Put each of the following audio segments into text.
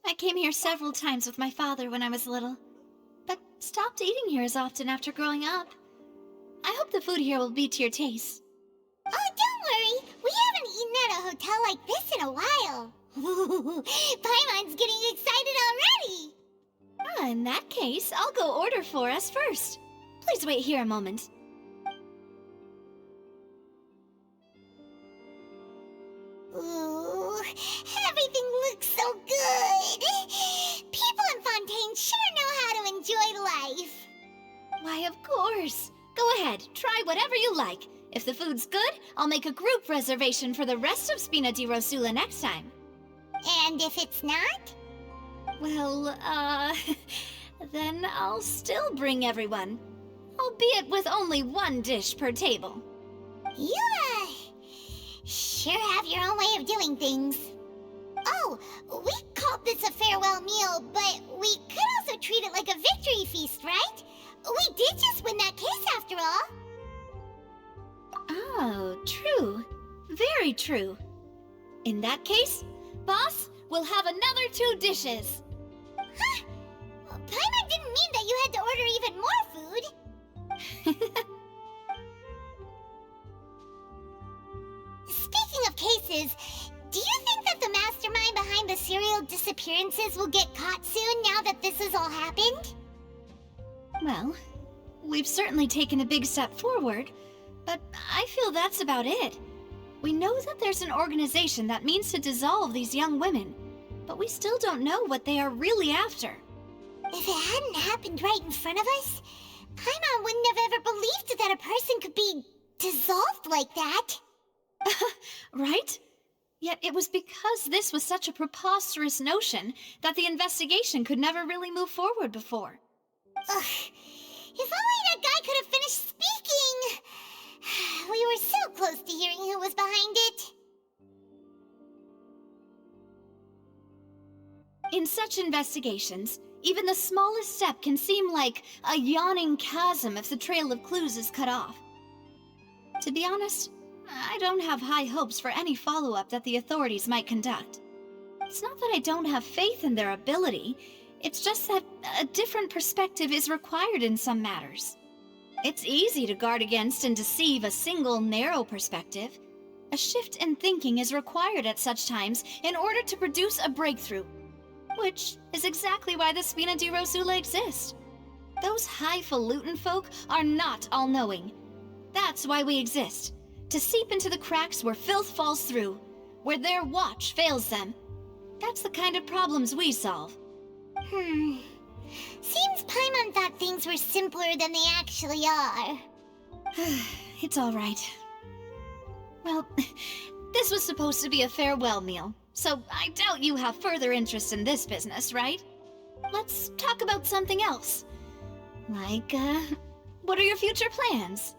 I came here several times with my father when I was little, but stopped eating here as often after growing up. I hope the food here will be to your taste. Oh, don't worry. We haven't eaten at a hotel like this in a while. Paimon's getting excited already. In that case, I'll go order for us first. Please wait here a moment. Ooh, everything looks so good. People in Fontaine sure know how to enjoy life. Why, of course. Go ahead, try whatever you like. If the food's good, I'll make a group reservation for the rest of Spina di Rosula next time. And if it's not? Well, then I'll still bring everyone. Albeit with only one dish per table. You, sure have your own way of doing things. Oh, we called this a farewell meal, but we could also treat it like a victory feast, right? We did just win that case after all. Oh, true. Very true. In that case, boss, we'll have another 2 dishes. Huh? Paimon didn't mean that you had to order even more food. Speaking of cases, do you think that the mastermind behind the serial disappearances will get caught soon now that this has all happened? Well, we've certainly taken a big step forward, but I feel that's about it. We know that there's an organization that means to dissolve these young women, but we still don't know what they are really after. If it hadn't happened right in front of us, Paimon wouldn't have ever believed that a person could be dissolved like that. Right? Yet it was because this was such a preposterous notion that the investigation could never really move forward before. Ugh. If only that guy could have finished speaking! We were so close to hearing who was behind it. In such investigations, even the smallest step can seem like a yawning chasm if the trail of clues is cut off. To be honest, I don't have high hopes for any follow-up that the authorities might conduct. It's not that I don't have faith in their ability, it's just that a different perspective is required in some matters. It's easy to guard against and deceive a single narrow perspective. A shift in thinking is required at such times in order to produce a breakthrough, which is exactly why the Spina di Rosula exist. Those highfalutin folk are not all-knowing. That's why we exist, to seep into the cracks where filth falls through, where their watch fails them. That's the kind of problems we solve. Seems Paimon thought things were simpler than they actually are. It's all right. Well, this was supposed to be a farewell meal, so I doubt you have further interest in this business, right? Let's talk about something else. Like, what are your future plans?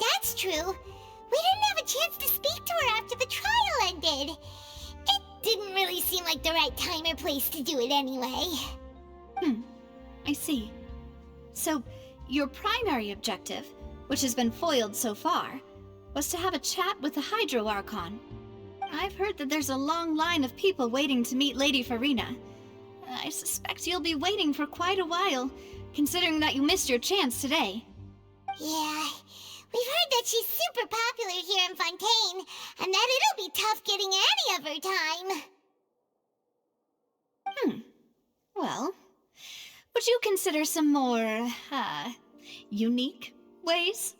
That's true. We didn't have a chance to speak to her after the trial ended. It didn't really seem like the right time or place to do it anyway. I see. So, your primary objective, which has been foiled so far, was to have a chat with the Hydro Archon. I've heard that there's a long line of people waiting to meet Lady Farina. I suspect you'll be waiting for quite a while, considering that you missed your chance today. Yeah, we've heard that she's super popular here in Fontaine, and that it'll be tough getting any of her time. Well, would you consider some more, unique ways?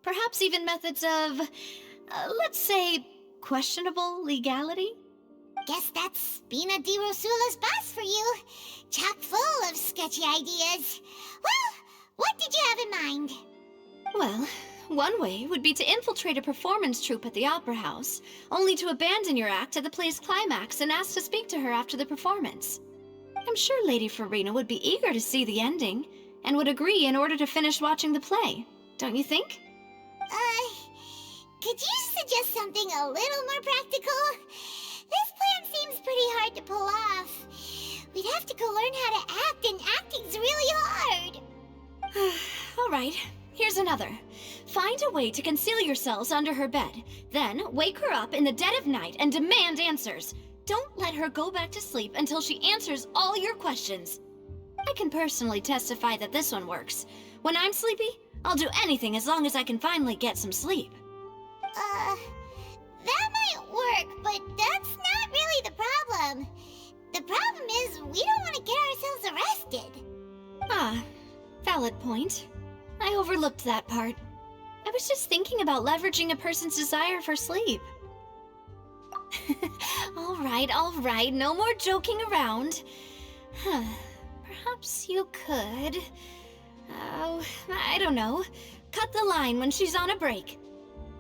Perhaps even methods of, let's say, questionable legality? Guess that's Spina di Rosula's boss for you. Chock full of sketchy ideas. Well, what did you have in mind? Well, one way would be to infiltrate a performance troupe at the Opera House, only to abandon your act at the play's climax and ask to speak to her after the performance. I'm sure Lady Farina would be eager to see the ending, and would agree in order to finish watching the play, don't you think? Could you suggest something a little more practical? This plan seems pretty hard to pull off. We'd have to go learn how to act, and acting's really hard. All right, here's another. Find a way to conceal yourselves under her bed, then wake her up in the dead of night and demand answers. Don't let her go back to sleep until she answers all your questions. I can personally testify that this one works. When I'm sleepy, I'll do anything as long as I can finally get some sleep. That might work, but that's not really the problem. The problem is we don't want to get ourselves arrested. Ah, valid point. I overlooked that part. I was just thinking about leveraging a person's desire for sleep. All right, no more joking around. Perhaps you could... Oh, I don't know. Cut the line when she's on a break.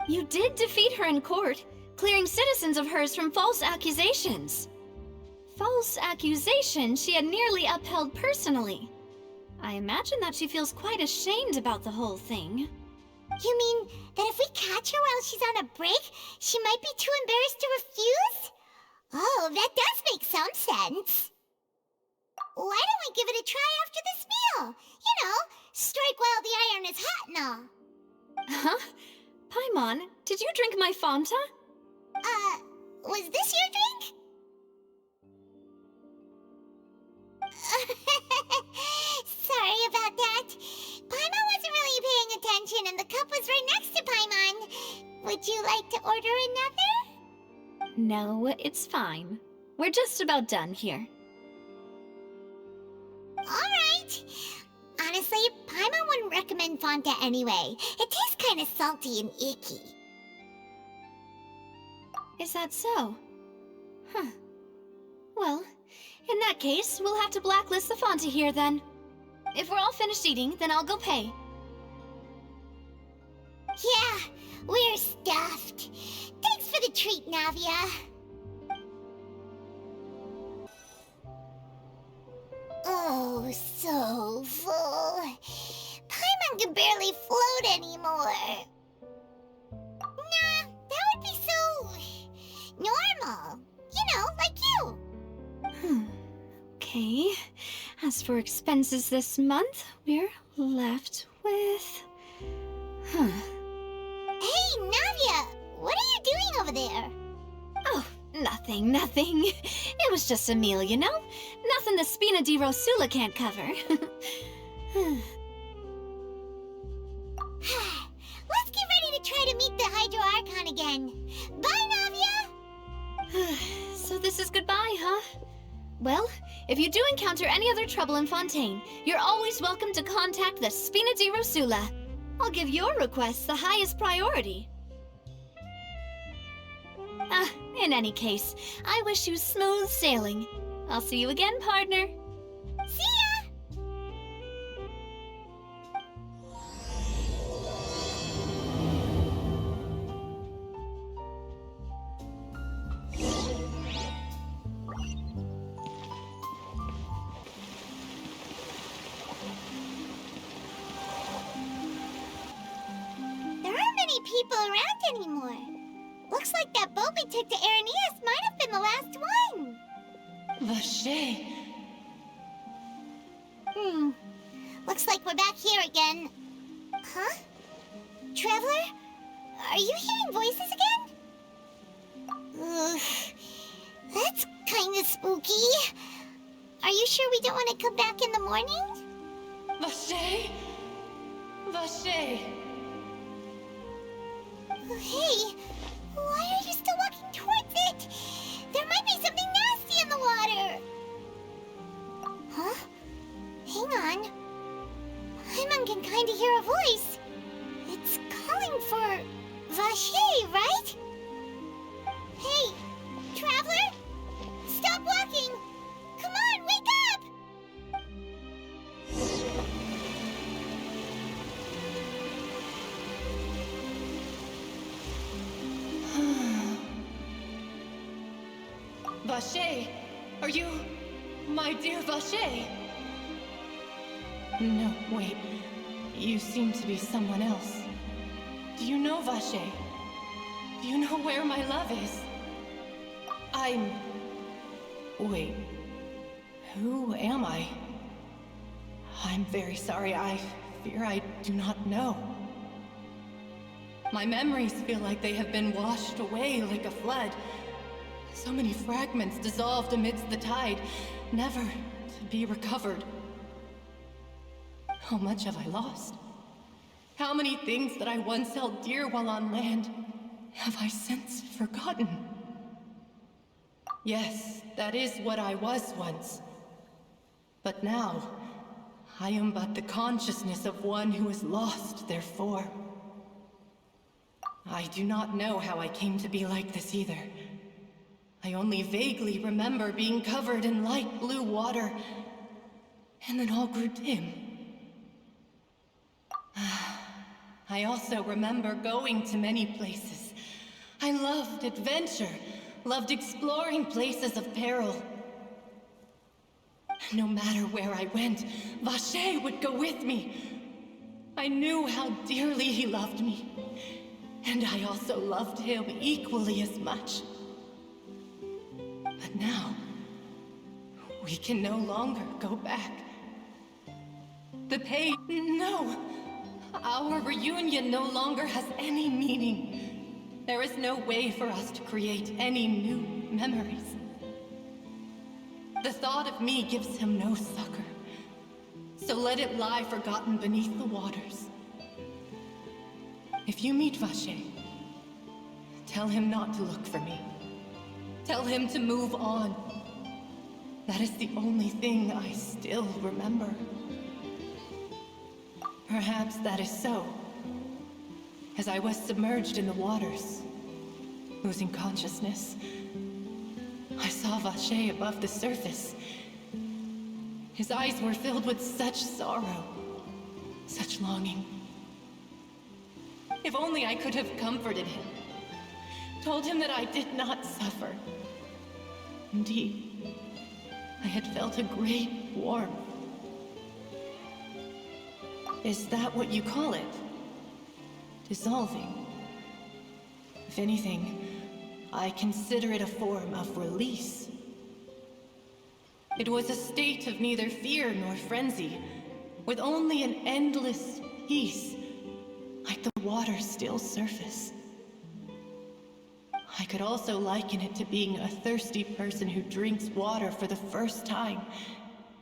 You did defeat her in court, clearing citizens of hers from false accusations. False accusations she had nearly upheld personally. I imagine that she feels quite ashamed about the whole thing. You mean that if we catch her while she's on a break, she might be too embarrassed to refuse? Oh, that does make some sense. Why don't we give it a try after this meal? You know, strike while the iron is hot and all. Huh? Paimon, did you drink my Fanta? Was this your drink? Sorry about that. Paimon wasn't really paying attention and the cup was right next to Paimon. Would you like to order another? No, it's fine. We're just about done here. Alright. Honestly, Paimon wouldn't recommend Fanta anyway. It tastes kind of salty and icky. Is that so? Huh. Well, in that case, we'll have to blacklist the Fanta here then. If we're all finished eating, then I'll go pay. Yeah, we're stuffed. Thanks for the treat, Navia. Oh, so full. Paimon can barely float anymore. Nah, that would be so... normal. You know, like you. Okay. As for expenses this month, we're left with... Hey, Navia! What are you doing over there? Oh, nothing. It was just a meal, you know? Nothing the Spina di Rosula can't cover. Let's get ready to try to meet the Hydro Archon again. Bye, Navia! So this is goodbye, huh? Well, if you do encounter any other trouble in Fontaine, you're always welcome to contact the Spina di Rosula. I'll give your requests the highest priority. In any case, I wish you smooth sailing. I'll see you again, partner. See ya! There aren't many people around anymore. Looks like that boat we took to Araneas might have been the last one. Vache. Looks like we're back here again. Huh? Traveler? Are you hearing voices again? Ugh. That's kinda spooky. Are you sure we don't want to come back in the morning? Vache? Vache. Hey, why are you still walking towards it? There might be something nasty in the water. Huh? Hang on. Paimon can kinda hear a voice. It's calling for Vache, right? Hey, Traveler? Stop walking! Come on, wake up! Vache, are you my dear Vache? No, wait. You seem to be someone else. Do you know Vache? Do you know where my love is? Wait. Who am I? I'm very sorry. I fear I do not know. My memories feel like they have been washed away like a flood. So many fragments dissolved amidst the tide, never to be recovered. How much have I lost? How many things that I once held dear while on land have I since forgotten? Yes, that is what I was once. But now, I am but the consciousness of one who has lost their form. I do not know how I came to be like this either. I only vaguely remember being covered in light blue water, and then all grew dim. I also remember going to many places. I loved adventure, loved exploring places of peril. No matter where I went, Vacher would go with me. I knew how dearly he loved me, and I also loved him equally as much. But now, we can no longer go back. The pain, no! Our reunion no longer has any meaning. There is no way for us to create any new memories. The thought of me gives him no succor, so let it lie forgotten beneath the waters. If you meet Vacher, tell him not to look for me. Tell him to move on. That is the only thing I still remember. Perhaps that is so. As I was submerged in the waters, losing consciousness, I saw Vacher above the surface. His eyes were filled with such sorrow, such longing. If only I could have comforted him, told him that I did not suffer. Indeed, I had felt a great warmth. Is that what you call it? Dissolving? If anything, I consider it a form of release. It was a state of neither fear nor frenzy, with only an endless peace, like the water's still surface. I could also liken it to being a thirsty person who drinks water for the first time,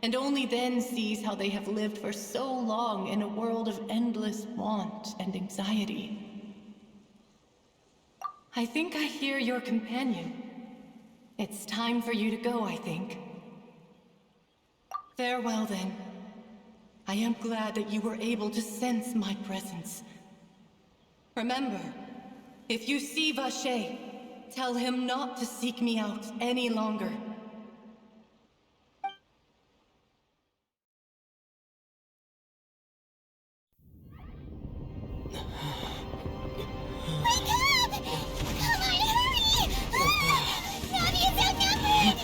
and only then sees how they have lived for so long in a world of endless want and anxiety. I think I hear your companion. It's time for you to go, I think. Farewell, then. I am glad that you were able to sense my presence. Remember, if you see Vacher, tell him not to seek me out any longer. Wake up! Come on, hurry! Navi is outnumbered!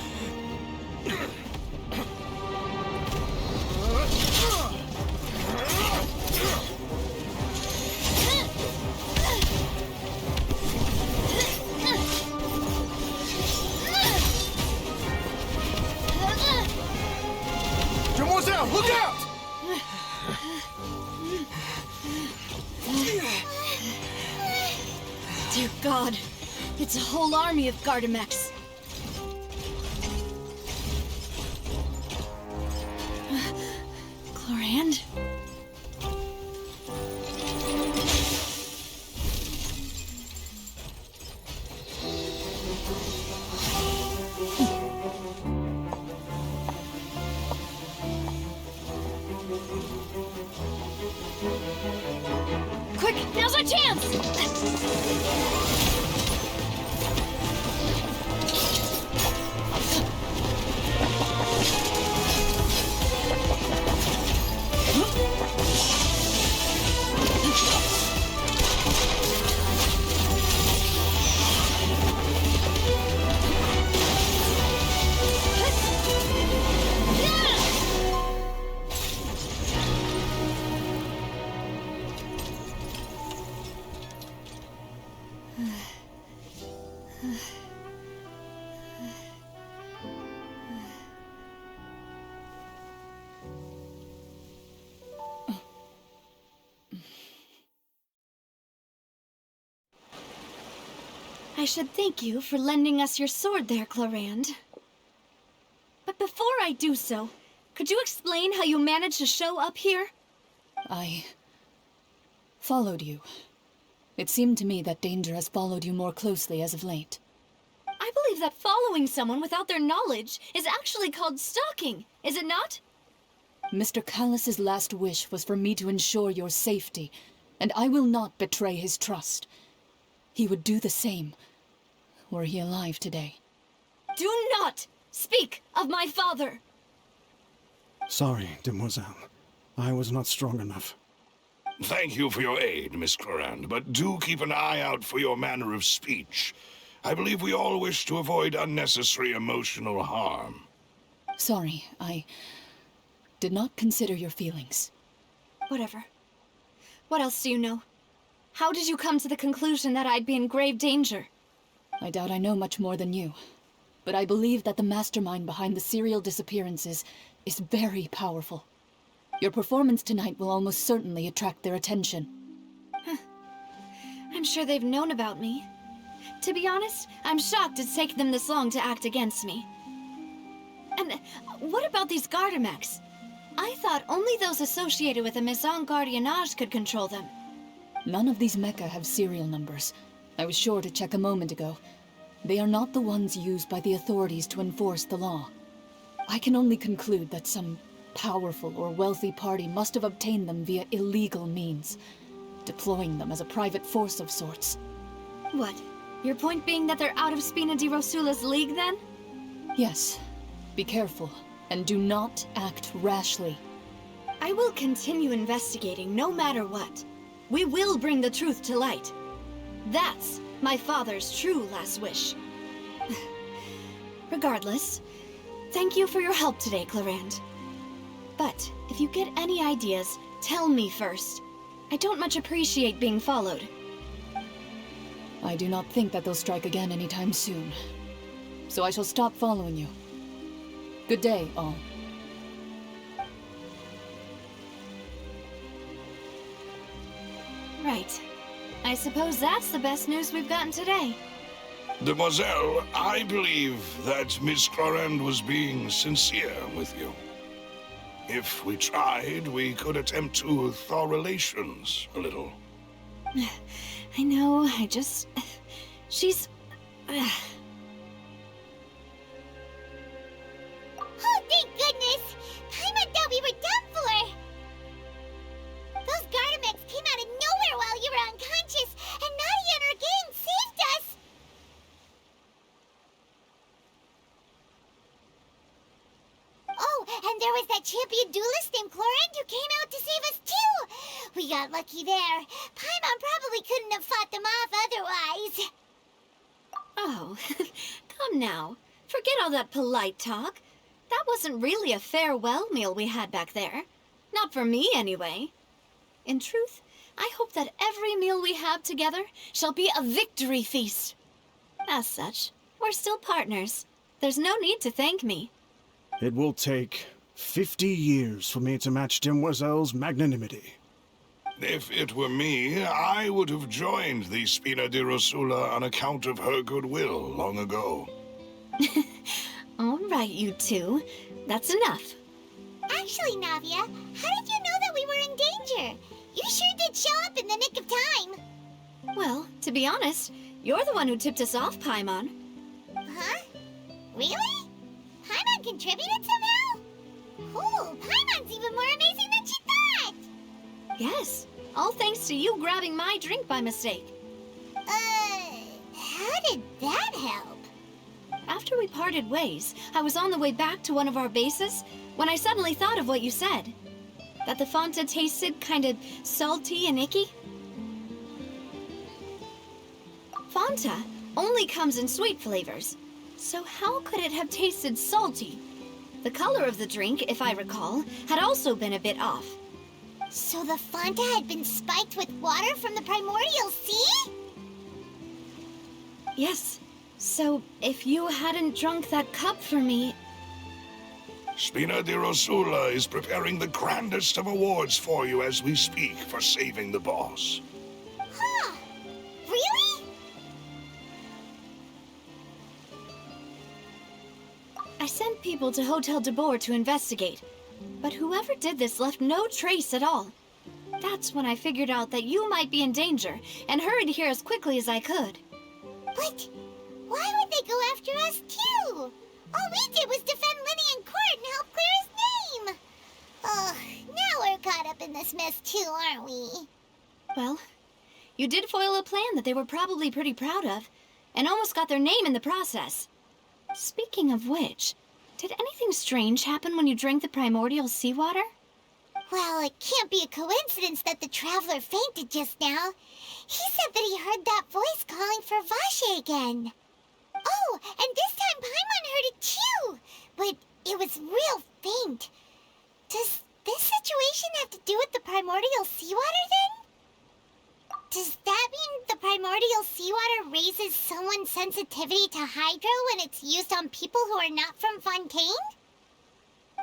Look out! Dear God, it's a whole army of Gardamex. Chlorand? Quick, now's our chance! I should thank you for lending us your sword there, Clarand. But before I do so, could you explain how you managed to show up here? I followed you. It seemed to me that danger has followed you more closely as of late. I believe that following someone without their knowledge is actually called stalking, is it not? Mr. Callus's last wish was for me to ensure your safety, and I will not betray his trust. He would do the same, were he alive today. Do not speak of my father! Sorry, demoiselle. I was not strong enough. Thank you for your aid, Miss Clarand, but do keep an eye out for your manner of speech. I believe we all wish to avoid unnecessary emotional harm. Sorry, I did not consider your feelings. Whatever. What else do you know? How did you come to the conclusion that I'd be in grave danger? I doubt I know much more than you, but I believe that the mastermind behind the serial disappearances is very powerful. Your performance tonight will almost certainly attract their attention. I'm sure they've known about me. To be honest, I'm shocked it's taken them this long to act against me. And what about these Gardamex? I thought only those associated with the Maison Gardiennage could control them. None of these mecha have serial numbers. I was sure to check a moment ago. They are not the ones used by the authorities to enforce the law. I can only conclude that some powerful or wealthy party must have obtained them via illegal means, deploying them as a private force of sorts. What? Your point being that they're out of Spina di Rosula's league, then? Yes. Be careful, and do not act rashly. I will continue investigating no matter what. We will bring the truth to light. That's my father's true last wish. Regardless, thank you for your help today, Clarand. But if you get any ideas, tell me first. I don't much appreciate being followed. I do not think that they'll strike again anytime soon. So I shall stop following you. Good day, all. Right. I suppose that's the best news we've gotten today. Demoiselle, I believe that Miss Clarand was being sincere with you. If we tried, we could attempt to thaw relations a little. I know, she's... Oh, thank goodness! Paimon thought we were done for! Those Gardamex came out of nowhere while you were unconscious, and Nadia and her gang saved us! Oh, and there was that champion duelist named Clarand who came out to save us too! We got lucky there. Paimon probably couldn't have fought them off otherwise. Oh, come now. Forget all that polite talk. That wasn't really a farewell meal we had back there. Not for me, anyway. In truth, I hope that every meal we have together shall be a victory feast. As such, we're still partners. There's no need to thank me. It will take 50 years for me to match Demoiselle's magnanimity. If it were me, I would have joined the Spina di Rosula on account of her goodwill long ago. All right, you two. That's enough. Actually, Navia, how did you know that we were in danger? You sure did show up in the nick of time. Well, to be honest, you're the one who tipped us off, Paimon. Huh? Really? Paimon contributed somehow? Ooh, Paimon's even more amazing than she thought! Yes, all thanks to you grabbing my drink by mistake. How did that help? After we parted ways, I was on the way back to one of our bases when I suddenly thought of what you said. That the Fanta tasted kind of salty and icky. Fanta only comes in sweet flavors, so how could it have tasted salty? The color of the drink, if I recall, had also been a bit off. So the Fanta had been spiked with water from the primordial sea? Yes. So, if you hadn't drunk that cup for me... Spina di Rosula is preparing the grandest of awards for you as we speak for saving the boss. Huh. Really? I sent people to Hotel de Boer to investigate, but whoever did this left no trace at all. That's when I figured out that you might be in danger, and hurried here as quickly as I could. But why would they go after us too? All we did was defend Linny in court and help clear his name. Ugh, now we're caught up in this mess too, aren't we? Well, you did foil a plan that they were probably pretty proud of, and almost got their name in the process. Speaking of which, did anything strange happen when you drank the primordial seawater? Well, it can't be a coincidence that the traveler fainted just now. He said that he heard that voice calling for Vache again. Oh, and this time Paimon heard it too, but it was real faint. Does this situation have to do with the primordial seawater then? Does that mean the primordial seawater raises someone's sensitivity to hydro when it's used on people who are not from Fontaine?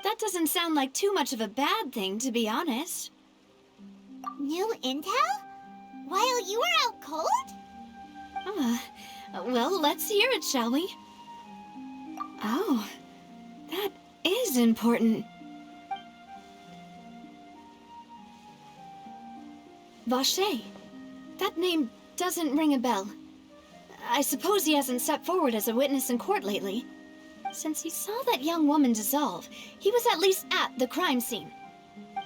That doesn't sound like too much of a bad thing, to be honest. New intel? While you were out cold? Well, let's hear it, shall we? Oh, that is important. Vache. That name doesn't ring a bell. I suppose he hasn't stepped forward as a witness in court lately. Since he saw that young woman dissolve, he was at least at the crime scene.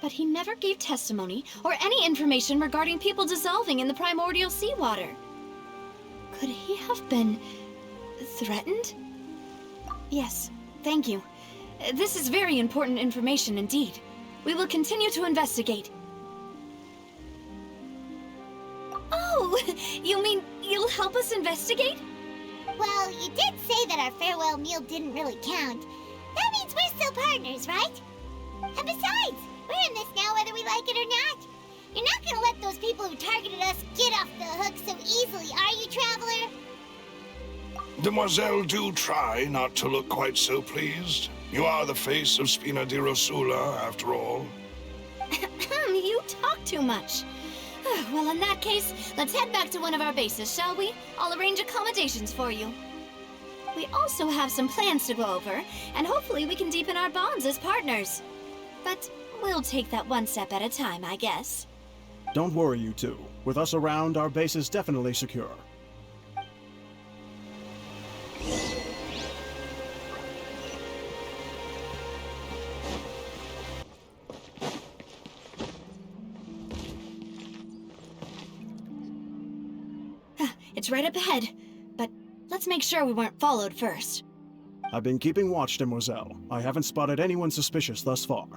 But he never gave testimony or any information regarding people dissolving in the primordial seawater. Could he have been threatened? Yes, thank you. This is very important information indeed. We will continue to investigate. Oh, you mean you'll help us investigate? Well, you did say that our farewell meal didn't really count. That means we're still partners, right? And besides, we're in this now whether we like it or not. You're not gonna let those people who targeted us get off the hook so easily, are you, Traveler? Demoiselle, do try not to look quite so pleased. You are the face of Spina di Rosula, after all. You talk too much. Well, in that case, let's head back to one of our bases, shall we? I'll arrange accommodations for you. We also have some plans to go over, and hopefully we can deepen our bonds as partners. But we'll take that one step at a time, I guess. Don't worry, you two. With us around, our base is definitely secure. It's right up ahead, but let's make sure we weren't followed first. I've been keeping watch, Demoiselle. I haven't spotted anyone suspicious thus far.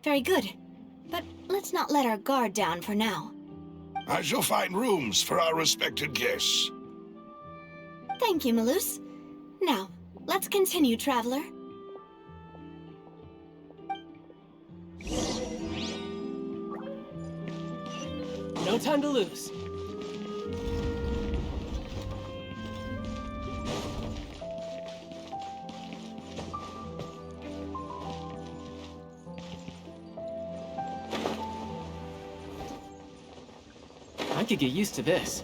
Very good. But let's not let our guard down for now. I shall find rooms for our respected guests. Thank you, Malus. Now, let's continue, Traveler. No time to lose. I could get used to this.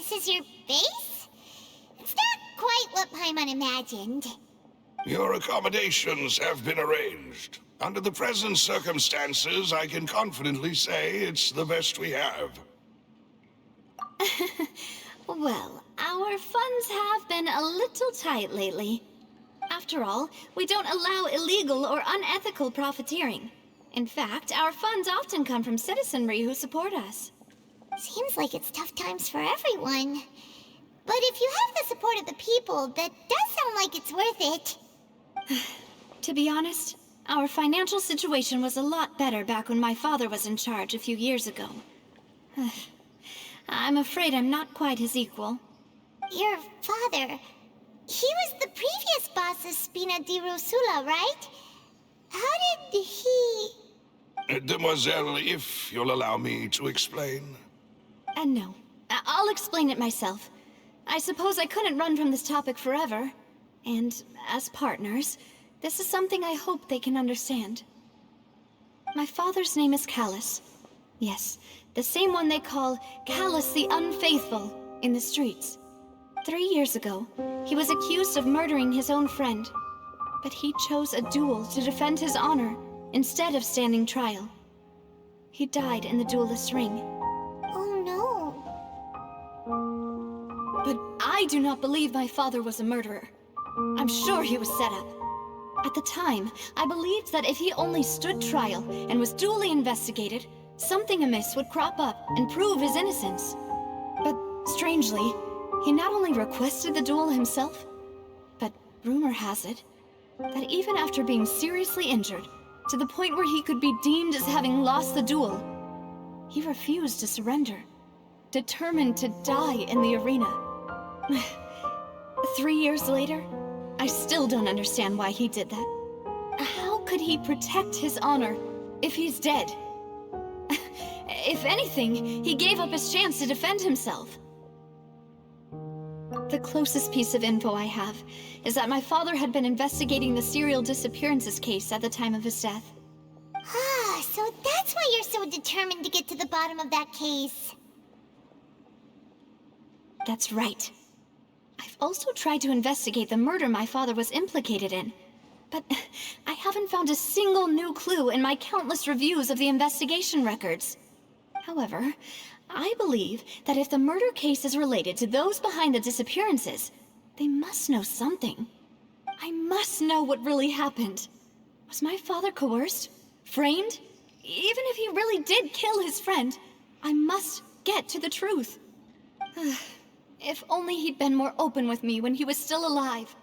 this is your base? It's not quite what Paimon imagined. Your accommodations have been arranged. Under the present circumstances, I can confidently say it's the best we have. Well, our funds have been a little tight lately. After all, we don't allow illegal or unethical profiteering. In fact, our funds often come from citizenry who support us. Seems like it's tough times for everyone. But if you have the support of the people, that does sound like it's worth it. To be honest, our financial situation was a lot better back when my father was in charge a few years ago. I'm afraid I'm not quite his equal. Your father... He was the previous boss of Spina di Rosula, right? How did he... Demoiselle, if you'll allow me to explain. No. I'll explain it myself. I suppose I couldn't run from this topic forever. And as partners, this is something I hope they can understand. My father's name is Callus. Yes, the same one they call Callus the Unfaithful in the streets. 3 years ago, he was accused of murdering his own friend. But he chose a duel to defend his honor instead of standing trial. He died in the duelist's ring. Oh no. But I do not believe my father was a murderer. I'm sure he was set up. At the time, I believed that if he only stood trial and was duly investigated, something amiss would crop up and prove his innocence. But strangely, he not only requested the duel himself, but rumor has it that even after being seriously injured, to the point where he could be deemed as having lost the duel, he refused to surrender, determined to die in the arena. 3 years later, I still don't understand why he did that. How could he protect his honor if he's dead? If anything, he gave up his chance to defend himself. The closest piece of info I have is that my father had been investigating the serial disappearances case at the time of his death. Ah, so that's why you're so determined to get to the bottom of that case. That's right. I've also tried to investigate the murder my father was implicated in, but I haven't found a single new clue in my countless reviews of the investigation records. However, I believe that if the murder case is related to those behind the disappearances, they must know something. I must know what really happened. Was my father coerced? Framed? Even if he really did kill his friend, I must get to the truth. If only he'd been more open with me when he was still alive.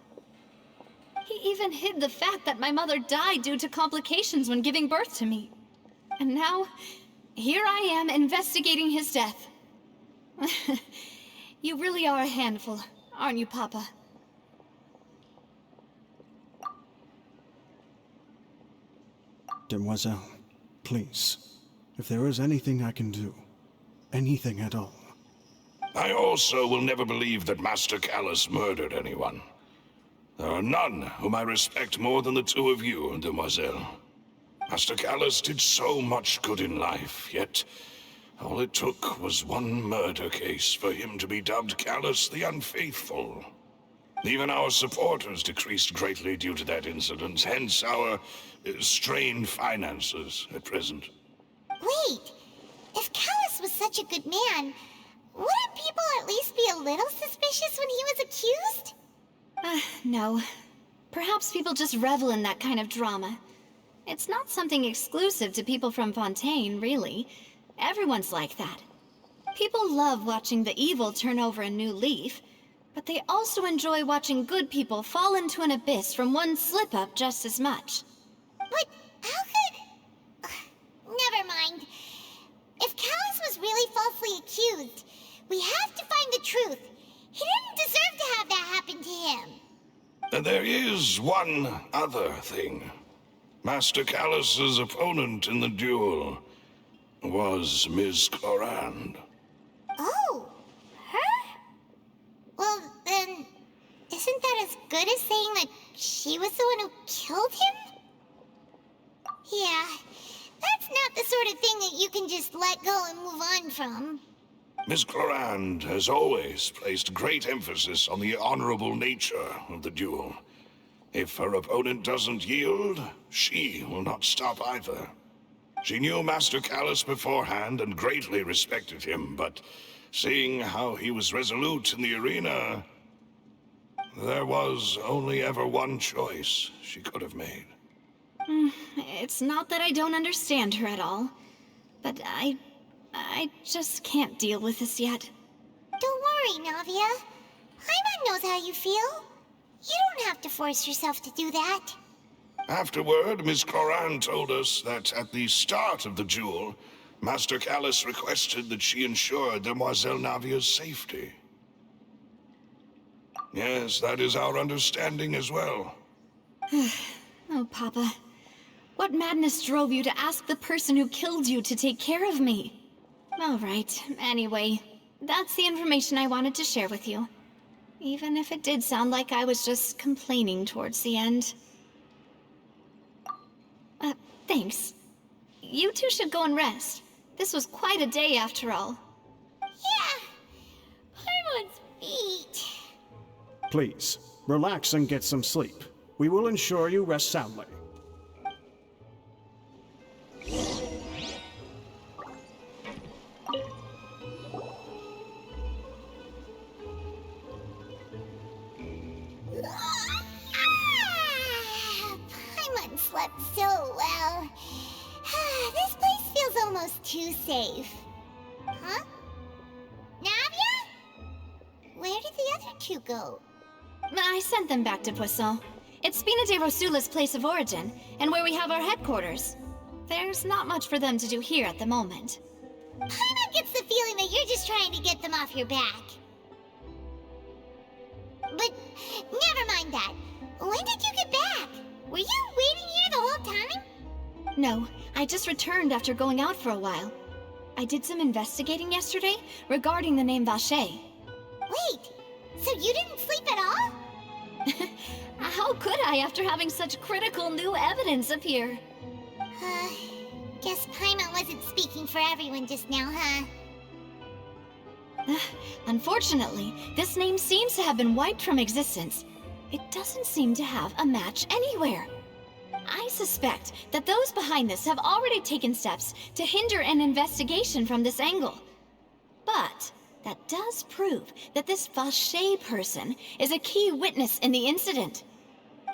He even hid the fact that my mother died due to complications when giving birth to me. And now, here I am investigating his death. You really are a handful, aren't you, Papa? Demoiselle, please, if there is anything I can do, anything at all. I also will never believe that Master Callus murdered anyone. There are none whom I respect more than the two of you, Demoiselle. Master Callus did so much good in life, yet all it took was one murder case for him to be dubbed Callus the Unfaithful. Even our supporters decreased greatly due to that incident, hence our strained finances at present. Wait, if Callus was such a good man, wouldn't people at least be a little suspicious when he was accused? No. Perhaps people just revel in that kind of drama. It's not something exclusive to people from Fontaine, really. Everyone's like that. People love watching the evil turn over a new leaf, but they also enjoy watching good people fall into an abyss from one slip-up just as much. But how could... Never mind. If Callus was really falsely accused, we have to find the truth. He didn't deserve to have that happen to him. There is one other thing. Master Callus's opponent in the duel was Ms. Clorand. Oh, her? Well, then, isn't that as good as saying that she was the one who killed him? Yeah, that's not the sort of thing that you can just let go and move on from. Miss Clorand has always placed great emphasis on the honorable nature of the duel. If her opponent doesn't yield, she will not stop either. She knew Master Callus beforehand and greatly respected him, but seeing how he was resolute in the arena, there was only ever one choice she could have made. It's not that I don't understand her at all, but I just can't deal with this yet. Don't worry, Navia. Paimon knows how you feel. You don't have to force yourself to do that. Afterward, Miss Clorand told us that at the start of the duel, Master Callus requested that she ensure Demoiselle Navia's safety. Yes, that is our understanding as well. Oh, Papa. What madness drove you to ask the person who killed you to take care of me? All right, anyway, that's the information I wanted to share with you. Even if it did sound like I was just complaining towards the end. Thanks. You two should go and rest. This was quite a day after all. Yeah. Paimon's beat. Please, relax and get some sleep. We will ensure you rest soundly. Paimon slept so well. This place feels almost too safe. Huh? Navia? Where did the other two go? I sent them back to Poisson. It's Spina de Rosula's place of origin, and where we have our headquarters. There's not much for them to do here at the moment. Paimon gets the feeling that you're just trying to get them off your back. But never mind that. When did you get back? Were you waiting here the whole time? No, I just returned after going out for a while. I did some investigating yesterday regarding the name Vache. Wait, so you didn't sleep at all? How could I after having such critical new evidence appear? Guess Paimon wasn't speaking for everyone just now, huh? Unfortunately, this name seems to have been wiped from existence. It doesn't seem to have a match anywhere. I suspect that those behind this have already taken steps to hinder an investigation from this angle. But that does prove that this Vache person is a key witness in the incident.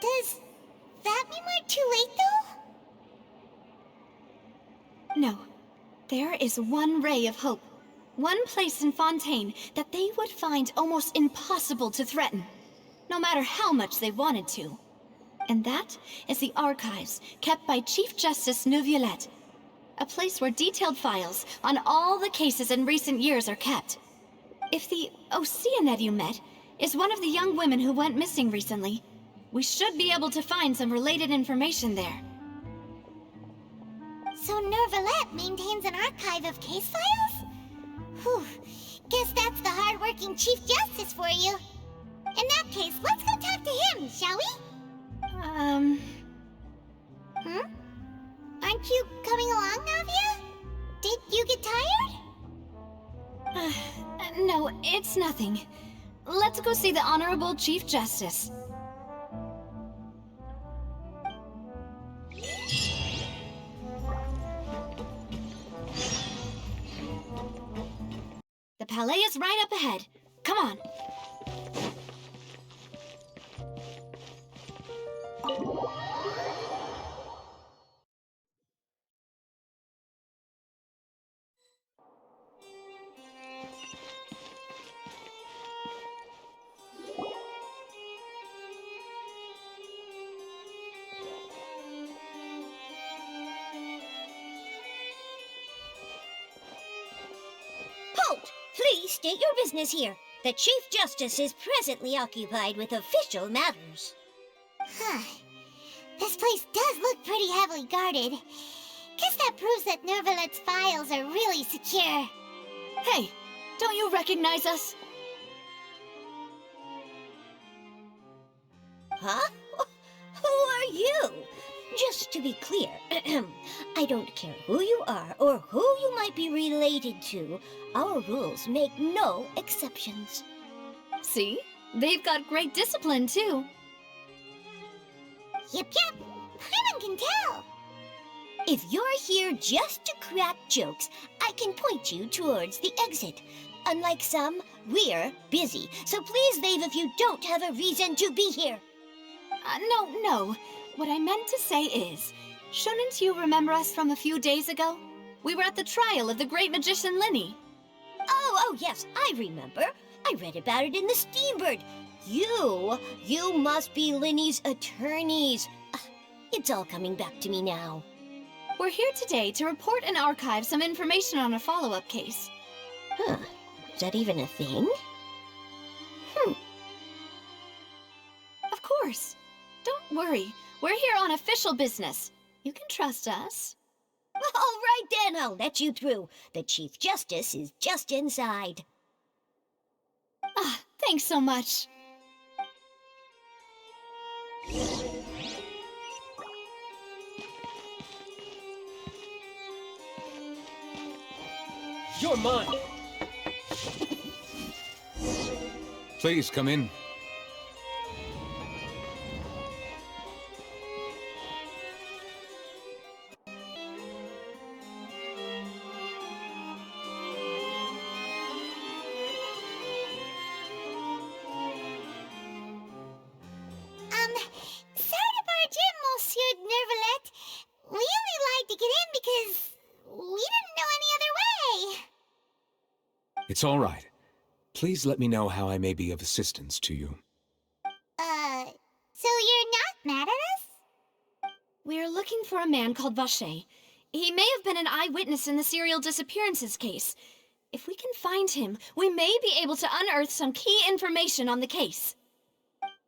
Does that mean we're too late, though? No. There is one ray of hope. One place in Fontaine that they would find almost impossible to threaten, no matter how much they wanted to. And that is the archives kept by Chief Justice Neuvillette, a place where detailed files on all the cases in recent years are kept. If the Oceanid you met is one of the young women who went missing recently, we should be able to find some related information there. So Neuvillette maintains an archive of case files? Whew, guess that's the hard-working Chief Justice for you. In that case, let's go talk to him, shall we? Aren't you coming along, Navia? Did you get tired? No, it's nothing. Let's go see the Honorable Chief Justice. The Palais is right up ahead. Come on. Halt! Please state your business here. The Chief Justice is presently occupied with official matters. Huh. This place does look pretty heavily guarded. Guess that proves that Neuvillette's files are really secure. Hey, don't you recognize us? Huh? Who are you? Just to be clear, I don't care who you are or who you might be related to. Our rules make no exceptions. See? They've got great discipline, too. Yep. Paimon can tell. If you're here just to crack jokes, I can point you towards the exit. Unlike some, we're busy, so please leave if you don't have a reason to be here. No. What I meant to say is, shouldn't you remember us from a few days ago? We were at the trial of the great magician Linny. Oh, yes, I remember. I read about it in the Steambird. You must be Linny's attorneys. It's all coming back to me now. We're here today to report and archive some information on a follow-up case. Huh. Is that even a thing? Of course. Don't worry. We're here on official business. You can trust us. All right then, I'll let you through. The Chief Justice is just inside. Thanks so much. You're mine! Please come in. Sorry to barge in, Monsieur Nervalet. We only lied to get in because we didn't know any other way. It's all right. Please let me know how I may be of assistance to you. So you're not mad at us? We're looking for a man called Vacher. He may have been an eyewitness in the serial disappearances case. If we can find him, we may be able to unearth some key information on the case.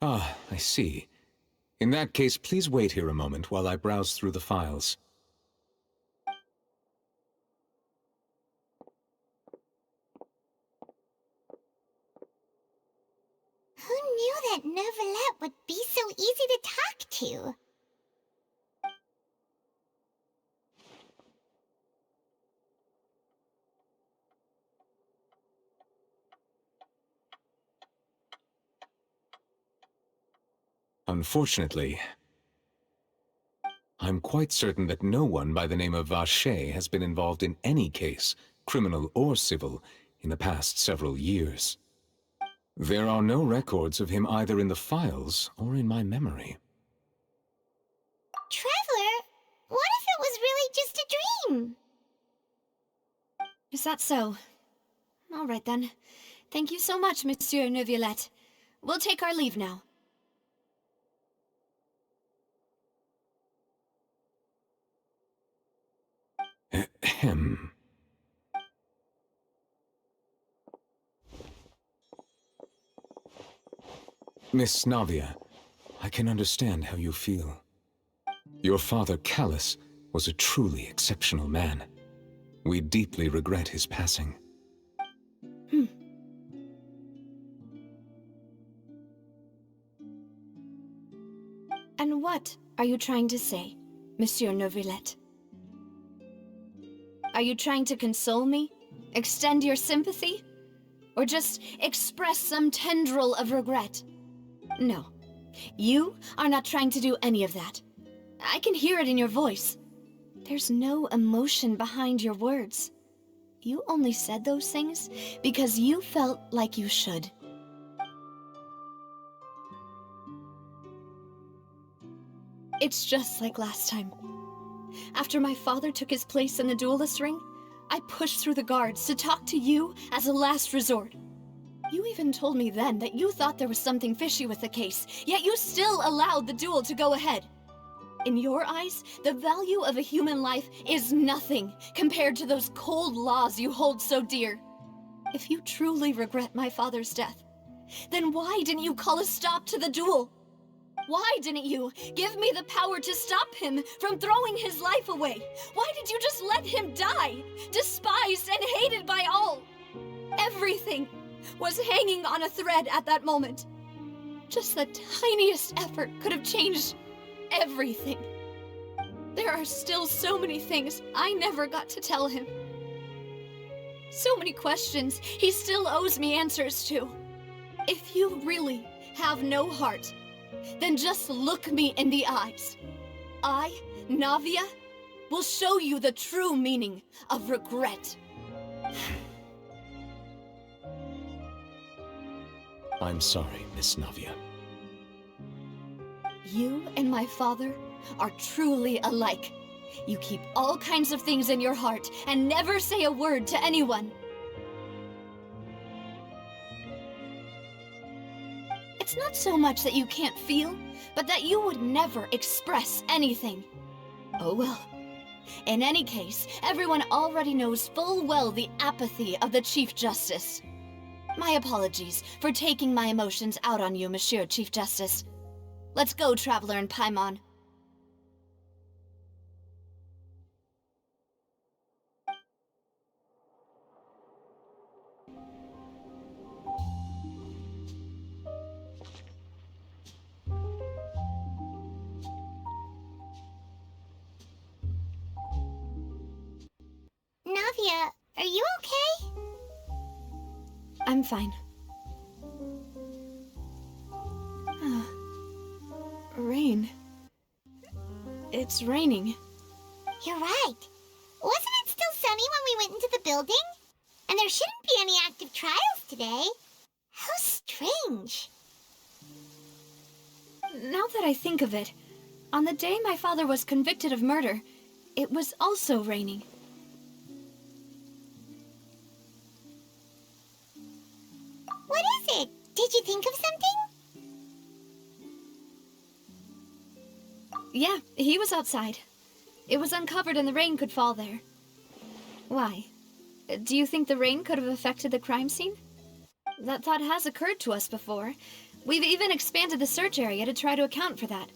Ah, I see. In that case, please wait here a moment while I browse through the files. Who knew that Nervalet would be so easy to talk to? Unfortunately, I'm quite certain that no one by the name of Vacher has been involved in any case, criminal or civil, in the past several years. There are no records of him either in the files or in my memory. Traveler, what if it was really just a dream? Is that so? All right then. Thank you so much, Monsieur Neuvillette. We'll take our leave now. Ahem. Miss Navia, I can understand how you feel. Your father, Callus, was a truly exceptional man. We deeply regret his passing. And what are you trying to say, Monsieur Neuvillette? Are you trying to console me? Extend your sympathy? Or just express some tendril of regret? No. You are not trying to do any of that. I can hear it in your voice. There's no emotion behind your words. You only said those things because you felt like you should. It's just like last time. After my father took his place in the duelist ring, I pushed through the guards to talk to you as a last resort. You even told me then that you thought there was something fishy with the case, yet you still allowed the duel to go ahead. In your eyes, the value of a human life is nothing compared to those cold laws you hold so dear. If you truly regret my father's death, then why didn't you call a stop to the duel? Why didn't you give me the power to stop him from throwing his life away? Why did you just let him die, despised and hated by all? Everything was hanging on a thread at that moment. Just the tiniest effort could have changed everything. There are still so many things I never got to tell him. So many questions he still owes me answers to. If you really have no heart, then just look me in the eyes. I, Navia, will show you the true meaning of regret. I'm sorry, Miss Navia. You and my father are truly alike. You keep all kinds of things in your heart and never say a word to anyone. It's not so much that you can't feel, but that you would never express anything. Oh well. In any case, everyone already knows full well the apathy of the Chief Justice. My apologies for taking my emotions out on you, Monsieur Chief Justice. Let's go, Traveler and Paimon. Navia, are you okay? I'm fine. Rain. It's raining. You're right. Wasn't it still sunny when we went into the building? And there shouldn't be any active trials today. How strange. Now that I think of it, on the day my father was convicted of murder, it was also raining. What is it? Did you think of something? Yeah, he was outside. It was uncovered and the rain could fall there. Why? Do you think the rain could have affected the crime scene? That thought has occurred to us before. We've even expanded the search area to try to account for that,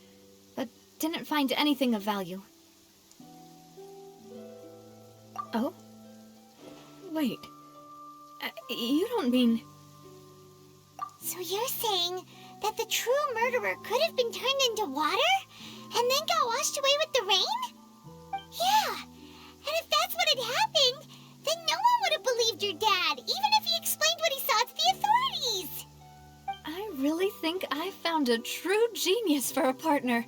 but didn't find anything of value. Oh? Wait. You don't mean... So you're saying that the true murderer could have been turned into water and then got washed away with the rain? Yeah, and if that's what had happened, then no one would have believed your dad, even if he explained what he saw to the authorities. I really think I found a true genius for a partner.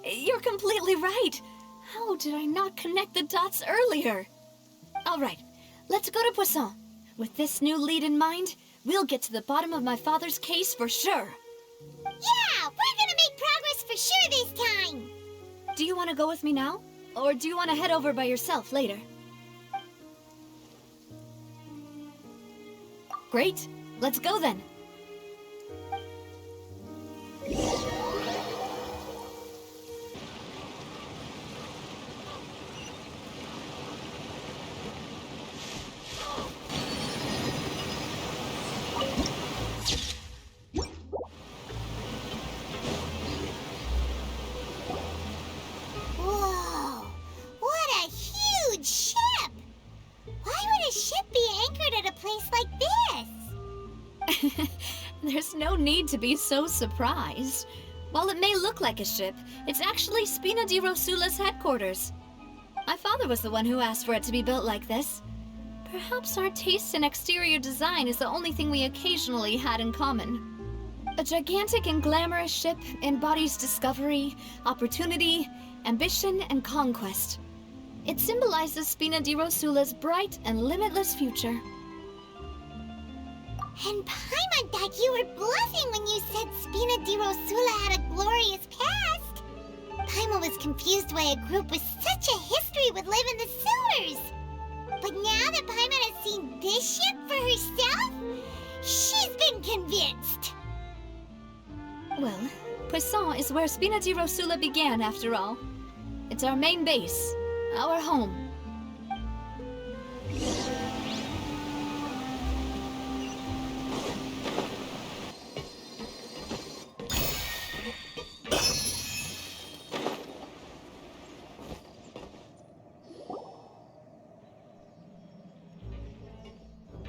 You're completely right. How did I not connect the dots earlier? All right, let's go to Poisson. With this new lead in mind, we'll get to the bottom of my father's case for sure. Yeah, we're gonna make progress for sure this time. Do you want to go with me now? Or do you want to head over by yourself later? Great, let's go then. Whoa, what a huge ship! Why would a ship be anchored at a place like this? There's no need to be so surprised. While it may look like a ship, it's actually Spina di Rosula's headquarters. My father was the one who asked for it to be built like this. Perhaps our taste in exterior design is the only thing we occasionally had in common. A gigantic and glamorous ship embodies discovery, opportunity, ambition, and conquest. It symbolizes Spina di Rosula's bright and limitless future. And Paimon thought you were bluffing when you said Spina di Rosula had a glorious past. Paimon was confused why a group with such a history would live in the sewers. But now that Paimon has seen this ship for herself, she's been convinced. Well, Poisson is where Spina di Rosula began, after all. It's our main base, our home.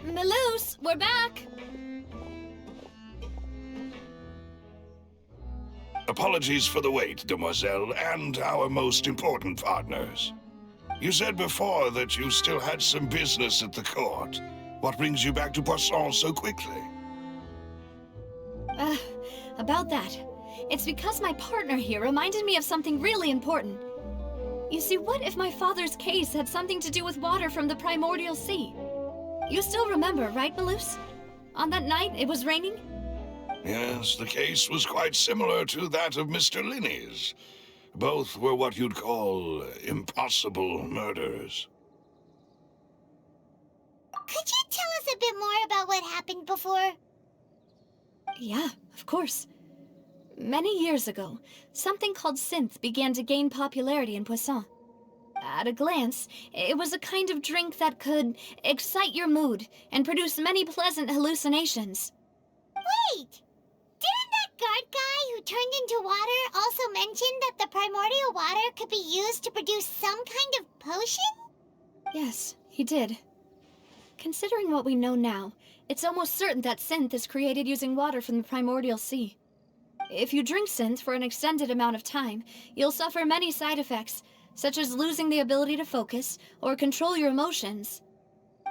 Melus, we're back! Apologies for the wait, demoiselle, and our most important partners. You said before that you still had some business at the court. What brings you back to Poisson so quickly? About that. It's because my partner here reminded me of something really important. You see, what if my father's case had something to do with water from the primordial sea? You still remember, right, Malus? On that night, it was raining? Yes, the case was quite similar to that of Mr. Linney's. Both were what you'd call impossible murders. Could you tell us a bit more about what happened before? Yeah, of course. Many years ago, something called synth began to gain popularity in Poisson. At a glance, it was a kind of drink that could excite your mood and produce many pleasant hallucinations. Wait! Didn't that guard guy who turned into water also mention that the primordial water could be used to produce some kind of potion? Yes, he did. Considering what we know now, it's almost certain that synth is created using water from the primordial sea. If you drink synth for an extended amount of time, you'll suffer many side effects, such as losing the ability to focus or control your emotions.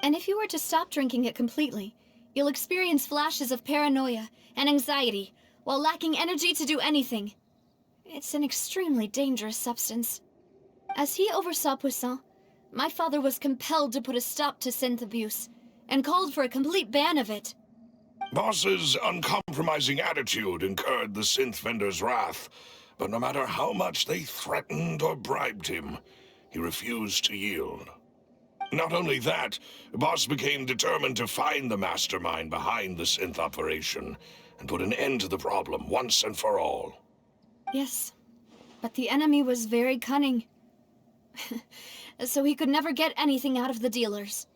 And if you were to stop drinking it completely, you'll experience flashes of paranoia and anxiety while lacking energy to do anything. It's an extremely dangerous substance. As he oversaw Poisson, my father was compelled to put a stop to synth abuse and called for a complete ban of it. Boss's uncompromising attitude incurred the synth vendor's wrath, but no matter how much they threatened or bribed him, he refused to yield. Not only that, Boss became determined to find the mastermind behind the synth operation and put an end to the problem once and for all. Yes, but the enemy was very cunning. So he could never get anything out of the dealers,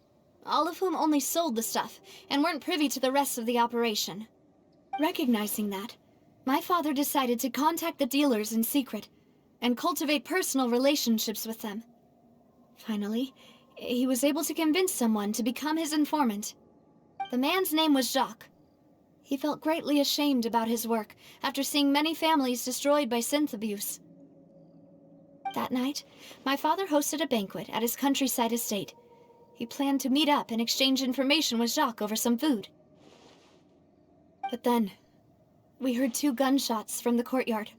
all of whom only sold the stuff and weren't privy to the rest of the operation. Recognizing that, my father decided to contact the dealers in secret and cultivate personal relationships with them. Finally, he was able to convince someone to become his informant. The man's name was Jacques. He felt greatly ashamed about his work after seeing many families destroyed by synth abuse. That night, my father hosted a banquet at his countryside estate. He planned to meet up and exchange information with Jacques over some food. But then, we heard 2 gunshots from the courtyard.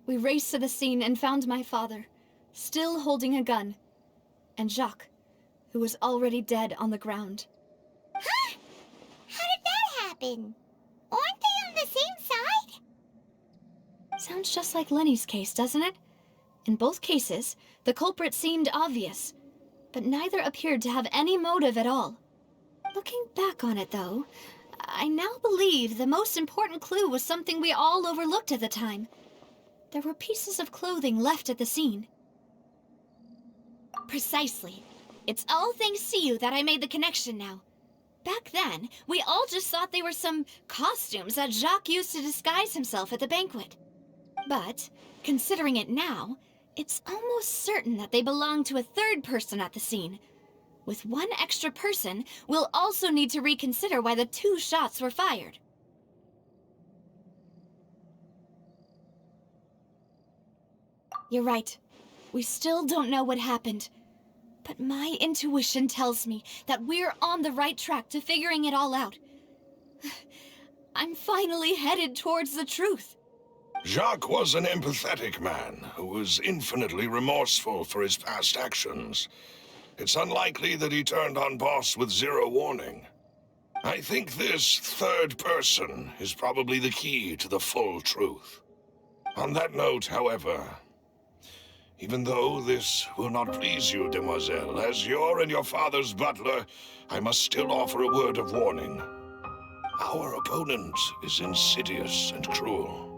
We raced to the scene and found my father, still holding a gun, and Jacques, who was already dead on the ground. Huh? How did that happen? Aren't they on the same side? Sounds just like Lenny's case, doesn't it? In both cases, the culprit seemed obvious, but neither appeared to have any motive at all. Looking back on it, though, I now believe the most important clue was something we all overlooked at the time. There were pieces of clothing left at the scene. Precisely. It's all thanks to you that I made the connection now. Back then, we all just thought they were some costumes that Jacques used to disguise himself at the banquet. But, considering it now, it's almost certain that they belong to a third person at the scene. With one extra person, we'll also need to reconsider why the 2 shots were fired. You're right. We still don't know what happened. But my intuition tells me that we're on the right track to figuring it all out. I'm finally headed towards the truth. Jacques was an empathetic man who was infinitely remorseful for his past actions. It's unlikely that he turned on Boss with 0 warning. I think this third person is probably the key to the full truth. On that note, however, even though this will not please you, demoiselle, as your and your father's butler, I must still offer a word of warning. Our opponent is insidious and cruel.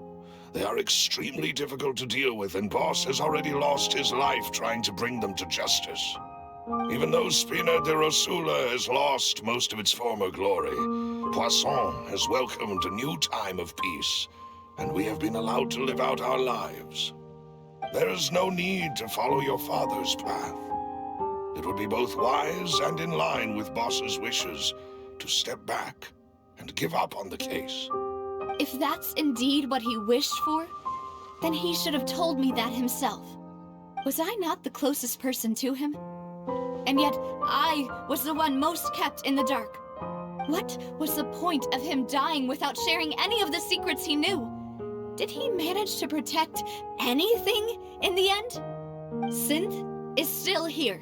They are extremely difficult to deal with, and Boss has already lost his life trying to bring them to justice. Even though Spina de Rosula has lost most of its former glory, Poisson has welcomed a new time of peace, and we have been allowed to live out our lives. There is no need to follow your father's path. It would be both wise and in line with Boss's wishes to step back and give up on the case. If that's indeed what he wished for, Then he should have told me that himself. Was I not the closest person to him? And yet, I was the one most kept in the dark. What was the point of him dying without sharing any of the secrets he knew? Did he manage to protect anything in the end? Synth is still here.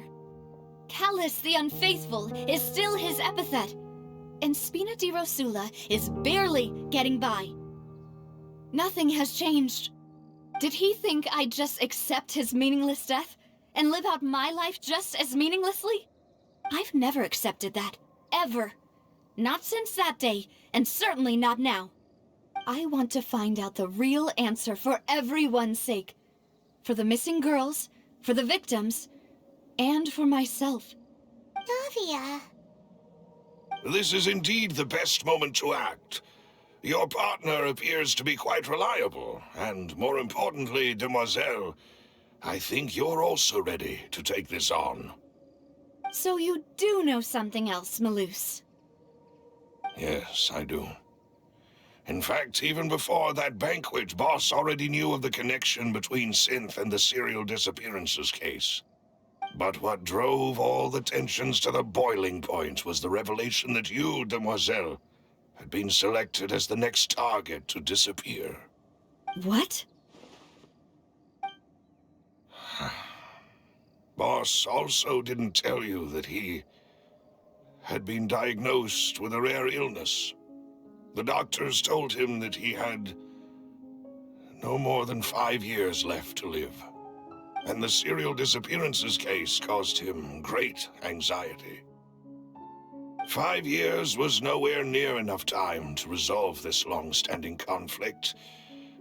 Callus the Unfaithful is still his epithet. And Spina di Rosula is barely getting by. Nothing has changed. Did he think I'd just accept his meaningless death and live out my life just as meaninglessly? I've never accepted that. Ever. Not since that day, and certainly not now. I want to find out the real answer for everyone's sake. For the missing girls, for the victims, and for myself. Davia. This is indeed the best moment to act. Your partner appears to be quite reliable, and more importantly, Demoiselle, I think you're also ready to take this on. So you do know something else, Malus? Yes, I do. In fact, even before that banquet, Boss already knew of the connection between Synth and the serial disappearances case. But what drove all the tensions to the boiling point was the revelation that you, Demoiselle, had been selected as the next target to disappear. What? Boss also didn't tell you that he had been diagnosed with a rare illness. The doctors told him that he had no more than 5 years left to live. And the serial disappearances case caused him great anxiety. 5 years was nowhere near enough time to resolve this long-standing conflict.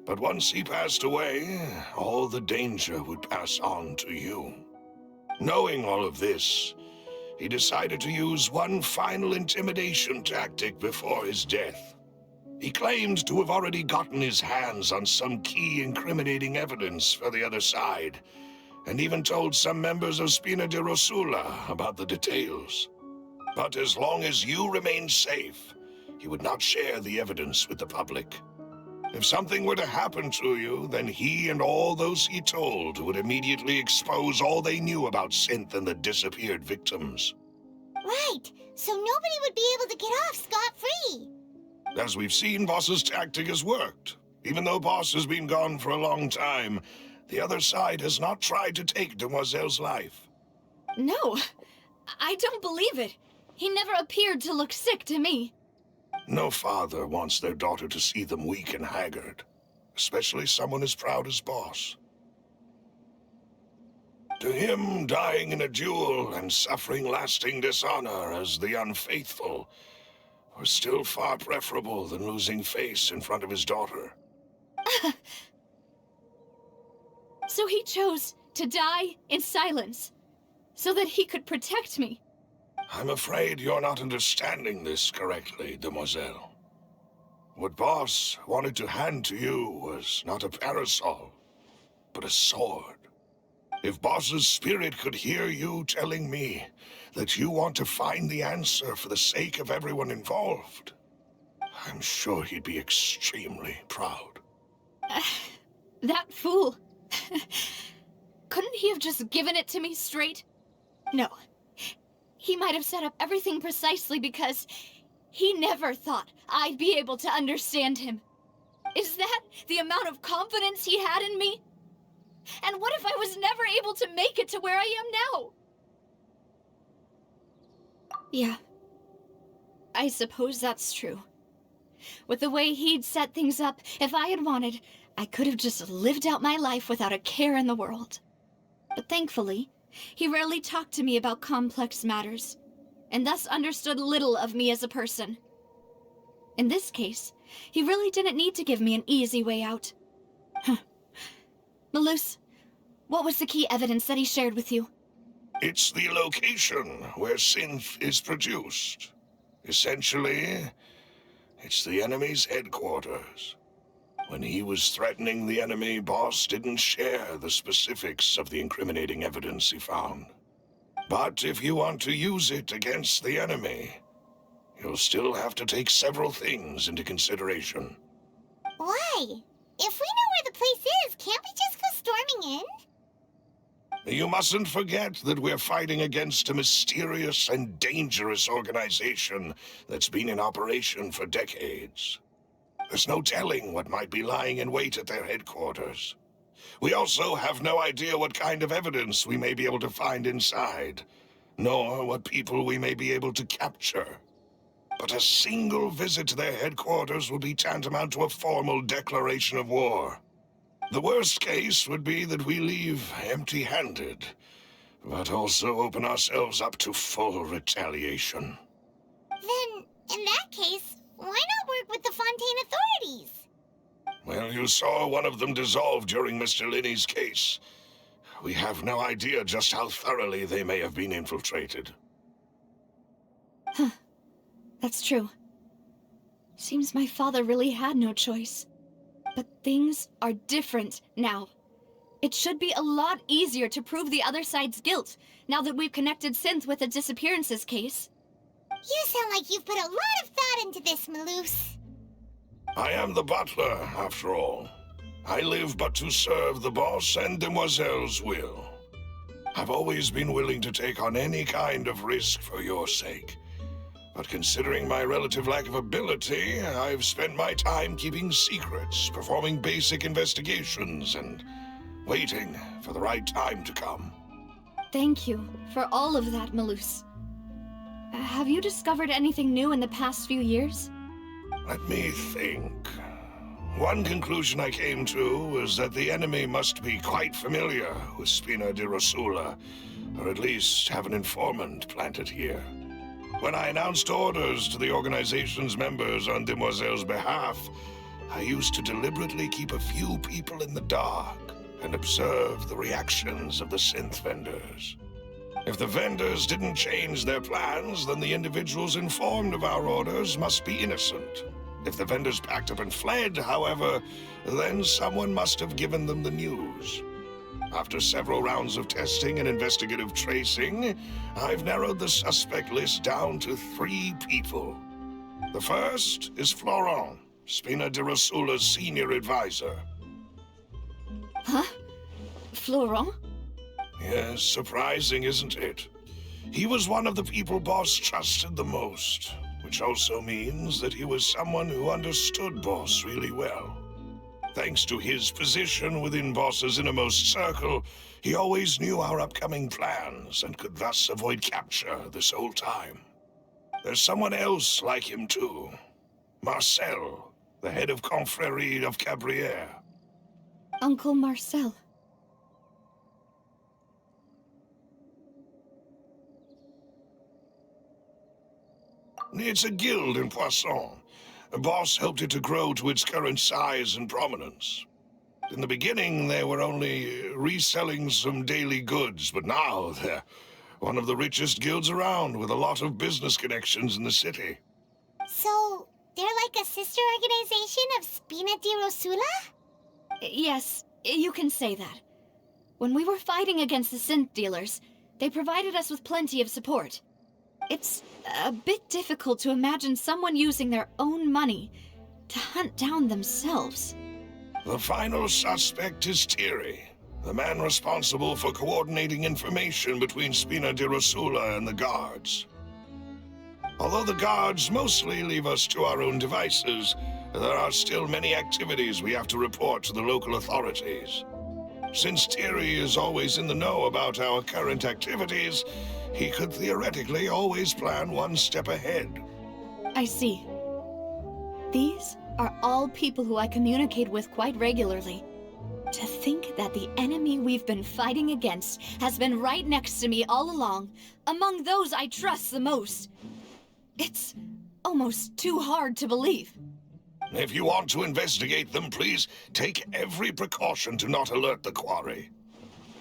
But once he passed away, all the danger would pass on to you. Knowing all of this, he decided to use one final intimidation tactic before his death. He claimed to have already gotten his hands on some key incriminating evidence for the other side, and even told some members of Spina di Rosula about the details. But as long as you remained safe, he would not share the evidence with the public. If something were to happen to you, then he and all those he told would immediately expose all they knew about Synth and the disappeared victims. Right, so nobody would be able to get off scot-free. As we've seen, Boss's tactic has worked. Even though Boss has been gone for a long time, the other side has not tried to take Demoiselle's life. No, I don't believe it. He never appeared to look sick to me. No father wants their daughter to see them weak and haggard, especially someone as proud as Boss. To him, dying in a duel and suffering lasting dishonor as the Unfaithful was still far preferable than losing face in front of his daughter. So he chose to die in silence, so that he could protect me. I'm afraid you're not understanding this correctly, Demoiselle. What Boss wanted to hand to you was not a parasol, but a sword. If Boss's spirit could hear you telling me that you want to find the answer for the sake of everyone involved, I'm sure he'd be extremely proud. That fool. Couldn't he have just given it to me straight? No. He might have set up everything precisely because he never thought I'd be able to understand him. Is that the amount of confidence he had in me? And what if I was never able to make it to where I am now? Yeah. I suppose that's true. With the way he'd set things up, if I had wanted, I could have just lived out my life without a care in the world. But thankfully, he rarely talked to me about complex matters, and thus understood little of me as a person. In this case, he really didn't need to give me an easy way out. Malus, what was the key evidence that he shared with you? It's the location where Synth is produced. Essentially, it's the enemy's headquarters. When he was threatening the enemy, Boss didn't share the specifics of the incriminating evidence he found. But if you want to use it against the enemy, you'll still have to take several things into consideration. Why? If we know where the place is, can't we just go storming in? You mustn't forget that we're fighting against a mysterious and dangerous organization that's been in operation for decades. There's no telling what might be lying in wait at their headquarters. We also have no idea what kind of evidence we may be able to find inside, nor what people we may be able to capture. But a single visit to their headquarters will be tantamount to a formal declaration of war. The worst case would be that we leave empty-handed, but also open ourselves up to full retaliation. Then, in that case, why not work with the Fontaine authorities? Well, you saw one of them dissolve during Mr. Linney's case. We have no idea just how thoroughly they may have been infiltrated. Huh. That's true. Seems my father really had no choice. But things are different now. It should be a lot easier to prove the other side's guilt, now that we've connected Synth with the disappearances case. You sound like you've put a lot of thought into this, Malus. I am the butler, after all. I live but to serve the boss and Demoiselle's will. I've always been willing to take on any kind of risk for your sake. But considering my relative lack of ability, I've spent my time keeping secrets, performing basic investigations, and waiting for the right time to come. Thank you for all of that, Malus. Have you discovered anything new in the past few years? Let me think. One conclusion I came to was that the enemy must be quite familiar with Spina di Rosula, or at least have an informant planted here. When I announced orders to the organization's members on Demoiselle's behalf, I used to deliberately keep a few people in the dark and observe the reactions of the synth vendors. If the vendors didn't change their plans, then the individuals informed of our orders must be innocent. If the vendors packed up and fled, however, then someone must have given them the news. After several rounds of testing and investigative tracing, I've narrowed the suspect list down to 3 people. The first is Florent, Spina di Rosula's senior advisor. Huh? Florent? Yes, surprising, isn't it? He was one of the people Boss trusted the most, which also means that he was someone who understood Boss really well. Thanks to his position within Boss's innermost circle, he always knew our upcoming plans and could thus avoid capture this whole time. There's someone else like him too. Marcel, the head of Confrérie of Cabrières. Uncle Marcel. It's a guild in Poisson. Boss helped it to grow to its current size and prominence. In the beginning, they were only reselling some daily goods, but now they're one of the richest guilds around with a lot of business connections in the city. So, they're like a sister organization of Spina di Rosula? Yes, you can say that. When we were fighting against the synth dealers, they provided us with plenty of support. It's a bit difficult to imagine someone using their own money to hunt down themselves. The final suspect is Thierry, the man responsible for coordinating information between Spina di Rosula and the guards. Although the guards mostly leave us to our own devices, there are still many activities we have to report to the local authorities. Since Thierry is always in the know about our current activities, he could theoretically always plan one step ahead. I see. These are all people who I communicate with quite regularly. To think that the enemy we've been fighting against has been right next to me all along, among those I trust the most. It's almost too hard to believe. If you want to investigate them, please take every precaution to not alert the quarry.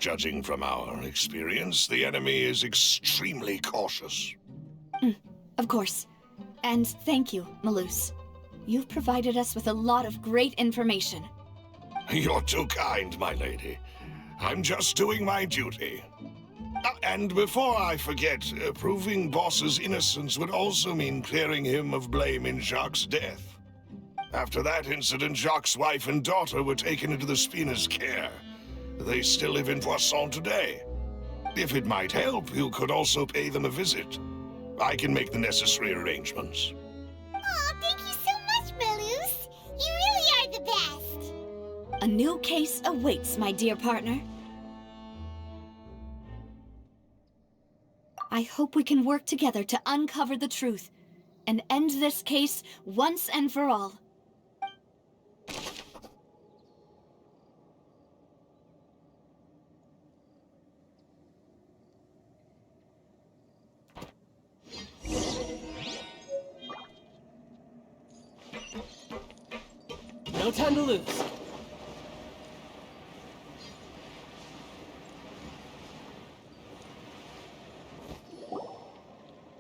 Judging from our experience, the enemy is extremely cautious. Of course. And thank you, Malus. You've provided us with a lot of great information. You're too kind, my lady. I'm just doing my duty. And before I forget, proving Boss's innocence would also mean clearing him of blame in Jacques' death. After that incident, Jacques' wife and daughter were taken into the Spina's care. They still live in Poisson today. If it might help, you could also pay them a visit. I can make the necessary arrangements. Aw, thank you so much, Malus. You really are the best. A new case awaits, my dear partner. I hope we can work together to uncover the truth and end this case once and for all. No time to lose.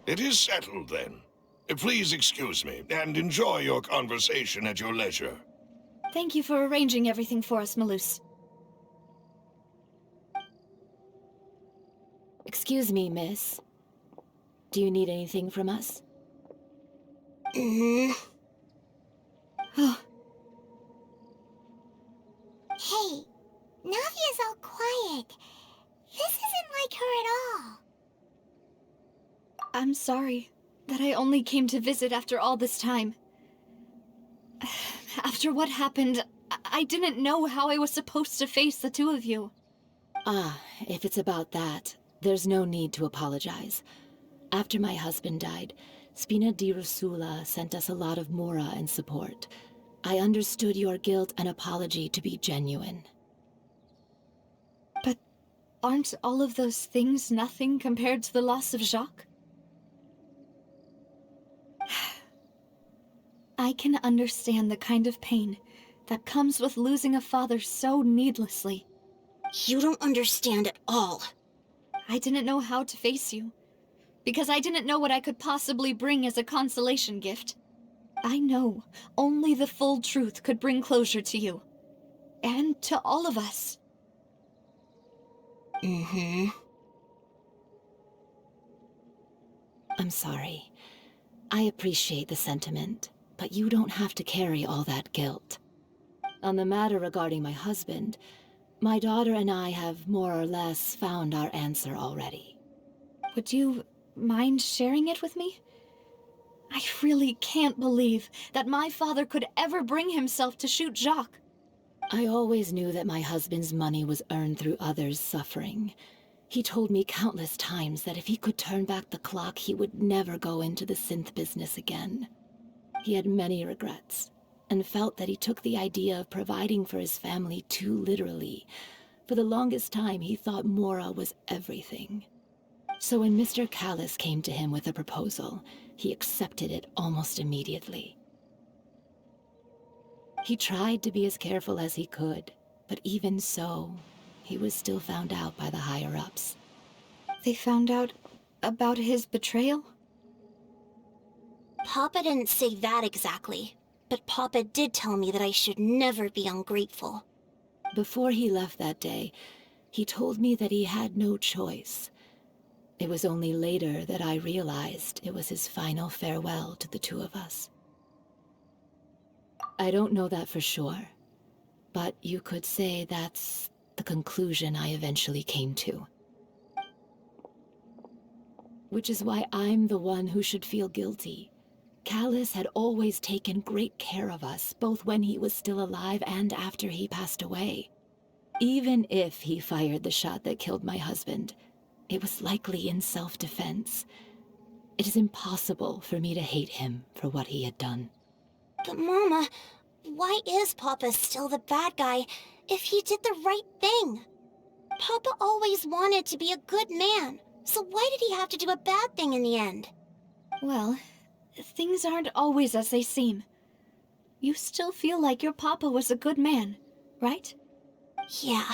It is settled, then. Please excuse me, and enjoy your conversation at your leisure. Thank you for arranging everything for us, Malus. Excuse me, miss. Do you need anything from us? Oh, Hey, Navia's all quiet. This isn't like her at all. I'm sorry that I only came to visit after all this time. After what happened, I didn't know how I was supposed to face the two of you. Ah, if it's about that, there's no need to apologize. After my husband died, Spina di Rusula sent us a lot of mora and support. I understood your guilt and apology to be genuine. But aren't all of those things nothing compared to the loss of Jacques? I can understand the kind of pain that comes with losing a father so needlessly. You don't understand at all. I didn't know how to face you, because I didn't know what I could possibly bring as a consolation gift. I know only the full truth could bring closure to you, and to all of us. Mm-hmm. I'm sorry. I appreciate the sentiment, but you don't have to carry all that guilt. On the matter regarding my husband, my daughter and I have more or less found our answer already. Would you mind sharing it with me? I really can't believe that my father could ever bring himself to shoot Jacques. I always knew that my husband's money was earned through others' suffering. He told me countless times that if he could turn back the clock, he would never go into the synth business again. He had many regrets, and felt that he took the idea of providing for his family too literally. For the longest time, he thought Mora was everything. So when Mr. Callis came to him with a proposal, he accepted it almost immediately. He tried to be as careful as he could, but even so, he was still found out by the higher-ups. They found out about his betrayal? Papa didn't say that exactly, but Papa did tell me that I should never be ungrateful. Before he left that day, he told me that he had no choice. It was only later that I realized it was his final farewell to the two of us. I don't know that for sure, but you could say that's the conclusion I eventually came to. Which is why I'm the one who should feel guilty. Callis had always taken great care of us, both when he was still alive and after he passed away. Even if he fired the shot that killed my husband, it was likely in self-defense. It is impossible for me to hate him for what he had done. But Mama, why is Papa still the bad guy if he did the right thing? Papa always wanted to be a good man, so why did he have to do a bad thing in the end? Well, things aren't always as they seem. You still feel like your papa was a good man, right? Yeah,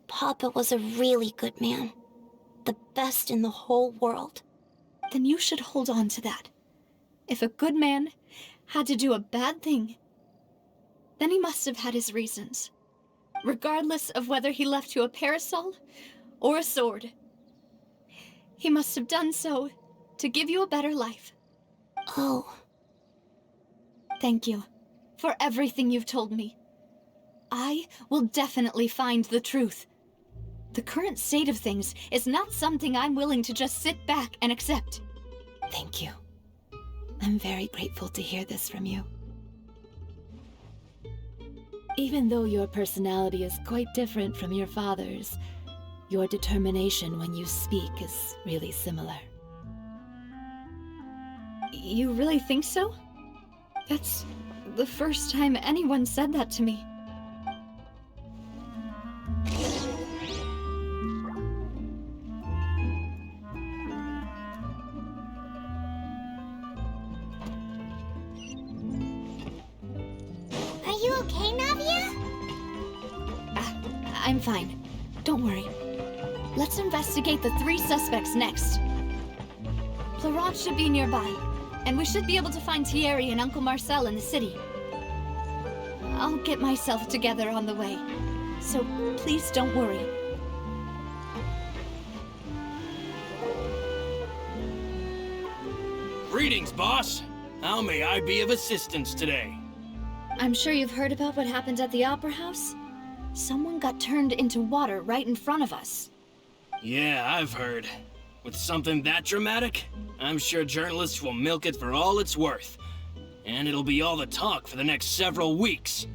Papa was a really good man. The best in the whole world. Then you should hold on to that. If a good man had to do a bad thing, then he must have had his reasons. Regardless of whether he left you a parasol or a sword. He must have done so to give you a better life. Oh. Thank you for everything you've told me. I will definitely find the truth. The current state of things is not something I'm willing to just sit back and accept. Thank you. I'm very grateful to hear this from you. Even though your personality is quite different from your father's, your determination when you speak is really similar. You really think so? That's the first time anyone said that to me. Are you okay, Navia? I'm fine. Don't worry. Let's investigate the 3 suspects next. Florent should be nearby, and we should be able to find Thierry and Uncle Marcel in the city. I'll get myself together on the way, so please don't worry. Greetings, boss. How may I be of assistance today? I'm sure you've heard about what happened at the Opera House. Someone got turned into water right in front of us. Yeah, I've heard. With something that dramatic, I'm sure journalists will milk it for all it's worth. And it'll be all the talk for the next several weeks.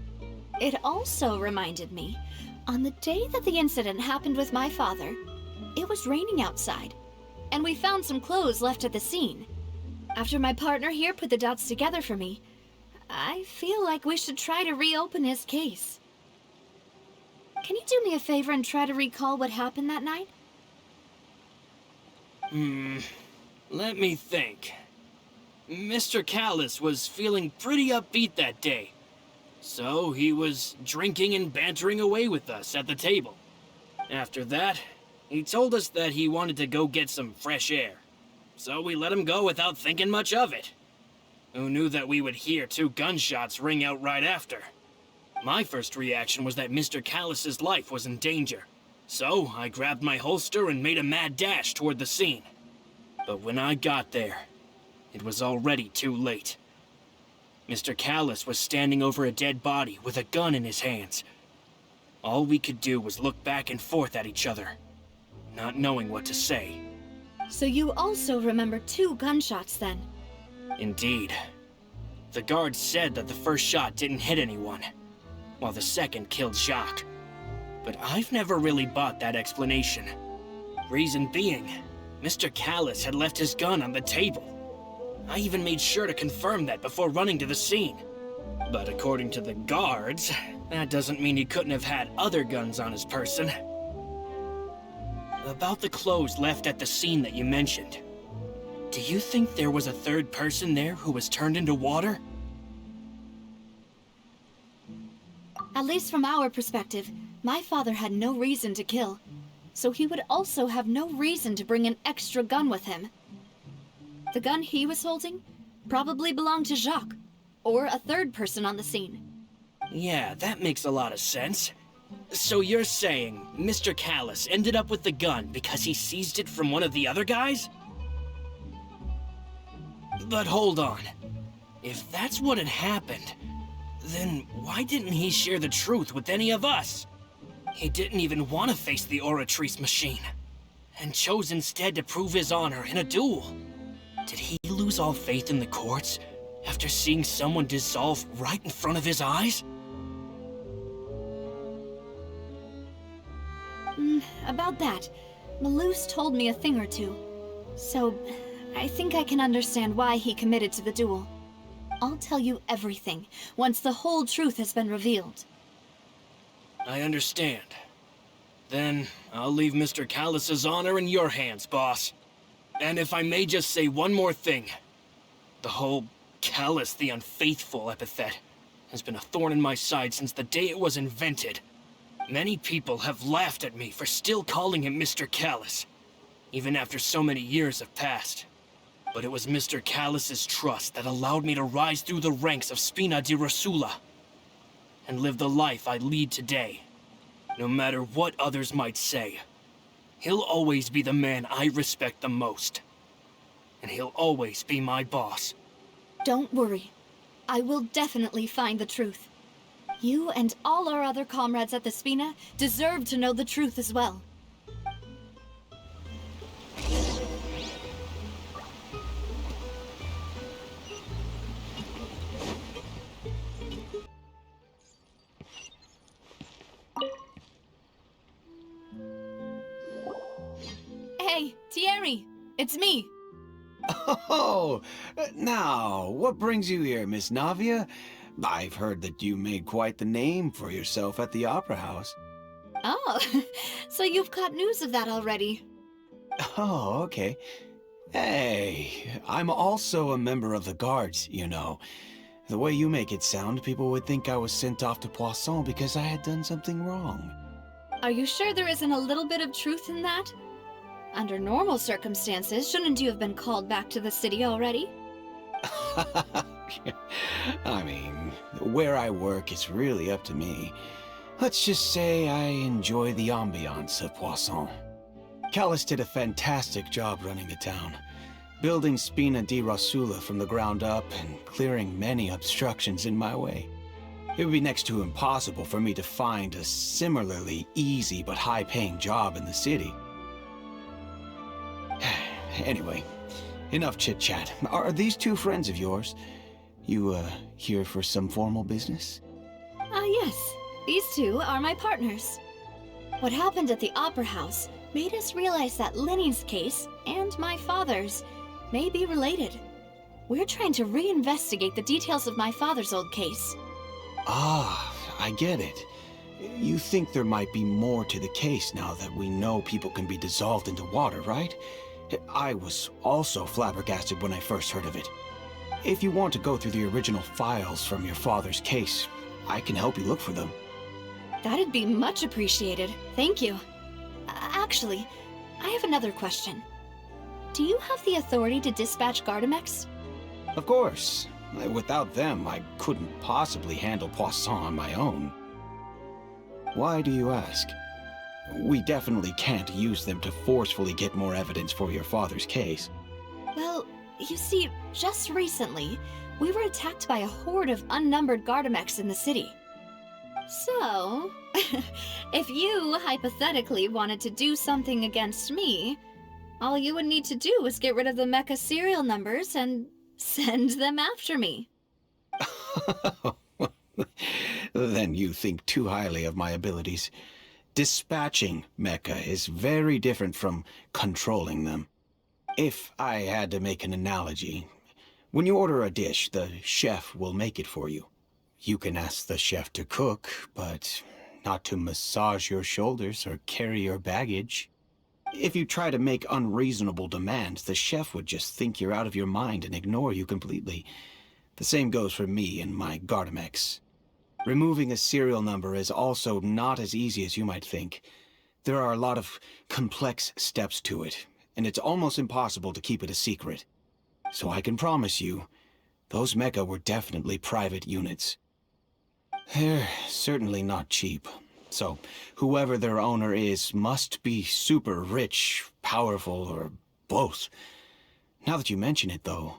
It also reminded me, on the day that the incident happened with my father, it was raining outside, and we found some clothes left at the scene. After my partner here put the dots together for me, I feel like we should try to reopen his case. Can you do me a favor and try to recall what happened that night? Let me think. Mr. Callis was feeling pretty upbeat that day. So he was drinking and bantering away with us at the table. After that, he told us that he wanted to go get some fresh air. So we let him go without thinking much of it. Who knew that we would hear 2 gunshots ring out right after? My first reaction was that Mr. Callis's life was in danger. So I grabbed my holster and made a mad dash toward the scene. But when I got there, it was already too late. Mr. Callis was standing over a dead body with a gun in his hands. All we could do was look back and forth at each other, not knowing what to say. So you also remember 2 gunshots then? Indeed. The guard said that the first shot didn't hit anyone, while the second killed Jacques. But I've never really bought that explanation. Reason being, Mr. Callis had left his gun on the table. I even made sure to confirm that before running to the scene. But according to the guards, that doesn't mean he couldn't have had other guns on his person. About the clothes left at the scene that you mentioned, do you think there was a 3rd person there who was turned into water? At least from our perspective, my father had no reason to kill, so he would also have no reason to bring an extra gun with him. The gun he was holding probably belonged to Jacques, or a 3rd person on the scene. Yeah, that makes a lot of sense. So you're saying Mr. Callis ended up with the gun because he seized it from one of the other guys? But hold on. If that's what had happened, then why didn't he share the truth with any of us? He didn't even want to face the Oratrice machine, and chose instead to prove his honor in a duel. Did he lose all faith in the courts after seeing someone dissolve right in front of his eyes? About that, Malouse told me a thing or 2, so I think I can understand why he committed to the duel. I'll tell you everything once the whole truth has been revealed. I understand. Then I'll leave Mr. Callis's honor in your hands, boss. And if I may just say one more thing. The whole Callis the Unfaithful epithet has been a thorn in my side since the day it was invented. Many people have laughed at me for still calling him Mr. Callis, even after so many years have passed. But it was Mr. Callis's trust that allowed me to rise through the ranks of Spina di Rosula and live the life I lead today. No matter what others might say, he'll always be the man I respect the most. And he'll always be my boss. Don't worry. I will definitely find the truth. You and all our other comrades at the Spina deserve to know the truth as well. Hey, Thierry! It's me! Oh, now, what brings you here, Miss Navia? I've heard that you made quite the name for yourself at the Opera House. Oh, so you've caught news of that already. Oh, okay. Hey, I'm also a member of the Guards, you know. The way you make it sound, people would think I was sent off to Poisson because I had done something wrong. Are you sure there isn't a little bit of truth in that? Under normal circumstances, shouldn't you have been called back to the city already? I mean, where I work is really up to me. Let's just say I enjoy the ambiance of Poisson. Callis did a fantastic job running the town, building Spina di Rosula from the ground up and clearing many obstructions in my way. It would be next to impossible for me to find a similarly easy but high-paying job in the city. Anyway, enough chit-chat. Are these two friends of yours? You, here for some formal business? Yes. These two are my partners. What happened at the Opera House made us realize that Lenny's case and my father's may be related. We're trying to reinvestigate the details of my father's old case. Ah, I get it. You think there might be more to the case now that we know people can be dissolved into water, right? I was also flabbergasted when I first heard of it. If you want to go through the original files from your father's case, I can help you look for them. That'd be much appreciated. Thank you. Actually, I have another question. Do you have the authority to dispatch Gardamex? Of course. Without them, I couldn't possibly handle Poisson on my own. Why do you ask? We definitely can't use them to forcefully get more evidence for your father's case. Well, you see, just recently, we were attacked by a horde of unnumbered Gardamex in the city. So, if you hypothetically wanted to do something against me, all you would need to do is get rid of the mecha serial numbers and send them after me. Then you think too highly of my abilities. Dispatching mecha is very different from controlling them. If I had to make an analogy, when you order a dish, the chef will make it for you. You can ask the chef to cook, but not to massage your shoulders or carry your baggage. If you try to make unreasonable demands, the chef would just think you're out of your mind and ignore you completely. The same goes for me and my Gardamex. Removing a serial number is also not as easy as you might think. There are a lot of complex steps to it, and it's almost impossible to keep it a secret. So I can promise you, those mecha were definitely private units. They're certainly not cheap. So, whoever their owner is must be super rich, powerful, or both. Now that you mention it, though,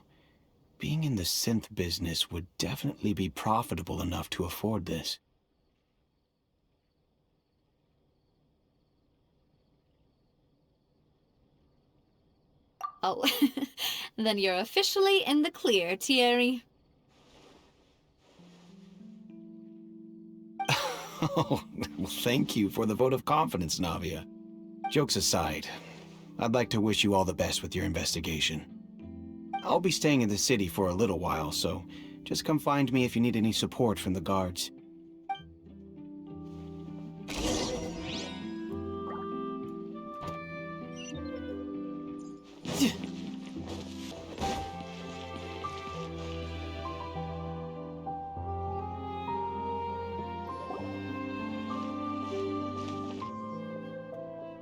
being in the synth business would definitely be profitable enough to afford this. Oh, then you're officially in the clear, Thierry. Oh, well, thank you for the vote of confidence, Navia. Jokes aside, I'd like to wish you all the best with your investigation. I'll be staying in the city for a little while, so just come find me if you need any support from the guards.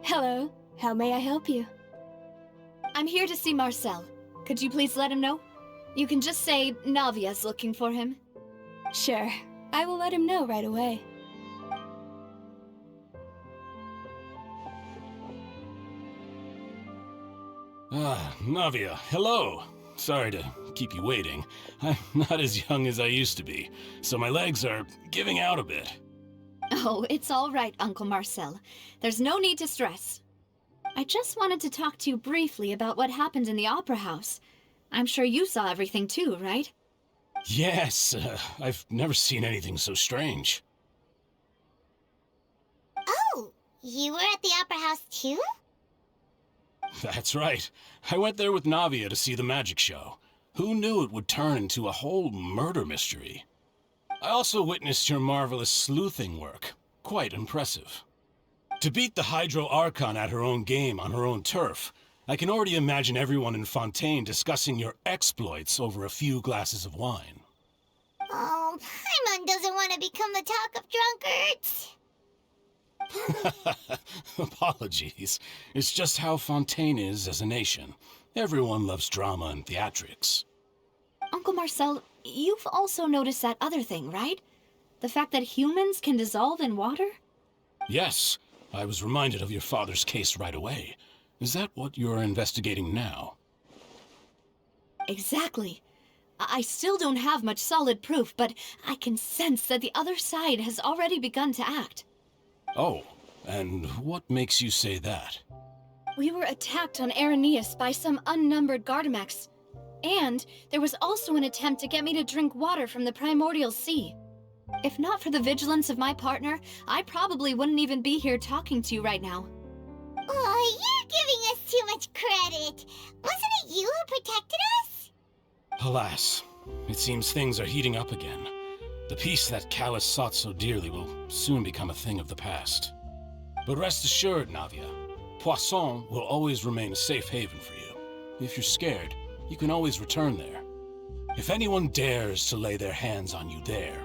Hello, how may I help you? I'm here to see Marcel. Could you please let him know? You can just say Navia's looking for him. Sure, I will let him know right away. Ah, Navia, hello. sorry to keep you waiting. I'm not as young as I used to be, so my legs are giving out a bit. Oh, it's all right, Uncle Marcel. There's no need to stress. I just wanted to talk to you briefly about what happened in the Opera House. I'm sure you saw everything too, right? Yes, I've never seen anything so strange. Oh, you were at the Opera House too? That's right. I went there with Navia to see the magic show. Who knew it would turn into a whole murder mystery? I also witnessed your marvelous sleuthing work. Quite impressive. To beat the Hydro Archon at her own game on her own turf, I can already imagine everyone in Fontaine discussing your exploits over a few glasses of wine. Oh, Paimon doesn't want to become the talk of drunkards. Apologies. It's just how Fontaine is as a nation. Everyone loves drama and theatrics. Uncle Marcel, you've also noticed that other thing, right? The fact that humans can dissolve in water? Yes, I was reminded of your father's case right away. Is that what you're investigating now? Exactly. I still don't have much solid proof, but I can sense that the other side has already begun to act. Oh, and what makes you say that? We were attacked on Araneus by some unnumbered Gardamex. And there was also an attempt to get me to drink water from the primordial sea. If not for the vigilance of my partner, I probably wouldn't even be here talking to you right now. Oh, you're giving us too much credit. Wasn't it you who protected us? Alas, it seems things are heating up again. The peace that Callus sought so dearly will soon become a thing of the past. But rest assured, Navia, Poisson will always remain a safe haven for you. If you're scared, you can always return there. If anyone dares to lay their hands on you there,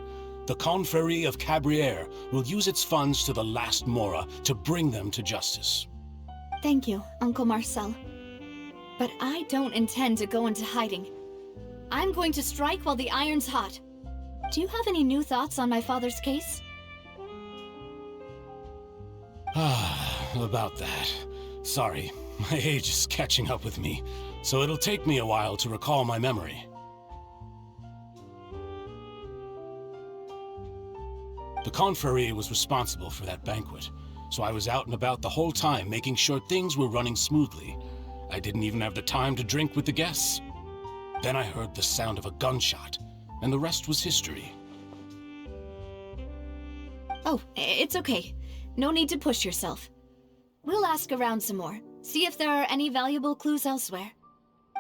the Confrérie of Cabrières will use its funds to the last Mora to bring them to justice. Thank you, Uncle Marcel. But I don't intend to go into hiding. I'm going to strike while the iron's hot. Do you have any new thoughts on my father's case? About that. Sorry, my age is catching up with me, so it'll take me a while to recall my memory. The Confrérie was responsible for that banquet, so I was out and about the whole time making sure things were running smoothly. I didn't even have the time to drink with the guests. Then I heard the sound of a gunshot, and the rest was history. Oh, it's okay. No need to push yourself. We'll ask around some more, see if there are any valuable clues elsewhere.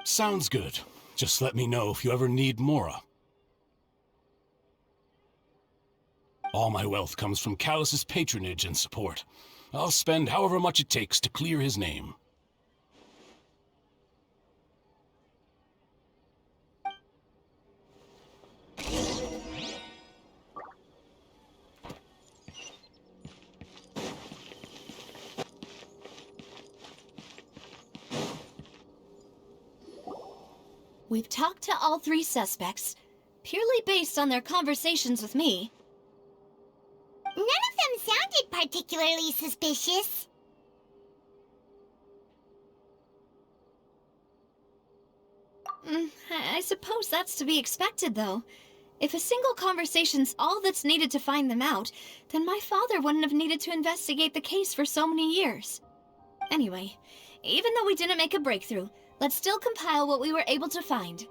Sounds good. Just let me know if you ever need Mora. All my wealth comes from Callus's patronage and support. I'll spend however much it takes to clear his name. We've talked to all three suspects, purely based on their conversations with me. None of them sounded particularly suspicious. I suppose that's to be expected, though. If a single conversation's all that's needed to find them out, then my father wouldn't have needed to investigate the case for so many years. Anyway, even though we didn't make a breakthrough, let's still compile what we were able to find.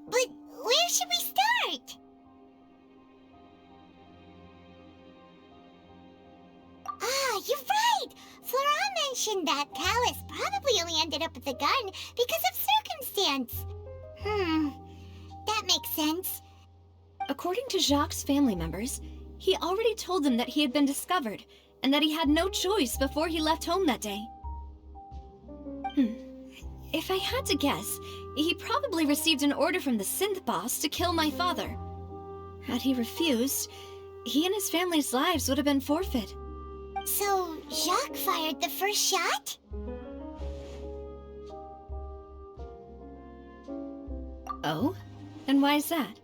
But where should we start? Ah, you're right! Flora mentioned that Callus probably only ended up with the gun because of circumstance. That makes sense. According to Jacques' family members, he already told them that he had been discovered, and that he had no choice before he left home that day. If I had to guess, he probably received an order from the synth boss to kill my father. Had he refused, he and his family's lives would have been forfeit. So, Jacques fired the first shot? Oh? And why is that?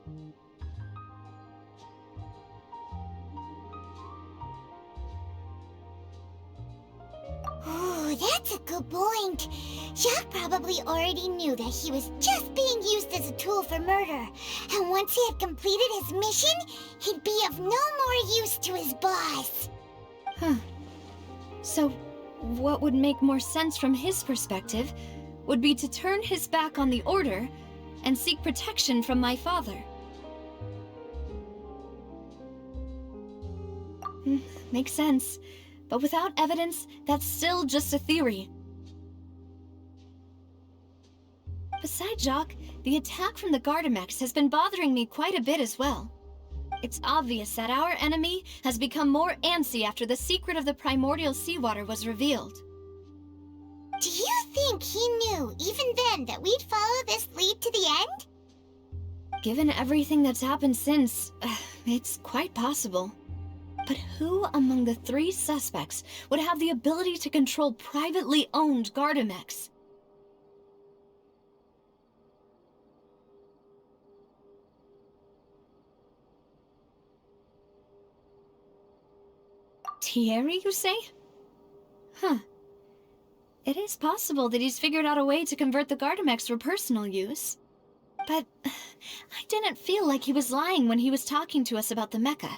Ooh, that's a good point. Jacques probably already knew that he was just being used as a tool for murder. And once he had completed his mission, he'd be of no more use to his boss. Huh. So, what would make more sense from his perspective would be to turn his back on the Order and seek protection from my father. Makes sense. But without evidence, that's still just a theory. Besides Jacques, the attack from the Gardamex has been bothering me quite a bit as well. It's obvious that our enemy has become more antsy after the secret of the primordial seawater was revealed. Do you think he knew, even then, that we'd follow this lead to the end? Given everything that's happened since, it's quite possible. But who among the 3 suspects would have the ability to control privately owned Gardamex? Thierry, you say? Huh. It is possible that he's figured out a way to convert the Gardamex for personal use. But I didn't feel like he was lying when he was talking to us about the mecha.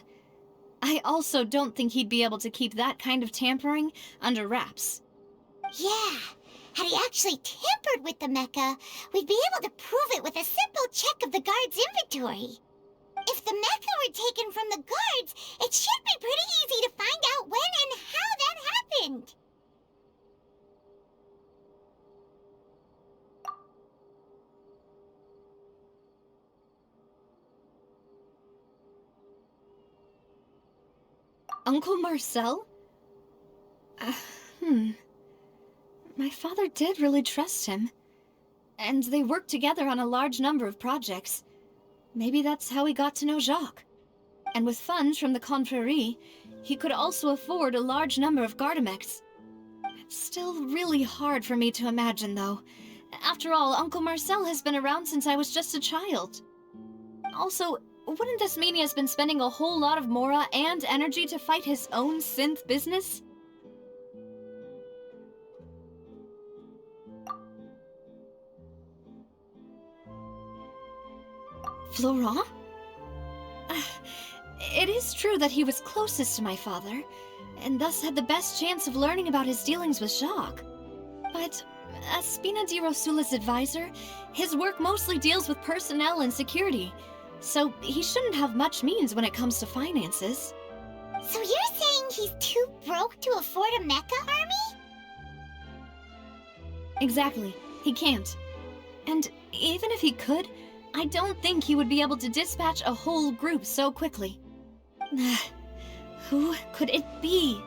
I also don't think he'd be able to keep that kind of tampering under wraps. Yeah, had he actually tampered with the mecha, we'd be able to prove it with a simple check of the guard's inventory. If the mecha were taken from the guards, it should be pretty easy to find out when and how that happened. Uncle Marcel? My father did really trust him. And they worked together on a large number of projects. Maybe that's how he got to know Jacques. And with funds from the Confrérie, he could also afford a large number of Gardamex. It's still really hard for me to imagine, though. After all, Uncle Marcel has been around since I was just a child. Also, wouldn't this mean he has been spending a whole lot of mora and energy to fight his own synth business? Florent? It is true that he was closest to my father, and thus had the best chance of learning about his dealings with Jacques. But as Spina di Rosula's advisor, his work mostly deals with personnel and security, so he shouldn't have much means when it comes to finances. So you're saying he's too broke to afford a mecha army? Exactly. He can't. And even if he could, I don't think he would be able to dispatch a whole group so quickly. Who could it be?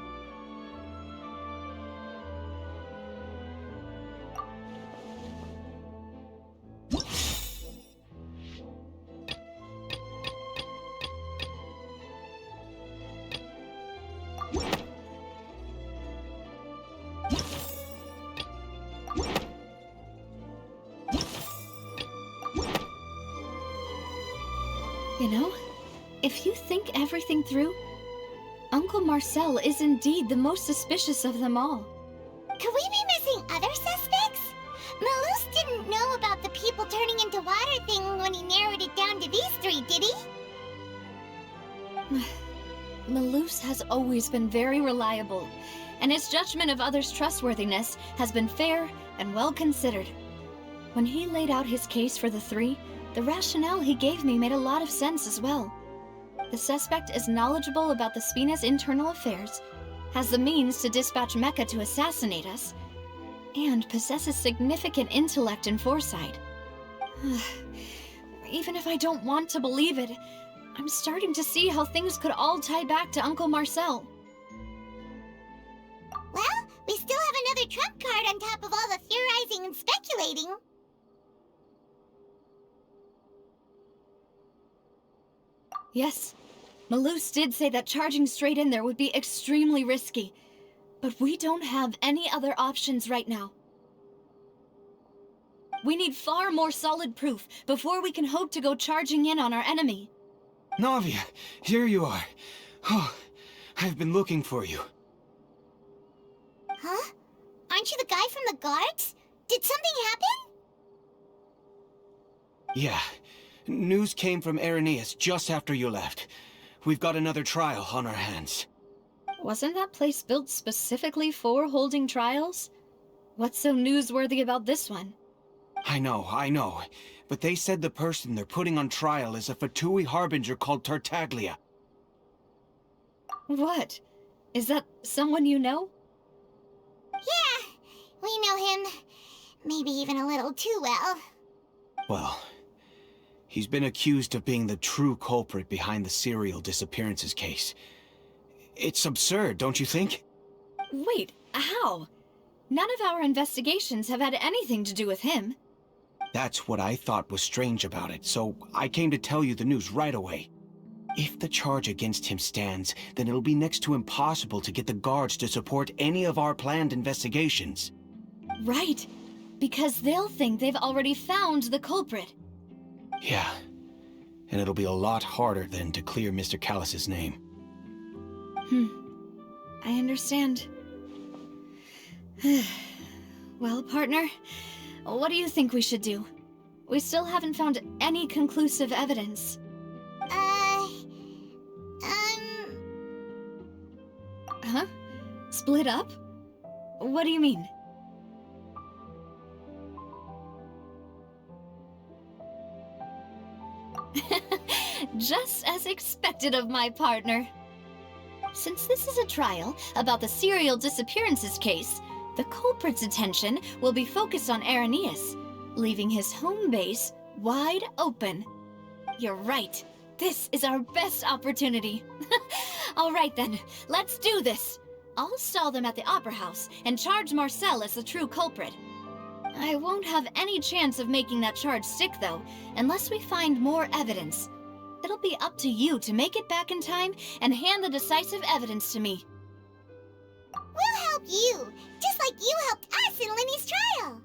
You know, if you think everything through, Uncle Marcel is indeed the most suspicious of them all. Could we be missing other suspects? Malus didn't know about the people turning into water thing when he narrowed it down to these 3, did he? Malus has always been very reliable, and his judgment of others' trustworthiness has been fair and well considered. When he laid out his case for the 3, the rationale he gave me made a lot of sense as well. The suspect is knowledgeable about the Spina's internal affairs, has the means to dispatch Mecha to assassinate us, and possesses significant intellect and foresight. Even if I don't want to believe it, I'm starting to see how things could all tie back to Uncle Marcel. Well, we still have another trump card on top of all the theorizing and speculating. Yes, Malus did say that charging straight in there would be extremely risky, but we don't have any other options right now. We need far more solid proof before we can hope to go charging in on our enemy. Navia, here you are. Oh, I've been looking for you. Huh? Aren't aren't you the guy from the guards? Did something happen? Yeah. News came from Irenaeus just after you left. We've got another trial on our hands. Wasn't that place built specifically for holding trials? What's so newsworthy about this one? I know. But they said the person they're putting on trial is a Fatui harbinger called Tartaglia. What? Is that someone you know? Yeah, we know him. Maybe even a little too well. Well, he's been accused of being the true culprit behind the serial disappearances case. It's absurd, don't you think? Wait, how? None of our investigations have had anything to do with him. That's what I thought was strange about it, so I came to tell you the news right away. If the charge against him stands, then it'll be next to impossible to get the guards to support any of our planned investigations. Right, because they'll think they've already found the culprit. Yeah, and it'll be a lot harder then to clear Mr. Callus's name. I understand. Well, partner, what do you think we should do? We still haven't found any conclusive evidence. Huh? Split up? What do you mean? Just as expected of my partner. Since this is a trial about the serial disappearances case, the culprit's attention will be focused on Irenaeus, leaving his home base wide open. You're right. This is our best opportunity. All right then, let's do this. I'll stall them at the Opera House and charge Marcel as the true culprit. I won't have any chance of making that charge stick, though, unless we find more evidence. It'll be up to you to make it back in time and hand the decisive evidence to me. We'll help you, just like you helped us in Linny's trial.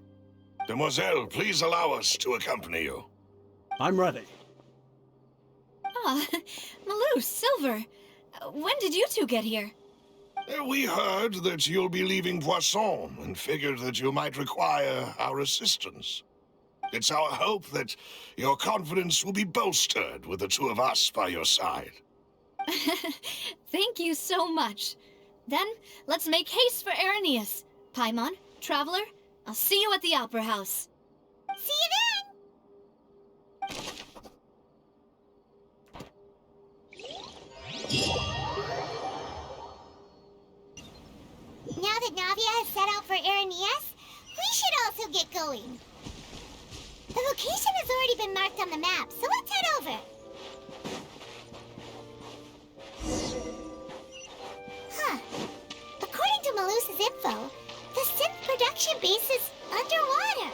Demoiselle, please allow us to accompany you. I'm ready. Ah, Malou, Silver, when did you two get here? We heard that you'll be leaving Poisson and figured that you might require our assistance. It's our hope that your confidence will be bolstered with the two of us by your side. Thank you so much. Then, let's make haste for Irenaeus. Paimon, Traveler, I'll see you at the Opera House. See you then! Now that Navia has set out for Irenaeus, we should also get going. The location has already been marked on the map, so let's head over. Huh. According to Malus's info, the synth production base is underwater.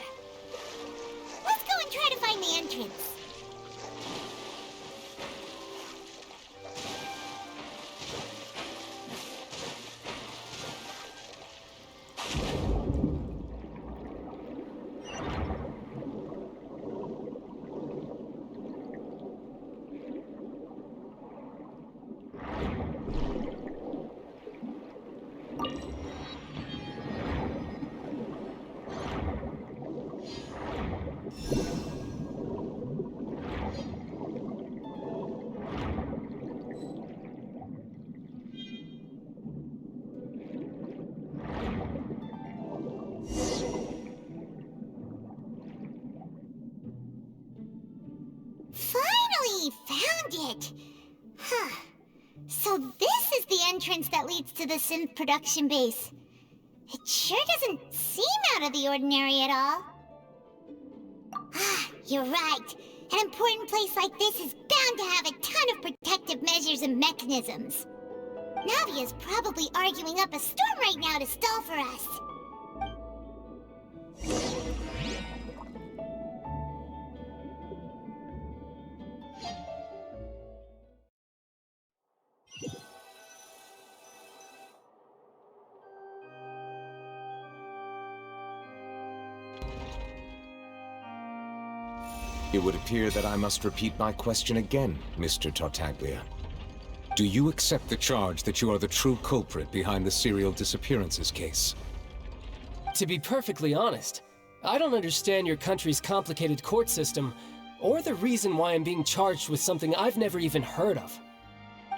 Let's go and try to find the entrance. Finally found it! Huh. So this is the entrance that leads to the synth production base. It sure doesn't seem out of the ordinary at all. Ah, you're right. An important place like this is bound to have a ton of protective measures and mechanisms. Navia's probably arguing up a storm right now to stall for us. It would appear that I must repeat my question again, Mr. Tartaglia. Do you accept the charge that you are the true culprit behind the serial disappearances case? To be perfectly honest, I don't understand your country's complicated court system, or the reason why I'm being charged with something I've never even heard of.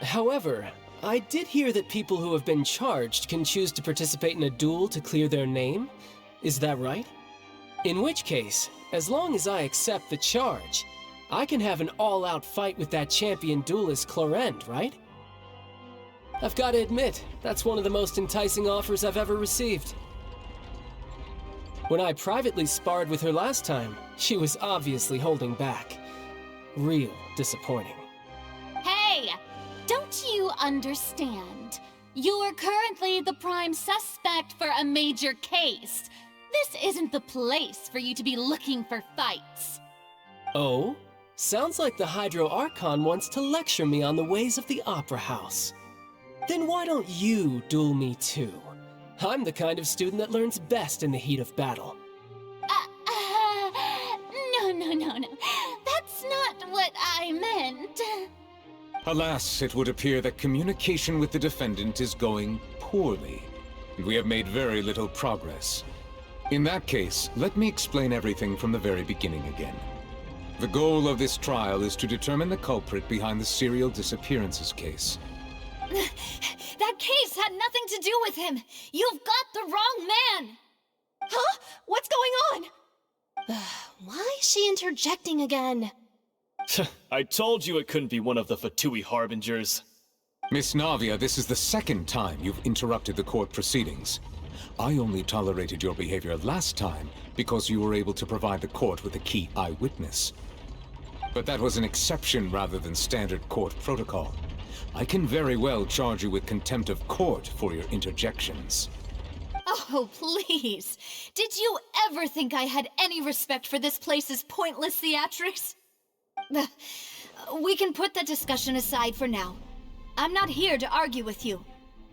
However, I did hear that people who have been charged can choose to participate in a duel to clear their name. Is that right? In which case, as long as I accept the charge, I can have an all-out fight with that champion duelist Clorend, right? I've got to admit, that's one of the most enticing offers I've ever received. When I privately sparred with her last time, she was obviously holding back. Real disappointing. Hey! Don't you understand? You're currently the prime suspect for a major case. This isn't the place for you to be looking for fights. Oh? Sounds like the Hydro Archon wants to lecture me on the ways of the Opera House. Then why don't you duel me too? I'm the kind of student that learns best in the heat of battle. No. That's not what I meant. Alas, it would appear that communication with the defendant is going poorly, and we have made very little progress. In that case, let me explain everything from the very beginning again. The goal of this trial is to determine the culprit behind the serial disappearances case. That case had nothing to do with him! You've got the wrong man! Huh? What's going on? Why is she interjecting again? I told you it couldn't be one of the Fatui Harbingers. Miss Navia, this is the second time you've interrupted the court proceedings. I only tolerated your behavior last time because you were able to provide the court with a key eyewitness. But that was an exception rather than standard court protocol. I can very well charge you with contempt of court for your interjections. Oh, please. Did you ever think I had any respect for this place's pointless theatrics? We can put that discussion aside for now. I'm not here to argue with you.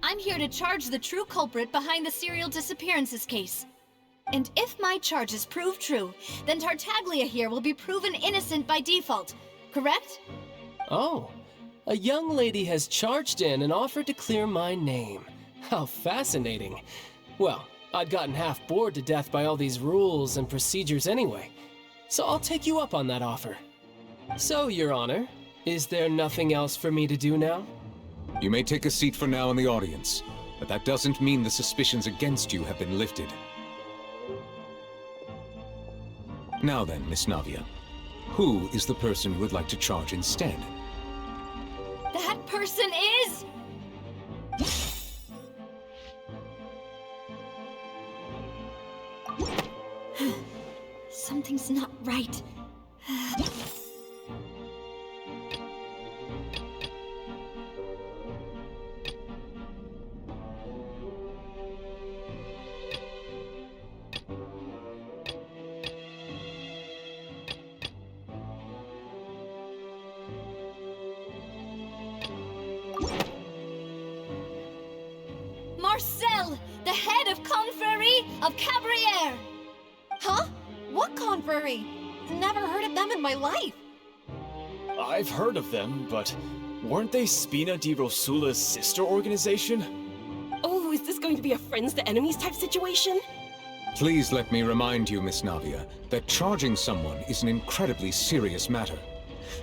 I'm here to charge the true culprit behind the serial disappearances case. And if my charges prove true, then Tartaglia here will be proven innocent by default, correct? Oh, a young lady has charged in and offered to clear my name. How fascinating. Well, I'd gotten half bored to death by all these rules and procedures anyway, so I'll take you up on that offer. So, Your Honor, is there nothing else for me to do now? You may take a seat for now in the audience, but that doesn't mean the suspicions against you have been lifted. Now then, Miss Navia, who is the person you would like to charge instead? That person is... Something's not right. Marcel, the head of Confrérie of Cabrières! Huh? What confrérie? Never heard of them in my life. I've heard of them, but weren't they Spina di Rosula's sister organization? Oh, is this going to be a friends to enemies type situation? Please let me remind you, Miss Navia, that charging someone is an incredibly serious matter.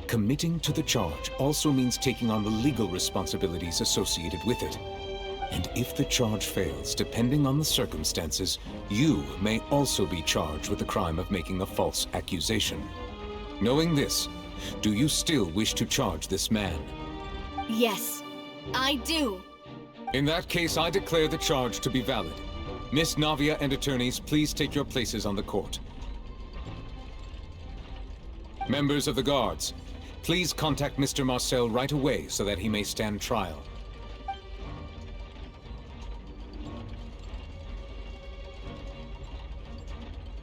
Committing to the charge also means taking on the legal responsibilities associated with it. And if the charge fails, depending on the circumstances, you may also be charged with the crime of making a false accusation. Knowing this, do you still wish to charge this man? Yes, I do. In that case, I declare the charge to be valid. Miss Navia and attorneys, please take your places on the court. Members of the guards, please contact Mr. Marcel right away so that he may stand trial.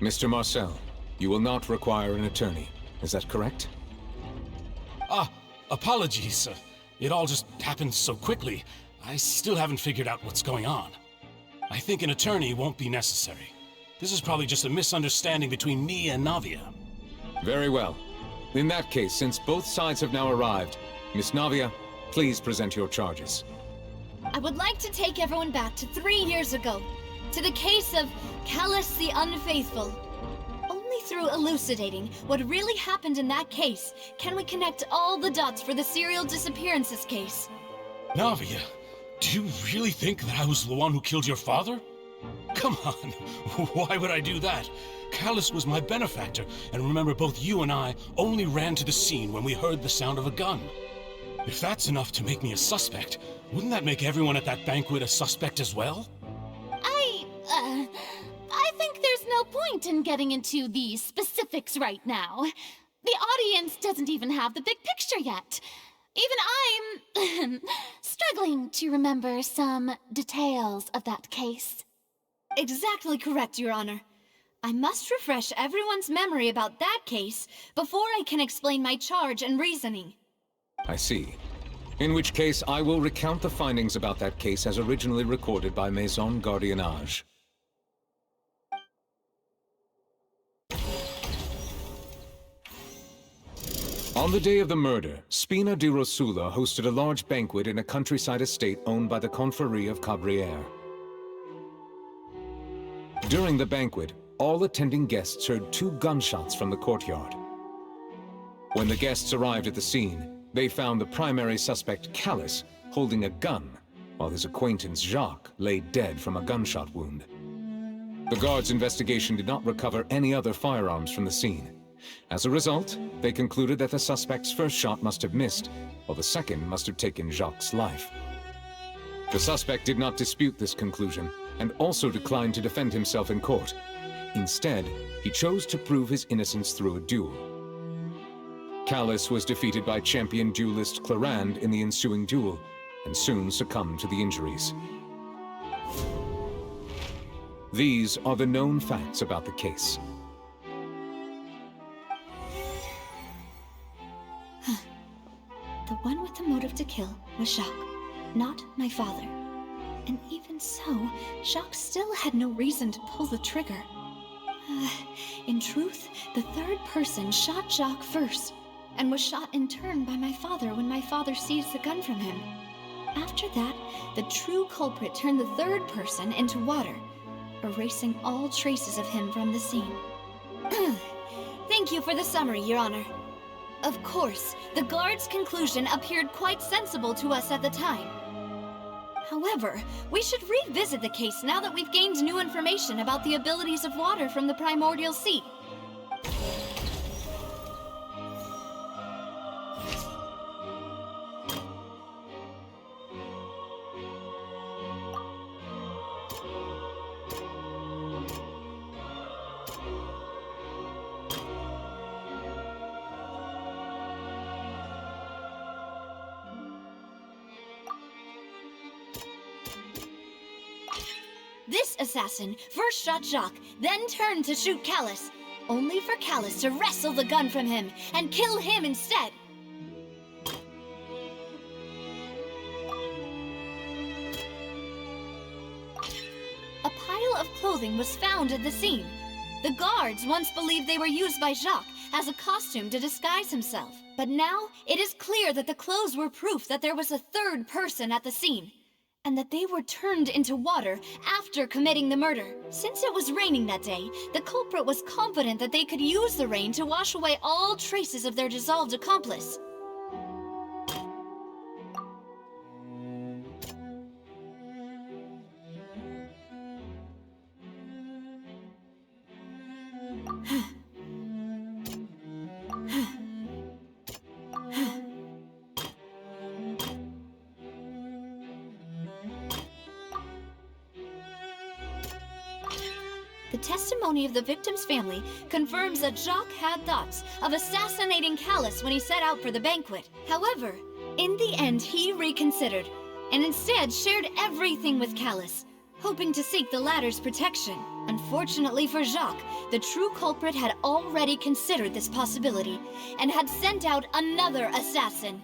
Mr. Marcel, you will not require an attorney. Is that correct? Apologies. It all just happened so quickly. I still haven't figured out what's going on. I think an attorney won't be necessary. This is probably just a misunderstanding between me and Navia. Very well. In that case, since both sides have now arrived, Miss Navia, please present your charges. I would like to take everyone back to 3 years ago. To the case of Callus the Unfaithful. Only through elucidating what really happened in that case can we connect all the dots for the serial disappearances case. Navia, do you really think that I was the one who killed your father? Come on, why would I do that? Callus was my benefactor, and remember both you and I only ran to the scene when we heard the sound of a gun. If that's enough to make me a suspect, wouldn't that make everyone at that banquet a suspect as well? I think there's no point in getting into the specifics right now. The audience doesn't even have the big picture yet. Even I'm struggling to remember some details of that case. Exactly correct, Your Honor. I must refresh everyone's memory about that case before I can explain my charge and reasoning. I see. In which case, I will recount the findings about that case as originally recorded by Maison Gardiennage. On the day of the murder, Spina di Rosula hosted a large banquet in a countryside estate owned by the Confrérie of Cabrières. During the banquet, all attending guests heard 2 gunshots from the courtyard. When the guests arrived at the scene, they found the primary suspect, Callus, holding a gun, while his acquaintance, Jacques, lay dead from a gunshot wound. The guards' investigation did not recover any other firearms from the scene. As a result, they concluded that the suspect's first shot must have missed, while the second must have taken Jacques' life. The suspect did not dispute this conclusion, and also declined to defend himself in court. Instead, he chose to prove his innocence through a duel. Callus was defeated by champion duelist Clarand in the ensuing duel, and soon succumbed to the injuries. These are the known facts about the case. The one with the motive to kill was Jacques, not my father. And even so, Jacques still had no reason to pull the trigger. In truth, the third person shot Jacques first, and was shot in turn by my father when my father seized the gun from him. After that, the true culprit turned the third person into water, erasing all traces of him from the scene. Thank you for the summary, Your Honor. Of course, the guard's conclusion appeared quite sensible to us at the time. However, we should revisit the case now that we've gained new information about the abilities of water from the primordial sea. This assassin first shot Jacques, then turned to shoot Callus, only for Callus to wrestle the gun from him and kill him instead. A pile of clothing was found at the scene. The guards once believed they were used by Jacques as a costume to disguise himself, but now it is clear that the clothes were proof that there was a third person at the scene, and that they were turned into water after committing the murder. Since it was raining that day, the culprit was confident that they could use the rain to wash away all traces of their dissolved accomplice. The testimony of the victim's family confirms that Jacques had thoughts of assassinating Callus when he set out for the banquet. However, in the end he reconsidered, and instead shared everything with Callus, hoping to seek the latter's protection. Unfortunately for Jacques, the true culprit had already considered this possibility, and had sent out another assassin.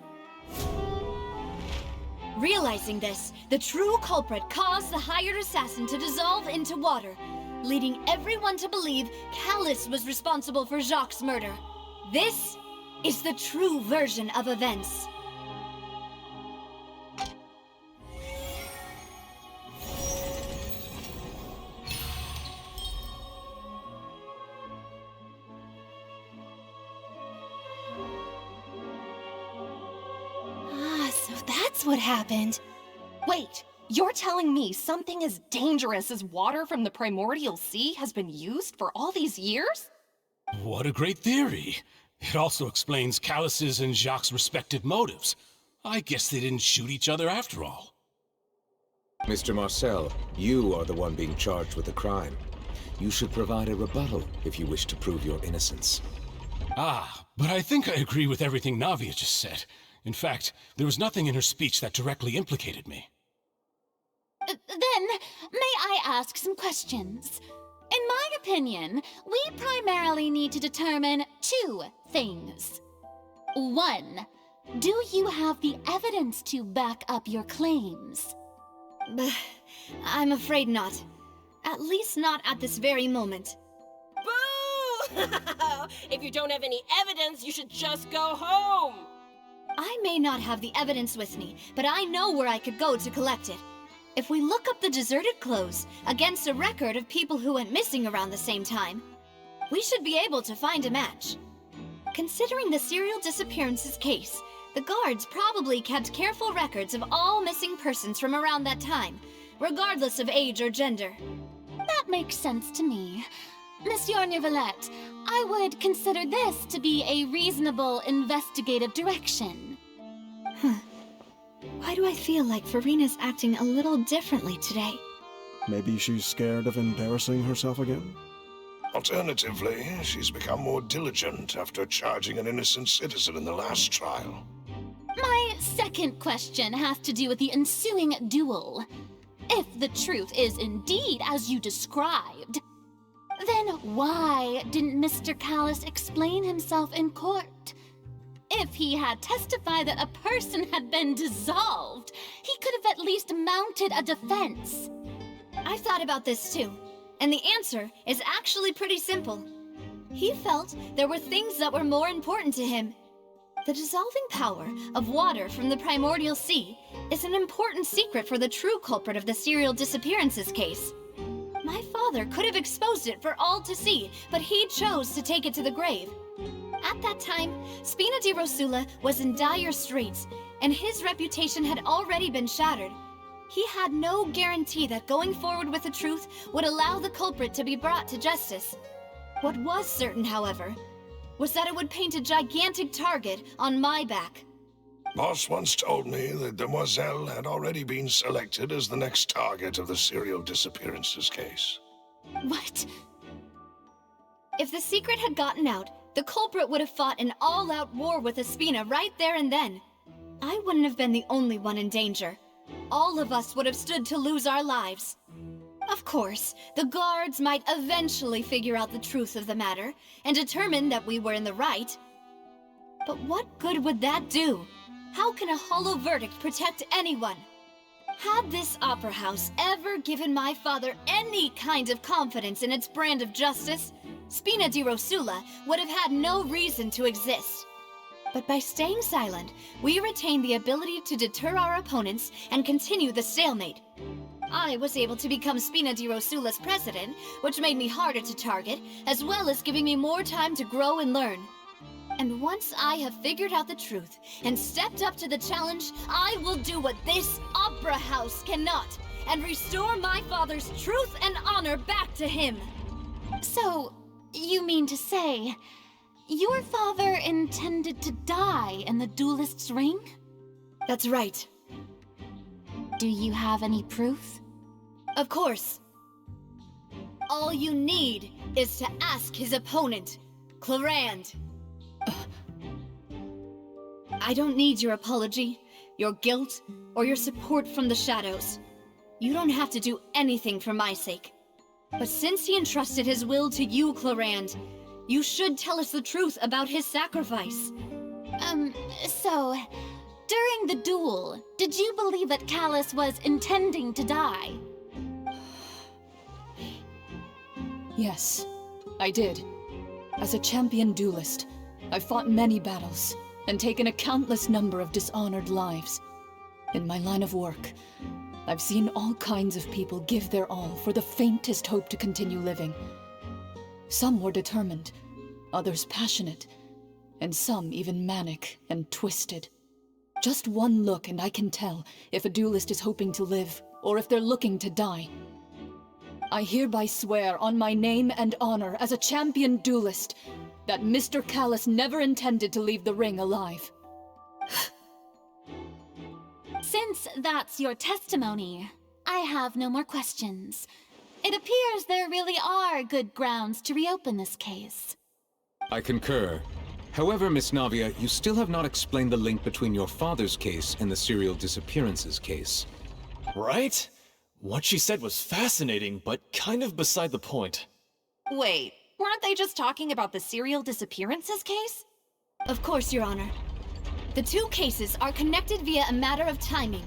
Realizing this, the true culprit caused the hired assassin to dissolve into water, leading everyone to believe Callus was responsible for Jacques' murder. This is the true version of events. that's what happened. Wait, you're telling me something as dangerous as water from the primordial sea has been used for all these years? What a great theory. It also explains Callus's and Jacques' respective motives. I guess they didn't shoot each other after all. Mr. Marcel, you are the one being charged with the crime. You should provide a rebuttal if you wish to prove your innocence. Ah, but I think I agree with everything Navia just said. In fact, there was nothing in her speech that directly implicated me. Then, may I ask some questions? In my opinion, we primarily need to determine two things. One, do you have the evidence to back up your claims? I'm afraid not. At least not at this very moment. Boo! If you don't have any evidence, you should just go home! I may not have the evidence with me, but I know where I could go to collect it. If we look up the deserted clothes against a record of people who went missing around the same time, we should be able to find a match. Considering the serial disappearances case, the guards probably kept careful records of all missing persons from around that time, regardless of age or gender. That makes sense to me. Monsieur Neuvillette, I would consider this to be a reasonable investigative direction. Why do I feel like Farina's acting a little differently today? Maybe she's scared of embarrassing herself again? Alternatively, she's become more diligent after charging an innocent citizen in the last trial. My second question has to do with the ensuing duel. If the truth is indeed as you described, then why didn't Mr. Callus explain himself in court? If he had testified that a person had been dissolved, he could have at least mounted a defense. I've thought about this too, and the answer is actually pretty simple. He felt there were things that were more important to him. The dissolving power of water from the primordial sea is an important secret for the true culprit of the serial disappearances case. My father could have exposed it for all to see, but he chose to take it to the grave. At that time, Spina di Rosula was in dire straits, and his reputation had already been shattered. He had no guarantee that going forward with the truth would allow the culprit to be brought to justice. What was certain, however, was that it would paint a gigantic target on my back. Boss once told me that Demoiselle had already been selected as the next target of the serial disappearances case. What? If the secret had gotten out, the culprit would have fought an all-out war with Espina right there and then. I wouldn't have been the only one in danger. All of us would have stood to lose our lives. Of course, the guards might eventually figure out the truth of the matter and determine that we were in the right. But what good would that do? How can a hollow verdict protect anyone? Had this opera house ever given my father any kind of confidence in its brand of justice, Spina di Rosula would have had no reason to exist. But by staying silent, we retain the ability to deter our opponents and continue the stalemate. I was able to become Spina di Rosula's president, which made me harder to target, as well as giving me more time to grow and learn. And once I have figured out the truth and stepped up to the challenge, I will do what this opera house cannot, and restore my father's truth and honor back to him. So, you mean to say, your father intended to die in the duelist's ring? That's right. Do you have any proof? Of course. All you need is to ask his opponent, Clarand. I don't need your apology, your guilt, or your support from the shadows. You don't have to do anything for my sake. But since he entrusted his will to you, Clarand, you should tell us the truth about his sacrifice. So, during the duel, did you believe that Callus was intending to die? Yes, I did. As a champion duelist, I've fought many battles and taken a countless number of dishonored lives. In my line of work, I've seen all kinds of people give their all for the faintest hope to continue living. Some were determined, others passionate, and some even manic and twisted. Just one look and I can tell if a duelist is hoping to live, or if they're looking to die. I hereby swear on my name and honor as a champion duelist that Mr. Callus never intended to leave the ring alive. Since that's your testimony, I have no more questions. It appears there really are good grounds to reopen this case. I concur. However, Miss Navia, you still have not explained the link between your father's case and the serial disappearances case. Right? What she said was fascinating, but kind of beside the point. Wait, weren't they just talking about the serial disappearances case? Of course, Your Honor. The two cases are connected via a matter of timing.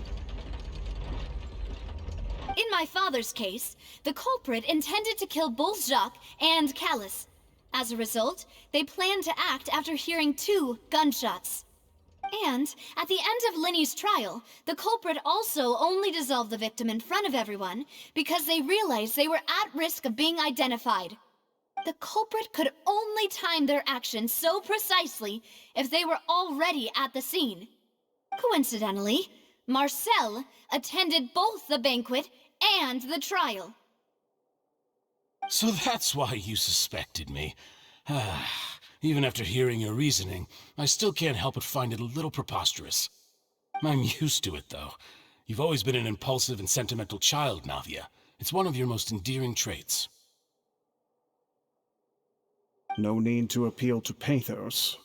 In my father's case, the culprit intended to kill both Jacques and Callus. As a result, they planned to act after hearing 2 gunshots. And, at the end of Linny's trial, the culprit also only dissolved the victim in front of everyone because they realized they were at risk of being identified. The culprit could only time their actions so precisely if they were already at the scene. Coincidentally, Marcel attended both the banquet and the trial. So that's why you suspected me. Even after hearing your reasoning, I still can't help but find it a little preposterous. I'm used to it, though. You've always been an impulsive and sentimental child, Navia. It's one of your most endearing traits. No need to appeal to pathos.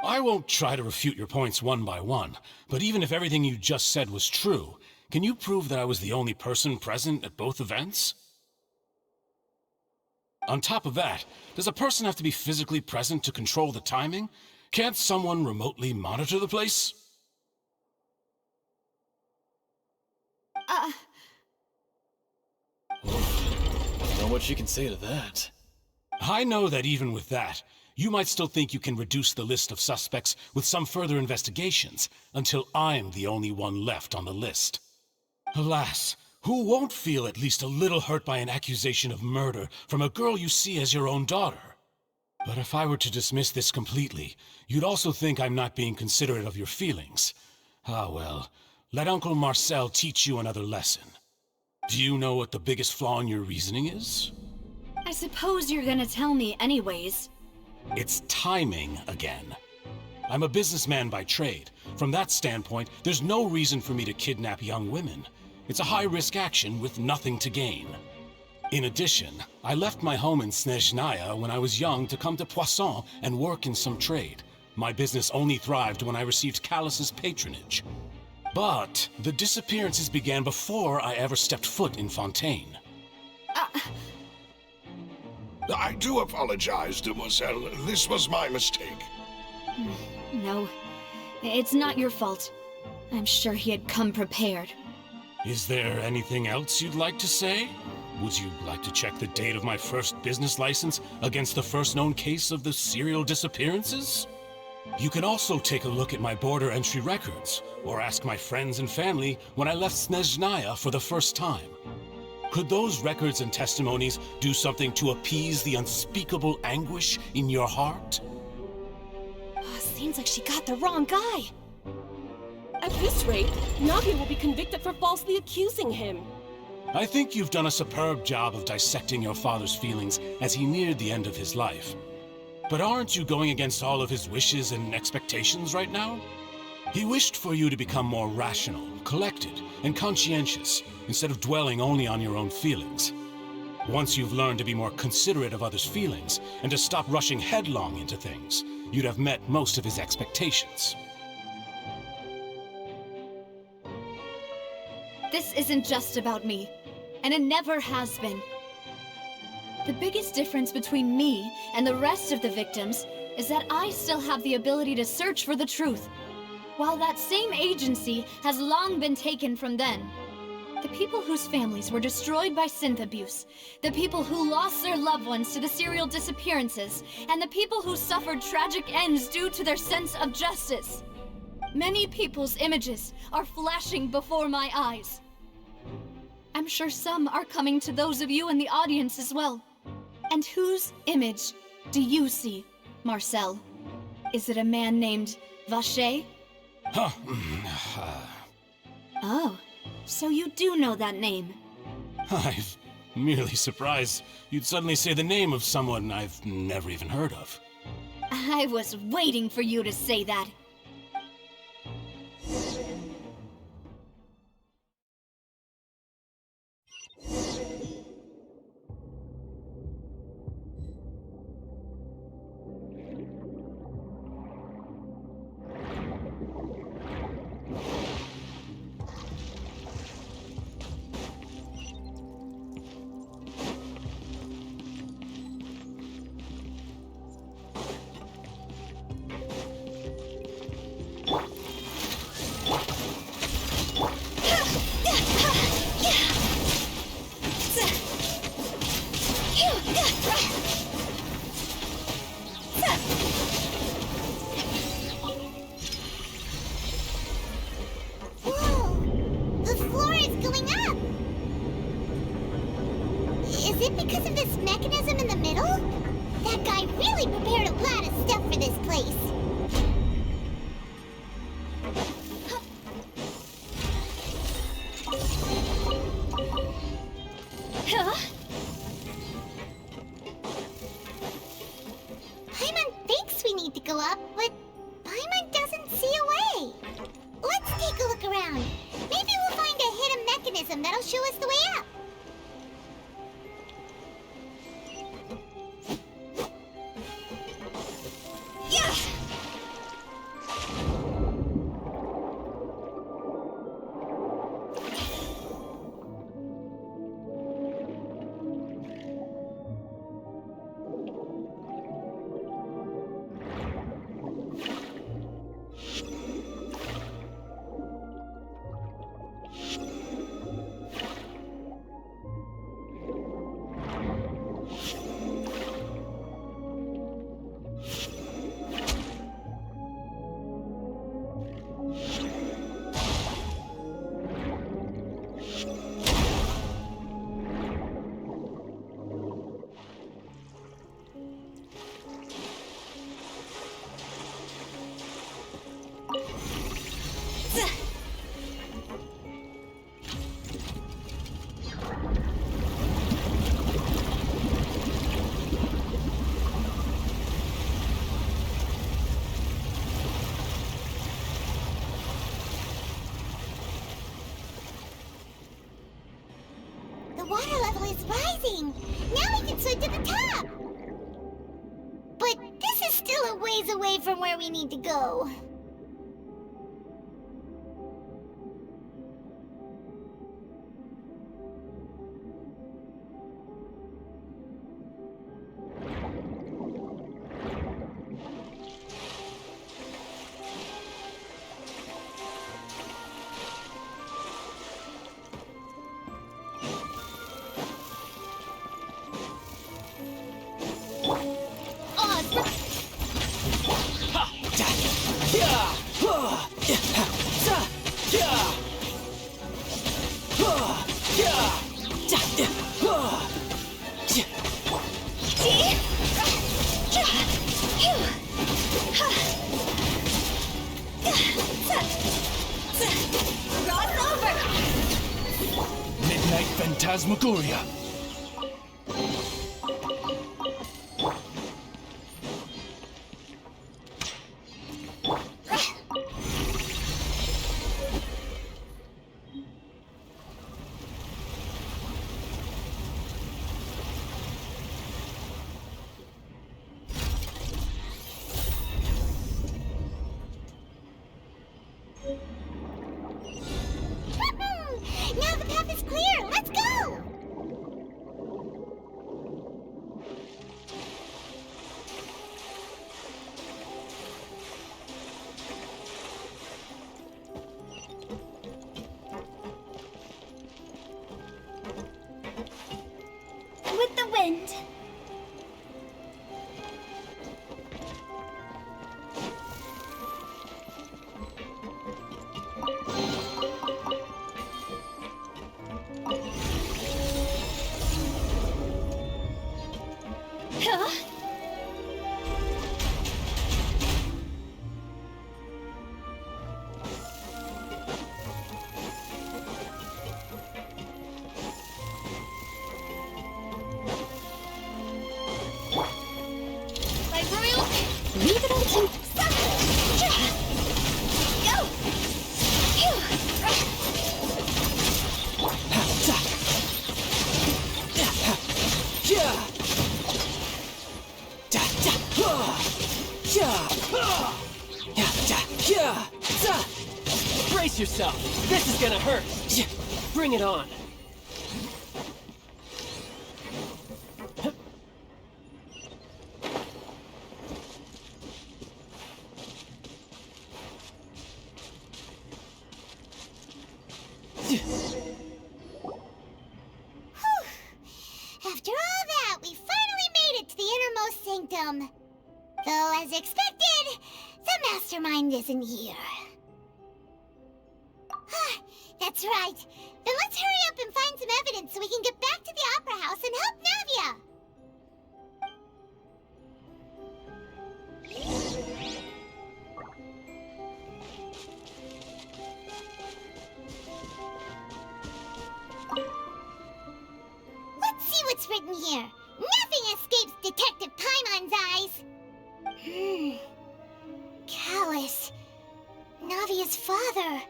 I won't try to refute your points one by one, but even if everything you just said was true, can you prove that I was the only person present at both events? On top of that, does a person have to be physically present to control the timing? Can't someone remotely monitor the place? Don't know what she can say to that. I know that even with that, you might still think you can reduce the list of suspects with some further investigations, until I'm the only one left on the list. Alas, who won't feel at least a little hurt by an accusation of murder from a girl you see as your own daughter? But if I were to dismiss this completely, you'd also think I'm not being considerate of your feelings. Ah well, let Uncle Marcel teach you another lesson. Do you know what the biggest flaw in your reasoning is? I suppose you're gonna tell me anyways. It's timing again. I'm a businessman by trade. From that standpoint, there's no reason for me to kidnap young women. It's a high-risk action with nothing to gain. In addition, I left my home in Snezhnaya when I was young to come to Poisson and work in some trade. My business only thrived when I received Callus's patronage. But the disappearances began before I ever stepped foot in Fontaine. I do apologize, Demoiselle. This was my mistake. No, it's not your fault. I'm sure he had come prepared. Is there anything else you'd like to say? Would you like to check the date of my first business license against the first known case of the serial disappearances? You can also take a look at my border entry records, or ask my friends and family when I left Snezhnaya for the first time. Could those records and testimonies do something to appease the unspeakable anguish in your heart? Seems like she got the wrong guy. At this rate, Navia will be convicted for falsely accusing him. I think you've done a superb job of dissecting your father's feelings as he neared the end of his life. But aren't you going against all of his wishes and expectations right now? He wished for you to become more rational, collected, and conscientious, instead of dwelling only on your own feelings. Once you've learned to be more considerate of others' feelings, and to stop rushing headlong into things, you'd have met most of his expectations. This isn't just about me, and it never has been. The biggest difference between me and the rest of the victims is that I still have the ability to search for the truth, while that same agency has long been taken from them. The people whose families were destroyed by synth abuse, the people who lost their loved ones to the serial disappearances, and the people who suffered tragic ends due to their sense of justice. Many people's images are flashing before my eyes. I'm sure some are coming to those of you in the audience as well. And whose image do you see, Marcel? Is it a man named Vacher? Huh. Oh, so you do know that name. I'm merely surprised you'd suddenly say the name of someone I've never even heard of. I was waiting for you to say that. Whoa! The floor is going up! Is it because of this mechanism in the middle? That guy really prepared a lot of stuff for this place. Huh? Paimon thinks we need to go up, but Paimon doesn't see a way. Let's take a look around. Maybe we'll find a hidden mechanism that'll show us the way up. Yeah! The water level is rising. Now we can swim to the top. But this is still a ways away from where we need to go. Midnight Phantasmagoria. Now the path is clear. Let's go. With the wind. Huh? Brace yourself. This is gonna hurt. Bring it on. After all that, we finally made it to the innermost sanctum. Though, as expected, the mastermind isn't here. That's right. Then let's hurry up and find some evidence so we can get back to the Opera House and help Navia. Let's see what's written here. Nothing escapes Detective Paimon's eyes. Callus. Navia's father.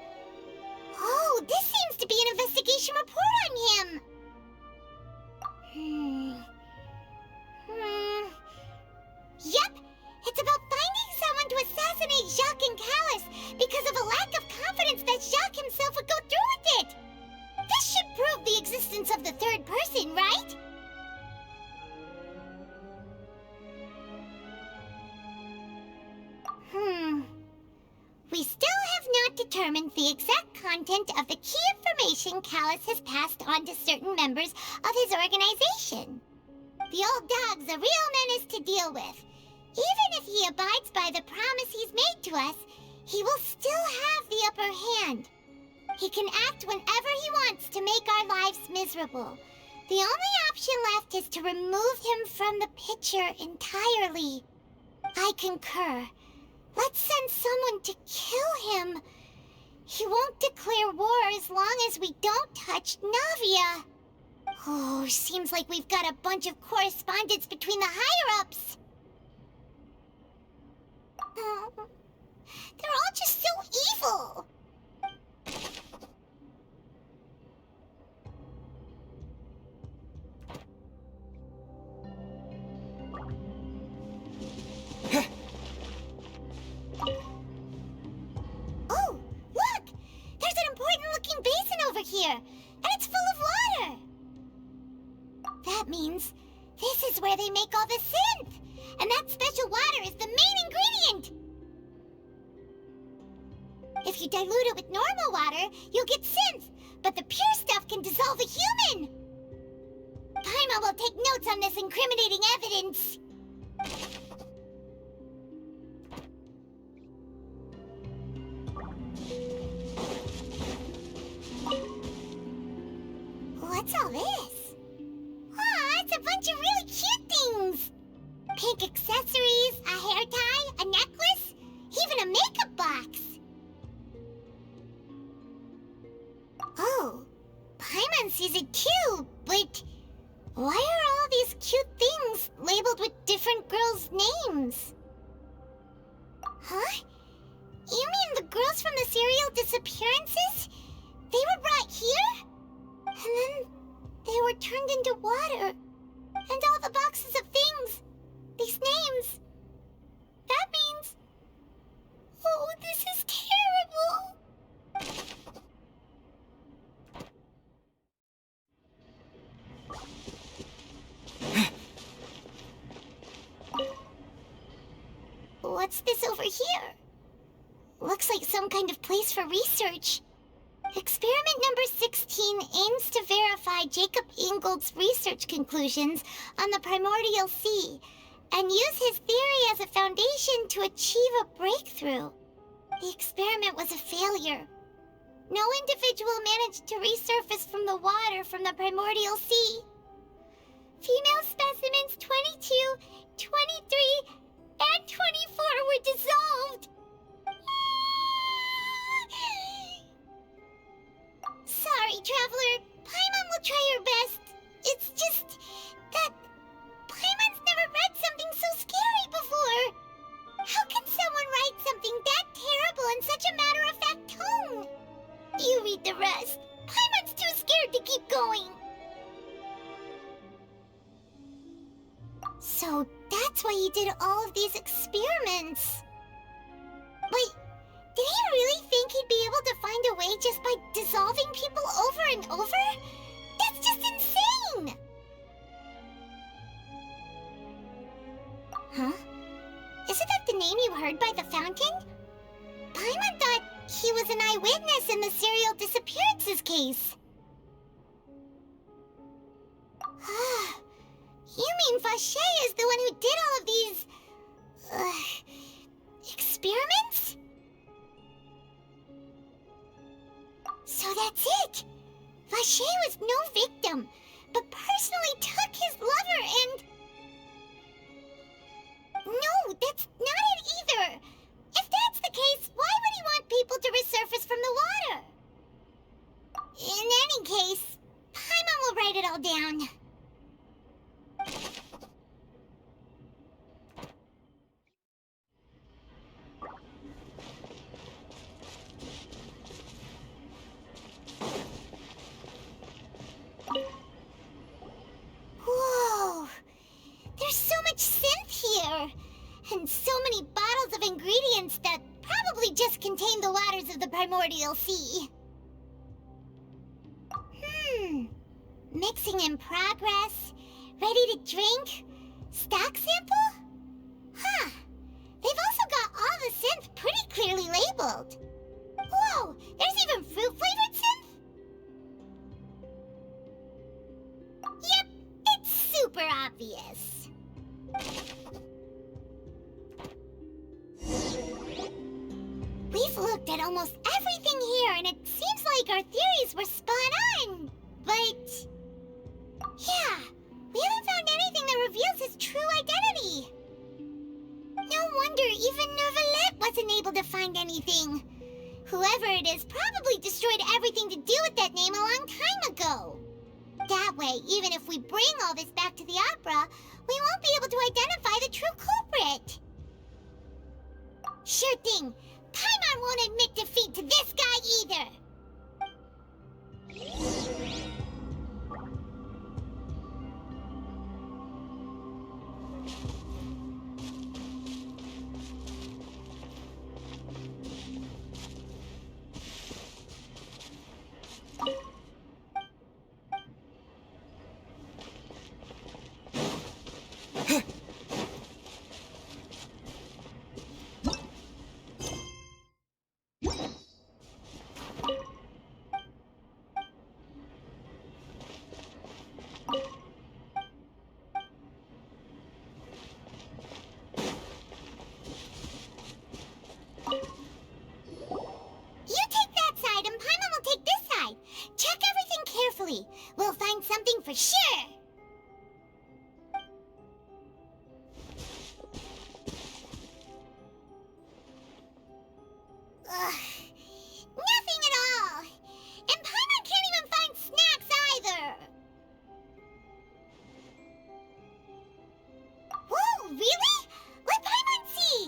Oh, this seems to be an investigation report on him. Yep, it's about finding someone to assassinate Jacques and Callus because of a lack of confidence that Jacques himself would go through with it. This should prove the existence of the third person, right? We still have not determined the exact content of the key information Callus has passed on to certain members of his organization. The old dog's a real menace to deal with. Even if he abides by the promise he's made to us, he will still have the upper hand. He can act whenever he wants to make our lives miserable. The only option left is to remove him from the picture entirely. I concur. Let's send someone to kill him. He won't declare war as long as we don't touch Navia. Oh, seems like we've got a bunch of correspondence between the higher-ups. They're all just so evil. Oh, look! There's an important-looking basin over here, and it's full of water. That means this is where they make all the synth, and that special water is the main ingredient. If you dilute it with normal water, you'll get synth, but the pure stuff can dissolve a human. Paimon will take notes on this incriminating evidence. What's all this? Aw, it's a bunch of really cute things. Pink accessories, a hair tie, a necklace, even a makeup box. Oh, Paimon sees it too, but why are all these cute things labeled with different girls' names? Huh? You mean the girls from the serial disappearances? They were brought here? And then they were turned into water. And all the boxes of things, these names. That means... Oh, this is terrible! What's this over here? Looks like some kind of place for research. Experiment number 16 aims to verify Jacob Ingold's research conclusions on the primordial sea and use his theory as a foundation to achieve a breakthrough. The experiment was a failure. No individual managed to resurface from the water from the primordial sea. Female specimens 22, 23, and 24 were dissolved. Sorry, Traveler. Paimon will try her best. It's just that Paimon's never read something so scary before. How can someone write something that terrible in such a matter-of-fact tone? You read the rest. Paimon's too scared to keep going. So that's why he did all of these experiments. Wait, did he really think think he'd be able to find a way just by dissolving people over and over? That's just insane! Huh? Isn't that the name you heard by the fountain? Paimon thought he was an eyewitness in the serial disappearances case. You mean Vacher is the one who did all of these... experiments? So that's it! Vacher was no victim, but personally took his lover and... No, that's not it either! If that's the case, why would he want people to resurface from the water? In any case, Paimon will write it all down. Whoa! There's so much synth here! And so many bottles of ingredients that probably just contain the waters of the primordial sea. Mixing in progress, ready to drink, stock sample? Huh. They've also got all the synth pretty clearly labeled. Whoa, there's even fruit-flavored synth? Yep, it's super obvious. We've looked at almost everything here, and it seems like our theories were spot on. But... yeah, we haven't found anything that reveals his true identity. No wonder even Neuvillette wasn't able to find anything. Whoever it is probably destroyed everything to do with that name a long time ago. That way, even if we bring all this back to the opera, we won't be able to identify the true culprit. Sure thing. Paimon won't admit defeat to this guy either. We'll find something for sure. Nothing at all. And Paimon can't even find snacks either. Whoa, really? Let Paimon see.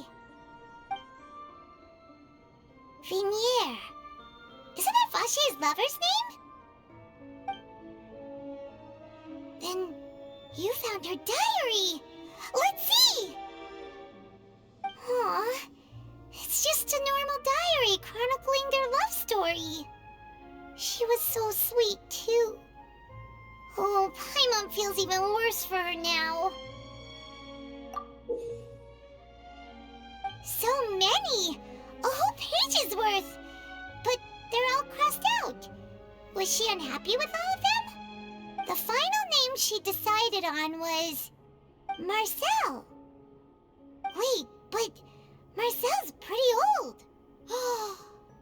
Venier. Isn't that Vacher's lover's name? Then you found her diary. Let's see. Aw, it's just a normal diary chronicling their love story. She was so sweet, too. Oh, Paimon feels even worse for her now. So many! A whole page's worth! But they're all crossed out. Was she unhappy with all of them? The final name she decided on was... Marcel. Wait, but Marcel's pretty old.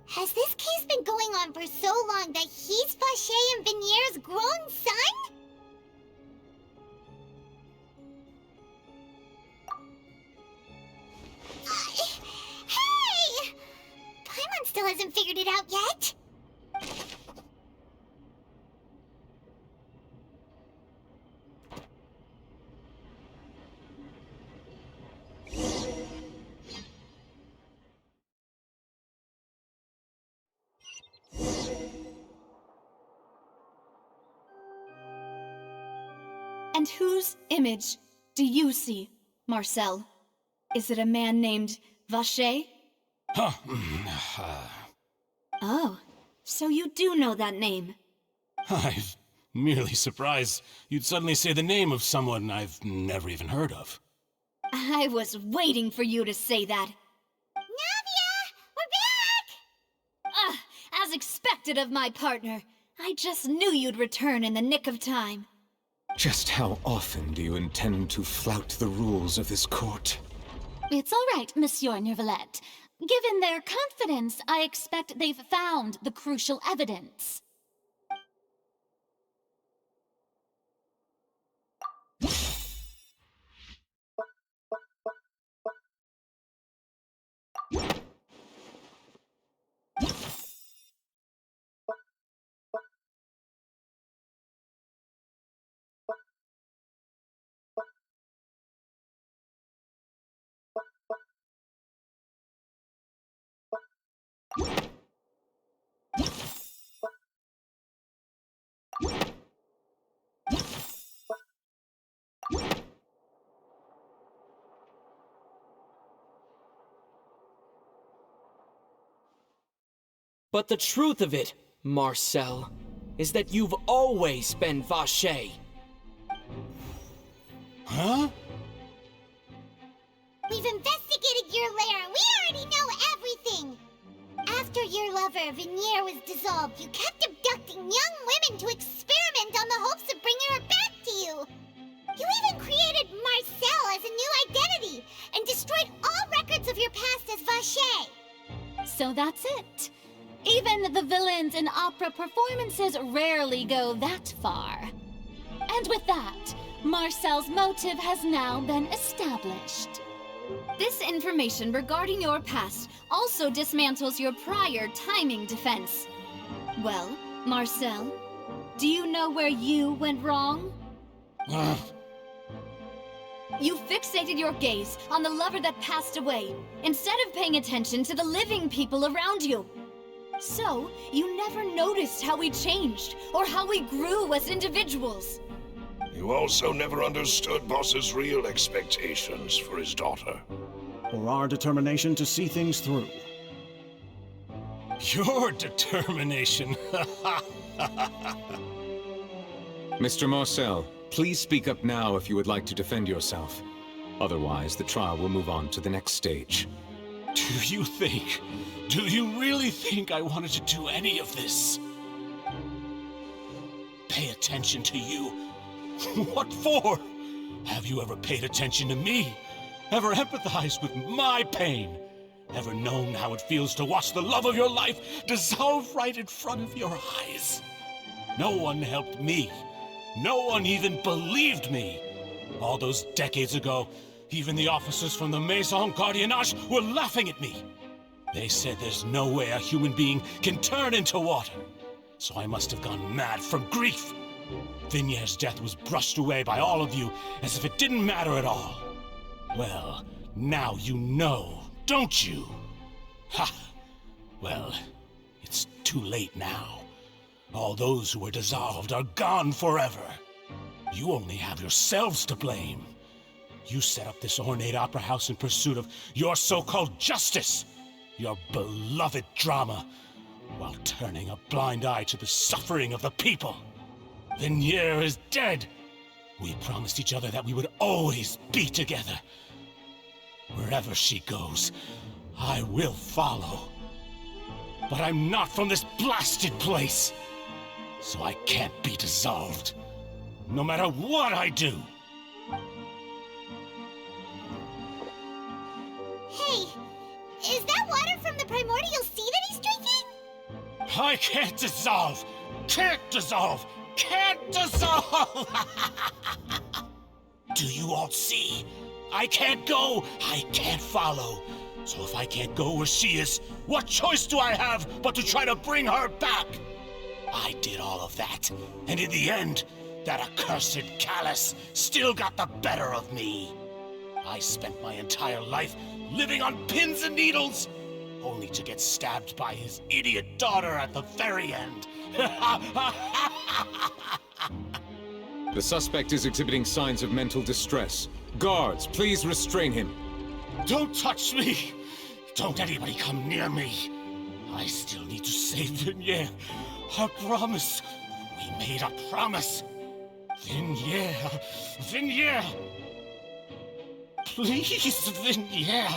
Has this case been going on for so long that he's Vacher and Venier's grown son? Hey! Paimon still hasn't figured it out yet. And whose image do you see, Marcel? Is it a man named Vacher? Huh. Oh, so you do know that name. I'm merely surprised you'd suddenly say the name of someone I've never even heard of. I was waiting for you to say that. Navia! We're back! As expected of my partner. I just knew you'd return in the nick of time. Just how often do you intend to flout the rules of this court? It's all right, Monsieur Nervalette. Given their confidence, I expect they've found the crucial evidence. But the truth of it, Marcel, is that you've always been Vacher. Huh? We've investigated your lair. We already know everything. After your lover, Venier, was dissolved, you kept abducting young women to experiment on the hopes of bringing her back to you. You even created Marcel as a new identity and destroyed all records of your past as Vacher. So that's it. Even the villains in opera performances rarely go that far. And with that, Marcel's motive has now been established. This information regarding your past also dismantles your prior timing defense. Well, Marcel, do you know where you went wrong? You fixated your gaze on the lover that passed away, instead of paying attention to the living people around you. So, you never noticed how we changed, or how we grew as individuals. You also never understood Boss's real expectations for his daughter. Or our determination to see things through. Your determination. Mr. Marcel, please speak up now if you would like to defend yourself. Otherwise, the trial will move on to the next stage. Do you really think I wanted to do any of this? Pay attention to you? What for? Have you ever paid attention to me? Ever empathized with my pain? Ever known how it feels to watch the love of your life dissolve right in front of your eyes? No one helped me. No one even believed me. All those decades ago, even the officers from the Maison Gardiennage were laughing at me. They said there's no way a human being can turn into water. So I must have gone mad from grief. Vinier's death was brushed away by all of you as if it didn't matter at all. Well, now you know, don't you? Ha! Well, it's too late now. All those who were dissolved are gone forever. You only have yourselves to blame. You set up this ornate opera house in pursuit of your so-called justice, your beloved drama, while turning a blind eye to the suffering of the people. Venier is dead. We promised each other that we would always be together. Wherever she goes, I will follow. But I'm not from this blasted place, so I can't be dissolved, no matter what I do. Hey, is that water from the primordial sea that he's drinking? I can't dissolve! Can't dissolve! Can't dissolve! Do you all see? I can't go! I can't follow! So if I can't go where she is, what choice do I have but to try to bring her back? I did all of that, and in the end, that accursed Callus still got the better of me. I spent my entire life living on pins and needles, only to get stabbed by his idiot daughter at the very end. The suspect is exhibiting signs of mental distress. Guards, please restrain him. Don't touch me! Don't anybody come near me! I still need to save Vignere. Our promise. We made a promise. Vignere. Vignere! Please, Vignere.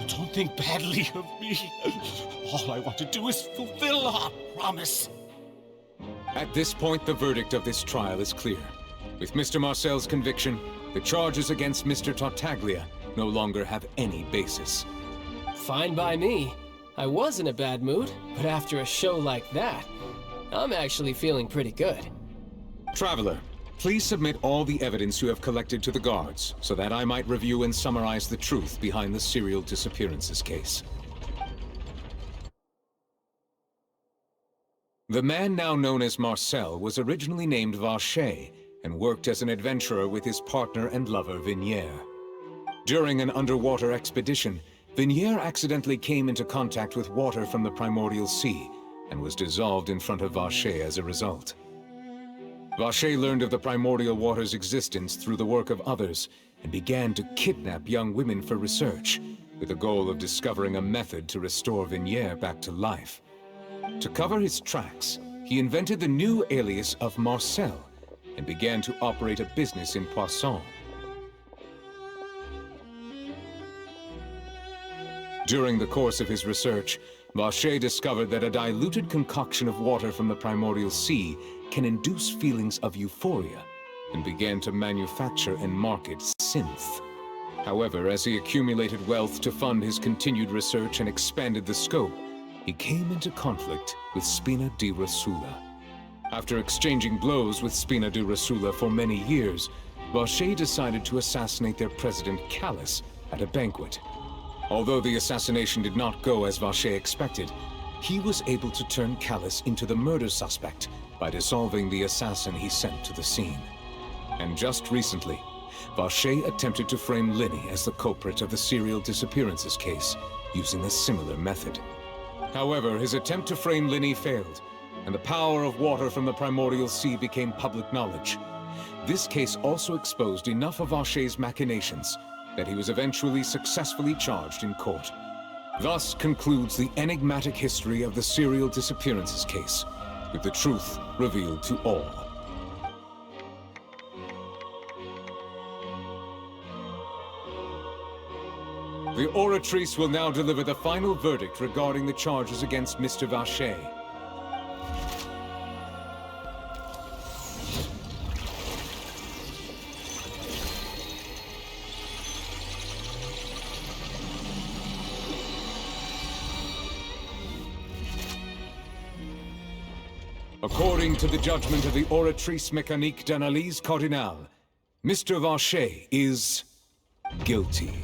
Don't think badly of me. All I want to do is fulfill our promise. At this point, the verdict of this trial is clear. With Mr. Marcel's conviction, the charges against Mr. Tartaglia no longer have any basis. Fine by me. I was in a bad mood, but after a show like that, I'm actually feeling pretty good. Traveler, please submit all the evidence you have collected to the guards, so that I might review and summarize the truth behind the serial disappearances case. The man now known as Marcel was originally named Vacher and worked as an adventurer with his partner and lover Vignere. During an underwater expedition, Vignere accidentally came into contact with water from the primordial sea and was dissolved in front of Vacher as a result. Vacher learned of the primordial water's existence through the work of others and began to kidnap young women for research, with the goal of discovering a method to restore Vignere back to life. To cover his tracks, he invented the new alias of Marcel and began to operate a business in Poisson. During the course of his research, Vacher discovered that a diluted concoction of water from the primordial sea can induce feelings of euphoria, and began to manufacture and market synth. However, as he accumulated wealth to fund his continued research and expanded the scope, he came into conflict with Spina di Rosula. After exchanging blows with Spina di Rosula for many years, Vacher decided to assassinate their president Callus at a banquet. Although the assassination did not go as Vacher expected, he was able to turn Callus into the murder suspect by dissolving the assassin he sent to the scene. And just recently, Vacher attempted to frame Linny as the culprit of the serial disappearances case, using a similar method. However, his attempt to frame Linny failed, and the power of water from the primordial sea became public knowledge. This case also exposed enough of Vacher's machinations that he was eventually successfully charged in court. Thus concludes the enigmatic history of the serial disappearances case, with the truth revealed to all. The Oratrice will now deliver the final verdict regarding the charges against Mr. Vacher. According to the judgment of the Oratrice Mécanique d'Analyse Cardinale, Mr. Vacher is guilty.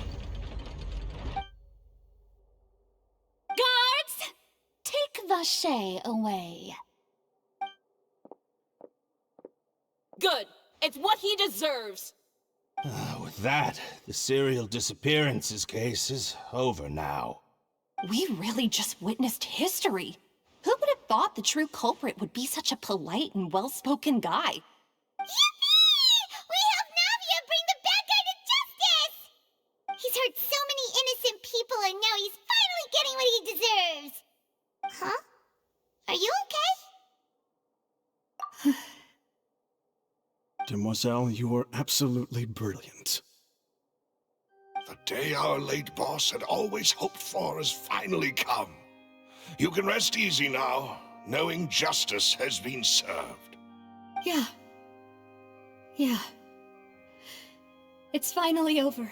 Guards! Take Vacher away. Good. It's what he deserves. With that, the serial disappearances case is over now. We really just witnessed history. Who would have thought the true culprit would be such a polite and well-spoken guy? Yippee! We helped Navia bring the bad guy to justice! He's hurt so many innocent people and now he's finally getting what he deserves! Huh? Are you okay? Demoiselle, you were absolutely brilliant. The day our late boss had always hoped for has finally come. You can rest easy now, knowing justice has been served. Yeah. It's finally over.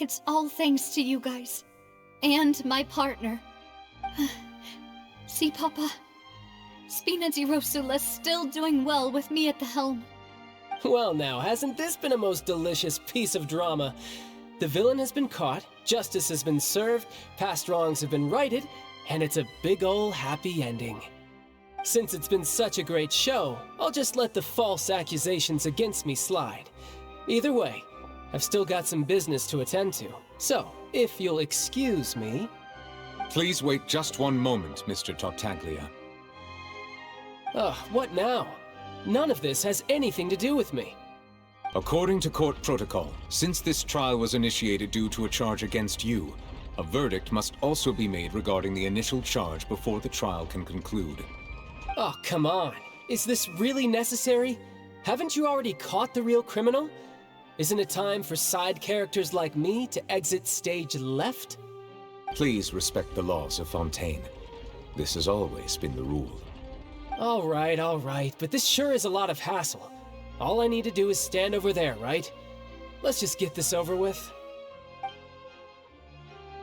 It's all thanks to you guys. And my partner. See, Papa? Spina di Rosula's still doing well with me at the helm. Well now, hasn't this been a most delicious piece of drama? The villain has been caught, justice has been served, past wrongs have been righted, and it's a big ol' happy ending. Since it's been such a great show, I'll just let the false accusations against me slide. Either way, I've still got some business to attend to, so if you'll excuse me... Please wait just one moment, Mr. Tartaglia. Ugh, what now? None of this has anything to do with me. According to court protocol, since this trial was initiated due to a charge against you, A verdict must also be made regarding the initial charge before the trial can conclude. Oh, come on. Is this really necessary? Haven't you already caught the real criminal? Isn't it time for side characters like me to exit stage left? Please respect the laws of Fontaine. This has always been the rule. All right, but this sure is a lot of hassle. All I need to do is stand over there, right? Let's just get this over with.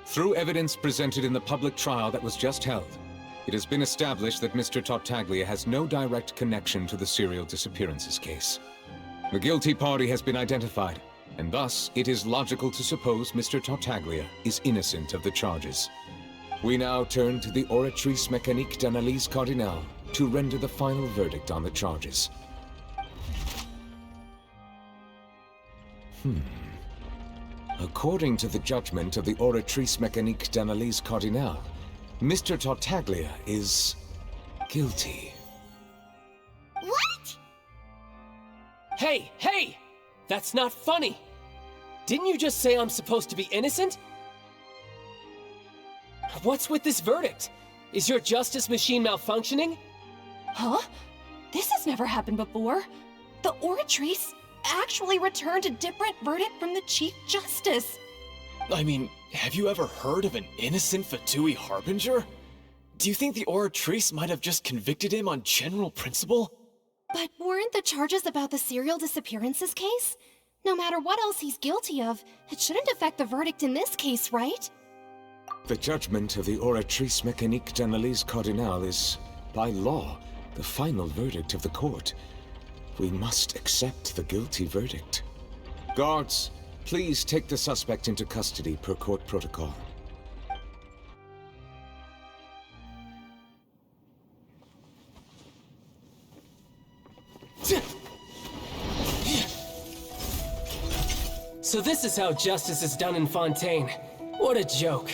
Through evidence presented in the public trial that was just held, it has been established that Mr. Tartaglia has no direct connection to the serial disappearances case. The guilty party has been identified, and thus it is logical to suppose Mr. Tartaglia is innocent of the charges. We now turn to the Oratrice Mécanique d'Analyse Cardinale to render the final verdict on the charges. According to the judgment of the Oratrice Mécanique d'Analyse Cardinale, Mr. Tartaglia is guilty. What? Hey! That's not funny! Didn't you just say I'm supposed to be innocent? What's with this verdict? Is your justice machine malfunctioning? Huh? This has never happened before. The Oratrice actually returned a different verdict from the Chief Justice. I mean, have you ever heard of an innocent Fatui Harbinger? Do you think the Oratrice might have just convicted him on general principle? But weren't the charges about the serial disappearances case? No matter what else he's guilty of, it shouldn't affect the verdict in this case, right? The judgment of the Oratrice Mécanique d'Analyse Cardinale is, by law, the final verdict of the court. We must accept the guilty verdict. Guards, please take the suspect into custody per court protocol. So this is how justice is done in Fontaine. What a joke.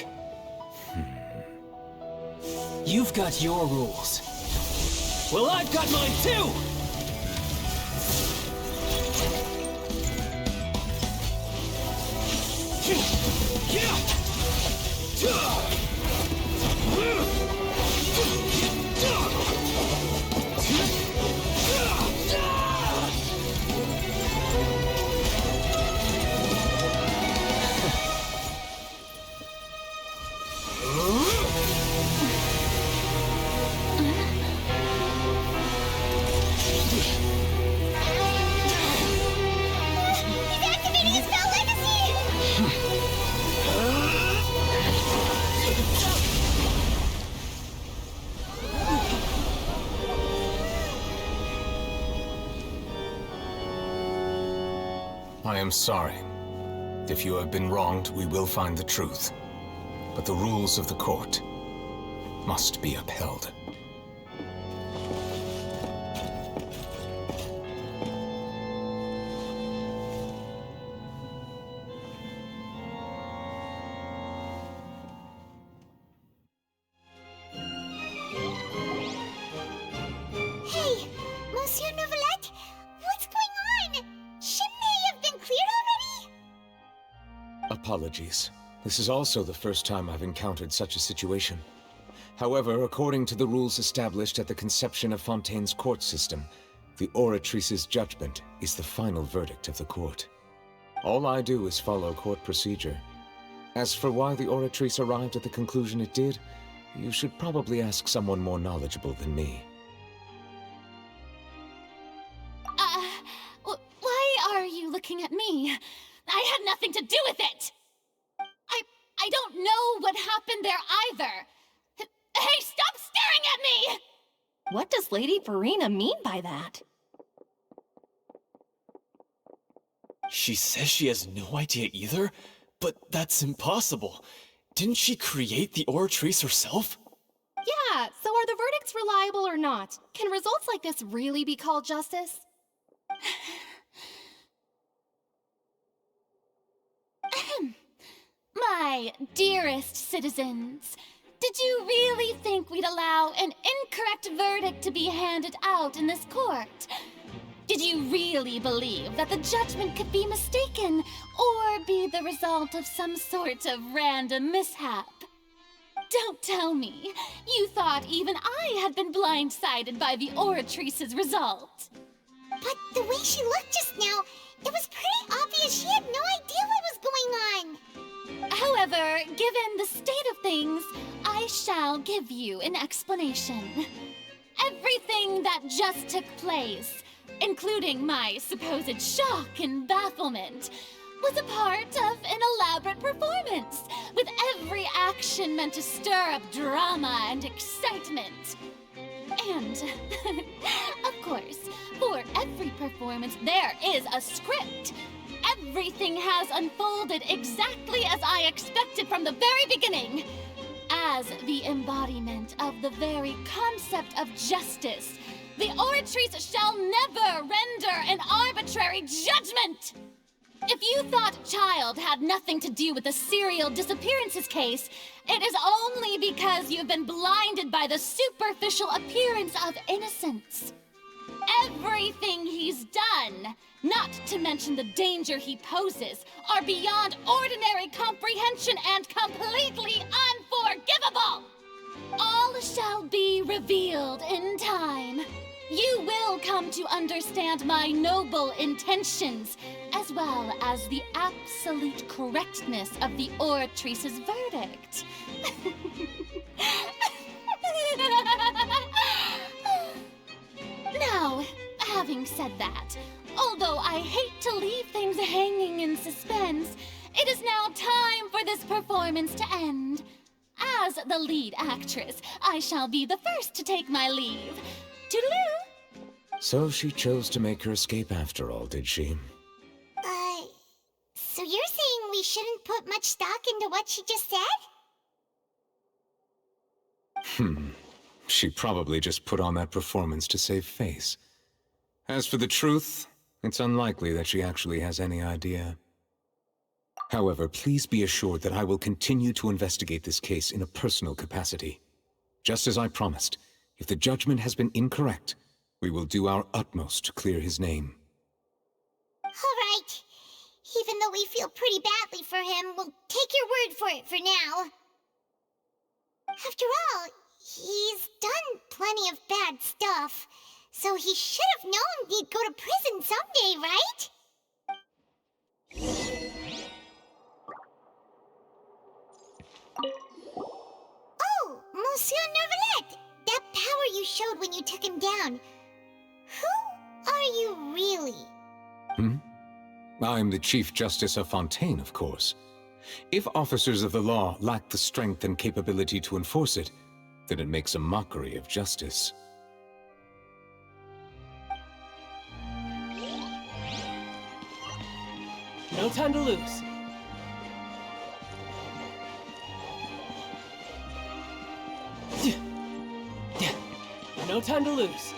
You've got your rules. Well, I've got mine too! I am sorry. If you have been wronged, we will find the truth. But the rules of the court must be upheld. Hey, Monsieur Neuvillette, what's going on? Shouldn't they have been cleared already? Apologies. This is also the first time I've encountered such a situation. However, according to the rules established at the conception of Fontaine's court system, the Oratrice's judgment is the final verdict of the court. All I do is follow court procedure. As for why the Oratrice arrived at the conclusion it did, you should probably ask someone more knowledgeable than me. Why are you looking at me? I had nothing to do with it! I don't know what happened there either. Hey, stop staring at me! What does Lady Verena mean by that? She says she has no idea either, but that's impossible. Didn't she create the Oratrice herself? Yeah, so are the verdicts reliable or not? Can results like this really be called justice? My dearest citizens, did you really think we'd allow an incorrect verdict to be handed out in this court? Did you really believe that the judgment could be mistaken, or be the result of some sort of random mishap? Don't tell me. You thought even I had been blindsided by the Oratrice's result. But the way she looked just now, it was pretty obvious she had no idea what was going on. However, given the state of things, I shall give you an explanation. Everything that just took place, including my supposed shock and bafflement, was a part of an elaborate performance, with every action meant to stir up drama and excitement. And, of course, for every performance there is a script. Everything has unfolded exactly as I expected from the very beginning. As the embodiment of the very concept of justice, the Oratrice shall never render an arbitrary judgment! If you thought Child had nothing to do with the serial disappearances case, it is only because you've been blinded by the superficial appearance of innocence. Everything he's done, not to mention the danger he poses, are beyond ordinary comprehension and completely unforgivable! All shall be revealed in time. You will come to understand my noble intentions, as well as the absolute correctness of the Oratrice's verdict. Now, having said that, although I hate to leave things hanging in suspense, it is now time for this performance to end. As the lead actress, I shall be the first to take my leave. Toodaloo! So she chose to make her escape after all, did she? So you're saying we shouldn't put much stock into what she just said? She probably just put on that performance to save face. As for the truth, it's unlikely that she actually has any idea. However, please be assured that I will continue to investigate this case in a personal capacity. Just as I promised, if the judgment has been incorrect, we will do our utmost to clear his name. All right. Even though we feel pretty badly for him, we'll take your word for it for now. After all, he's done plenty of bad stuff, so he should have known he'd go to prison someday, right? Oh, Monsieur Neuvillette! That power you showed when you took him down. Who are you really? I'm the Chief Justice of Fontaine, of course. If officers of the law lack the strength and capability to enforce it, then it makes a mockery of justice. No time to lose. No time to lose.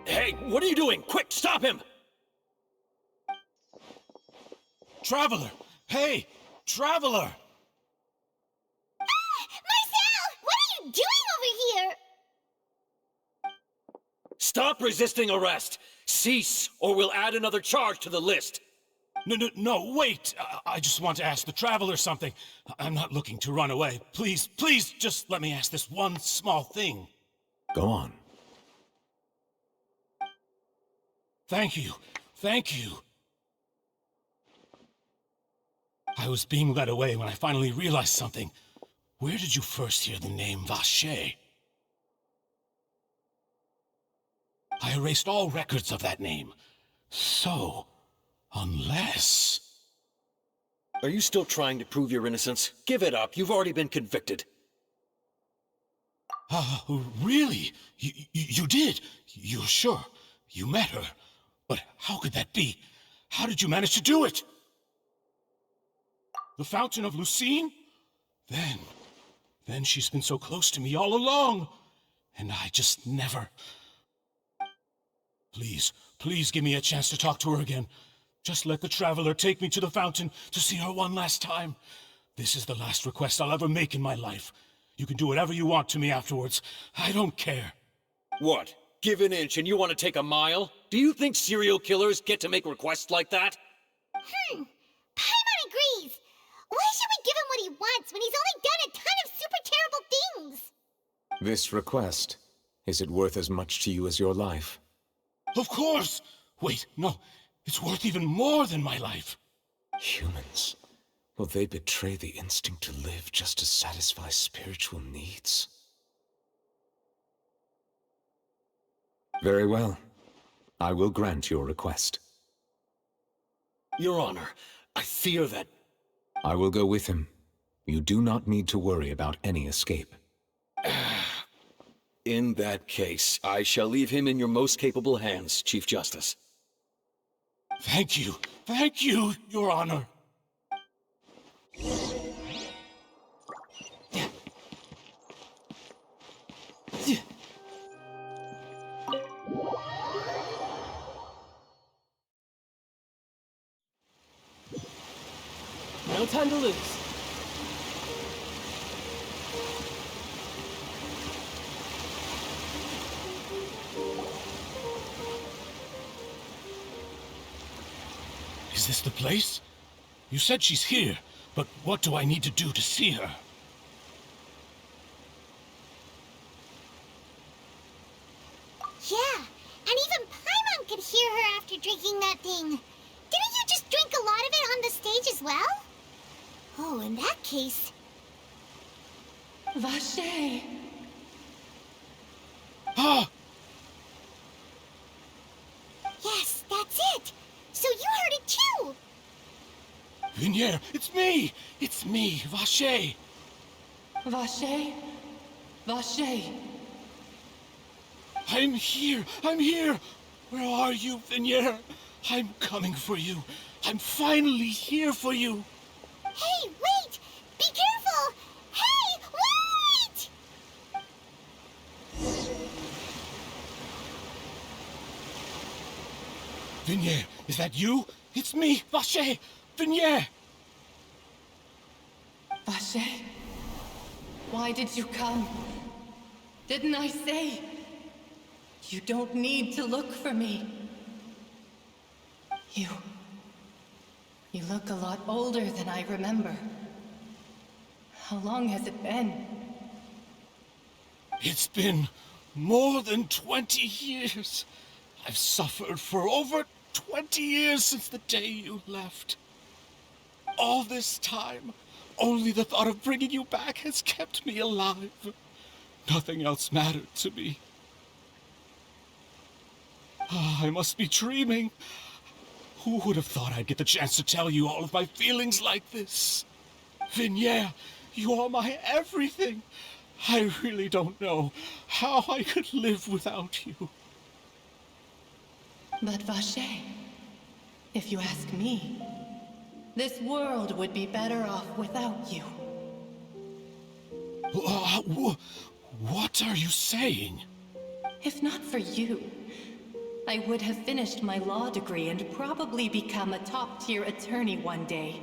Hey, what are you doing? Quick, stop him! Traveler! Hey! Traveler! Marcel! What are you doing over here? Stop resisting arrest! Cease, or we'll add another charge to the list! No, wait! I just want to ask the Traveler something. I'm not looking to run away. Please, just let me ask this one small thing. Go on. Thank you. I was being led away when I finally realized something. Where did you first hear the name Vacher? I erased all records of that name. So, unless... Are you still trying to prove your innocence? Give it up. You've already been convicted. Really? You did? You're sure? You met her? But how could that be? How did you manage to do it? The Fountain of Lucine? Then she's been so close to me all along. And I just never... Please give me a chance to talk to her again. Just let the Traveler take me to the fountain to see her one last time. This is the last request I'll ever make in my life. You can do whatever you want to me afterwards. I don't care. What? Give an inch and you want to take a mile? Do you think serial killers get to make requests like that? Paimon agrees. Why should we give him what he wants when he's only done a ton of super terrible things? This request, is it worth as much to you as your life? Of course! Wait, no. It's worth even more than my life. Humans. Will they betray the instinct to live just to satisfy spiritual needs? Very well. I will grant your request. Your Honor, I fear that... I will go with him. You do not need to worry about any escape. In that case, I shall leave him in your most capable hands, Chief Justice. Thank you, Your Honor. No time to lose. Is this the place? You said she's here, but what do I need to do to see her? Yeah, and even Paimon could hear her after drinking that thing. Didn't you just drink a lot of it on the stage as well? Oh, in that case... Vache! Ah! Yes, that's it! So you heard it too! Vignier, it's me! It's me, Vache! Vache? Vache! I'm here! Where are you, Vignier? I'm coming for you. I'm finally here for you. Hey, wait! Be careful! Hey, wait! Vignier, is that you? It's me, Vache! Vignier! Vache? Why did you come? Didn't I say? You don't need to look for me. You look a lot older than I remember. How long has it been? It's been more than 20 years. I've suffered for over 20 years since the day you left. All this time, only the thought of bringing you back has kept me alive. Nothing else mattered to me. I must be dreaming. Who would have thought I'd get the chance to tell you all of my feelings like this? Vignier, you are my everything. I really don't know how I could live without you. But Vache, if you ask me, this world would be better off without you. What are you saying? If not for you, I would have finished my law degree and probably become a top-tier attorney one day.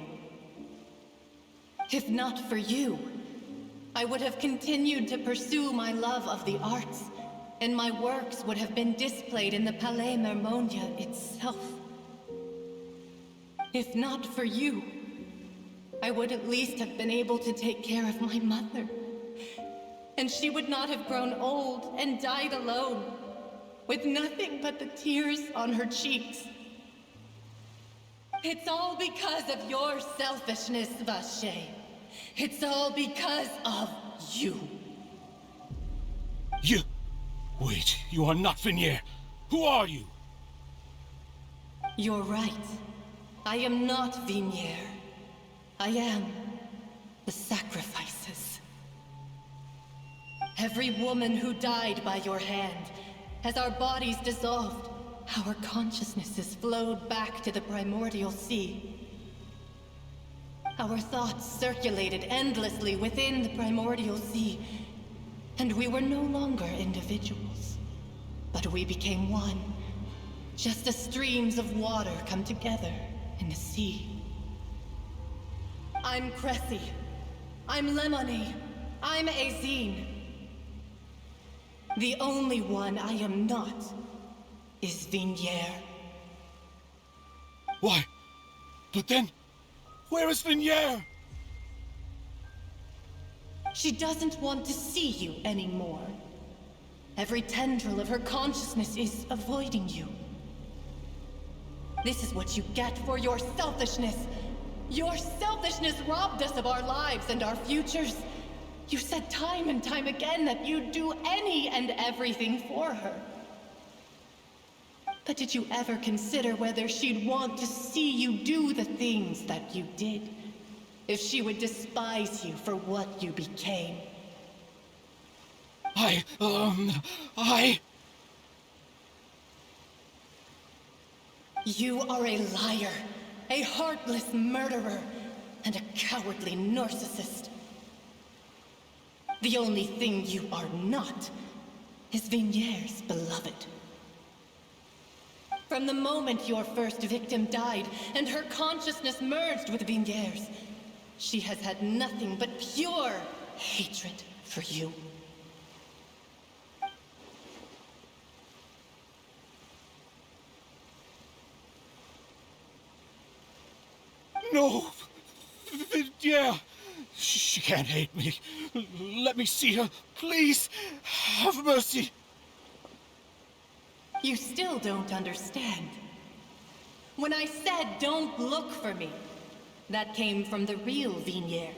If not for you, I would have continued to pursue my love of the arts, and my works would have been displayed in the Palais Mermonia itself. If not for you, I would at least have been able to take care of my mother. And she would not have grown old and died alone, with nothing but the tears on her cheeks. It's all because of your selfishness, Vache. It's all because of you. You... Wait, you are not Vignier. Who are you? You're right. I am not Vignier. I am the sacrifices. Every woman who died by your hand, as our bodies dissolved, our consciousnesses flowed back to the primordial sea. Our thoughts circulated endlessly within the primordial sea, and we were no longer individuals, but we became one, just as streams of water come together in the sea. I'm Cressy, I'm Lemony. I'm Azine. The only one I am not is Vignier. Why? But then, where is Vignier? She doesn't want to see you anymore. Every tendril of her consciousness is avoiding you. This is what you get for your selfishness. Your selfishness robbed us of our lives and our futures. You said time and time again that you'd do any and everything for her. But did you ever consider whether she'd want to see you do the things that you did? If she would despise you for what you became? You are a liar, a heartless murderer, and a cowardly narcissist. The only thing you are not is Vignier's beloved. From the moment your first victim died and her consciousness merged with Vignier's, she has had nothing but pure hatred for you. No! Vignier! She can't hate me. Let me see her, please. Have mercy. You still don't understand. When I said don't look for me, that came from the real Vignier.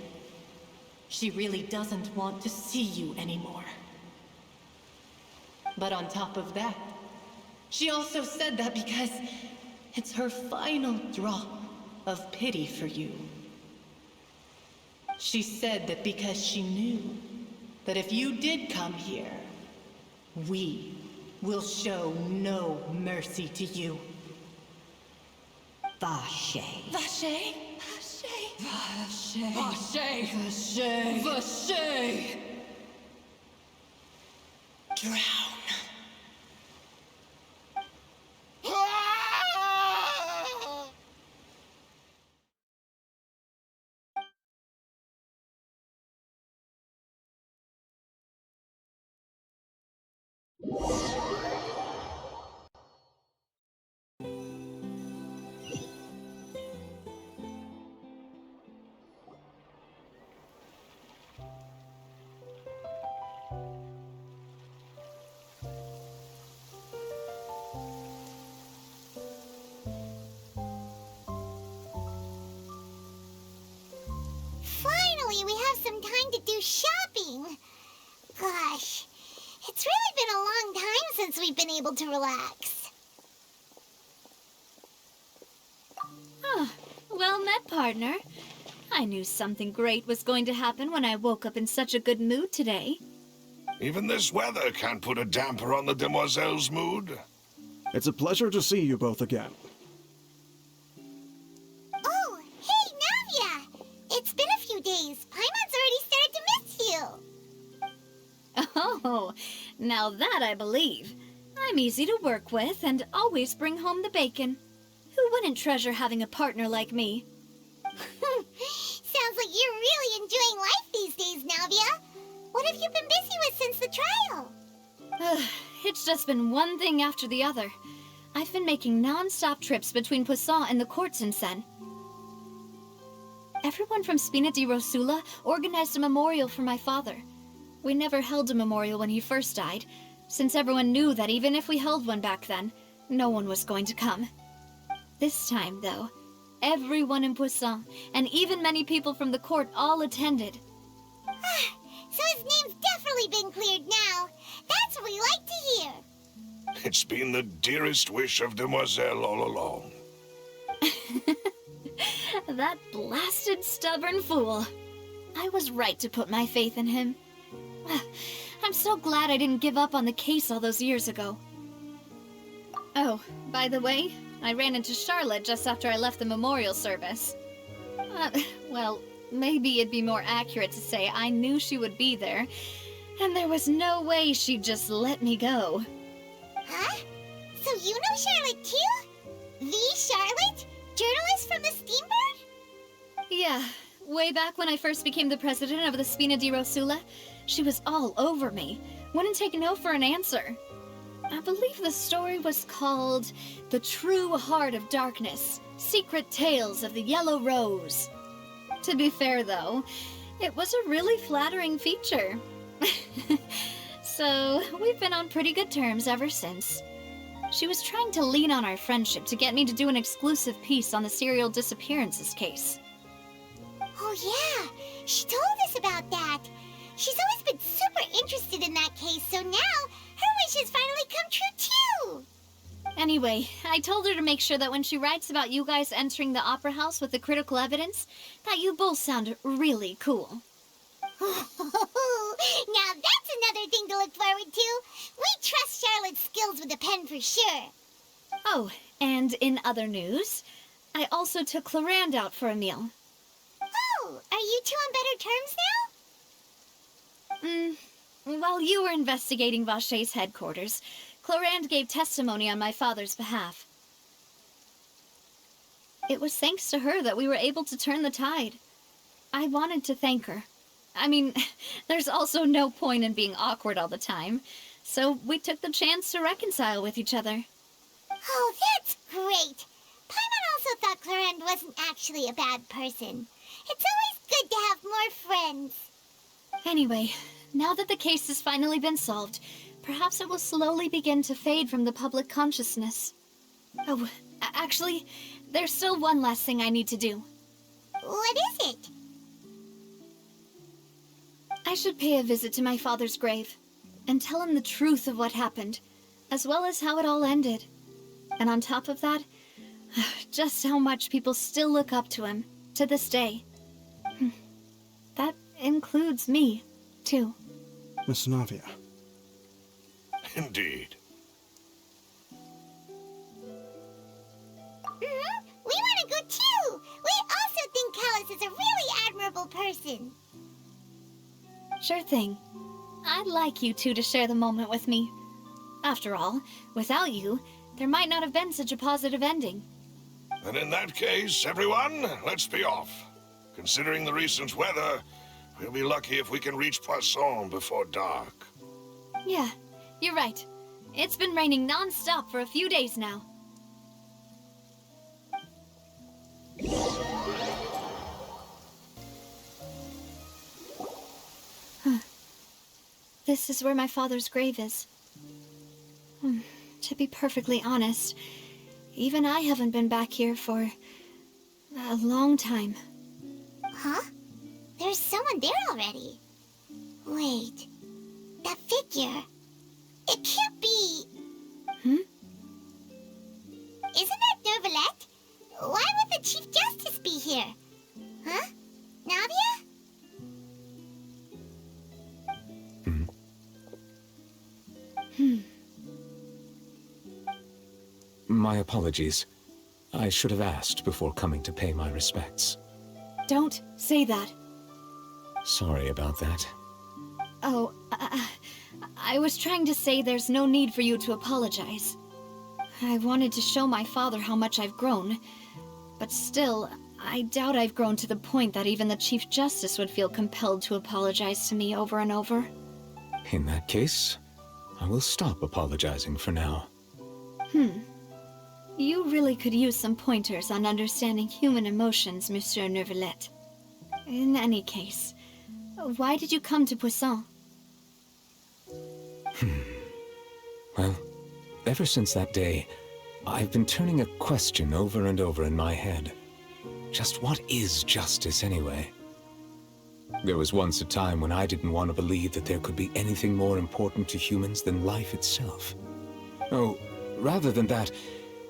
She really doesn't want to see you anymore. But on top of that, she also said that because it's her final drop of pity for you. She said that because she knew that if you did come here, we will show no mercy to you. Vache. Vache? Vache. Vache. Vache. Vache. Drown. Finally, we have some time to do shopping. Gosh, it's really been a long time since we've been able to relax. Well met, partner. I knew something great was going to happen when I woke up in such a good mood today. Even this weather can't put a damper on the demoiselle's mood. It's a pleasure to see you both again. Oh, hey, Navia! It's been a few days. Paimon's already started to miss you. Oh, now that I believe. I'm easy to work with and always bring home the bacon. Who wouldn't treasure having a partner like me? Sounds like you're really enjoying life these days, Navia. What have you been busy with since the trial? It's just been one thing after the other. I've been making non-stop trips between Poisson and the courts in Sen. Everyone from Spina di Rosula organized a memorial for my father. We never held a memorial when he first died, since everyone knew that even if we held one back then, no one was going to come. This time, though, everyone in Poisson, and even many people from the court, all attended. So his name's definitely been cleared now. That's what we like to hear. It's been the dearest wish of Demoiselle all along. That blasted stubborn fool. I was right to put my faith in him. I'm so glad I didn't give up on the case all those years ago. Oh, by the way, I ran into Charlotte just after I left the memorial service. Well, maybe it'd be more accurate to say I knew she would be there, and there was no way she'd just let me go. Huh? So you know Charlotte too? The Charlotte? Journalist from the Steambird? Yeah, way back when I first became the president of the Spina di Rosula, she was all over me. Wouldn't take no for an answer. I believe the story was called The True Heart of Darkness, Secret Tales of the Yellow Rose. To be fair, though, it was a really flattering feature. So, we've been on pretty good terms ever since. She was trying to lean on our friendship to get me to do an exclusive piece on the serial disappearances case. Oh yeah, she told us about that. She's always been super interested in that case, so now her wish has finally come true too. Anyway, I told her to make sure that when she writes about you guys entering the opera house with the critical evidence, that you both sound really cool. Now that's another thing to look forward to. We trust Charlotte's skills with a pen for sure. Oh, and in other news, I also took Clarand out for a meal. Oh, are you two on better terms now? While you were investigating Vaché's headquarters, Clarand gave testimony on my father's behalf. It was thanks to her that we were able to turn the tide. I wanted to thank her. I mean, there's also no point in being awkward all the time, so we took the chance to reconcile with each other. Oh, that's great. Paimon also thought Clarand wasn't actually a bad person. It's always good to have more friends. Anyway, now that the case has finally been solved, perhaps it will slowly begin to fade from the public consciousness. Oh, actually, there's still one last thing I need to do. What is it? I should pay a visit to my father's grave, and tell him the truth of what happened, as well as how it all ended. And on top of that, just how much people still look up to him, to this day. That includes me, too. Miss Navia. Indeed. We want to go too! We also think Callus is a really admirable person. Sure thing. I'd like you two to share the moment with me. After all, without you, there might not have been such a positive ending. And in that case, everyone, let's be off. Considering the recent weather, we'll be lucky if we can reach Poisson before dark. Yeah, you're right. It's been raining non-stop for a few days now. This is where my father's grave is. To be perfectly honest, even I haven't been back here for a long time. Huh? There's someone there already. Wait, that figure. It can't be. Isn't that Neuvillette? Why would the Chief Justice be here? Huh? Navia? My apologies. I should have asked before coming to pay my respects. Don't say that. Sorry about that. Oh, I was trying to say there's no need for you to apologize. I wanted to show my father how much I've grown, but still, I doubt I've grown to the point that even the Chief Justice would feel compelled to apologize to me over and over. In that case, I will stop apologizing for now. You really could use some pointers on understanding human emotions, Monsieur Neuvillette. In any case, why did you come to Poisson? Well, ever since that day, I've been turning a question over and over in my head. Just what is justice anyway? There was once a time when I didn't want to believe that there could be anything more important to humans than life itself. Oh, rather than that,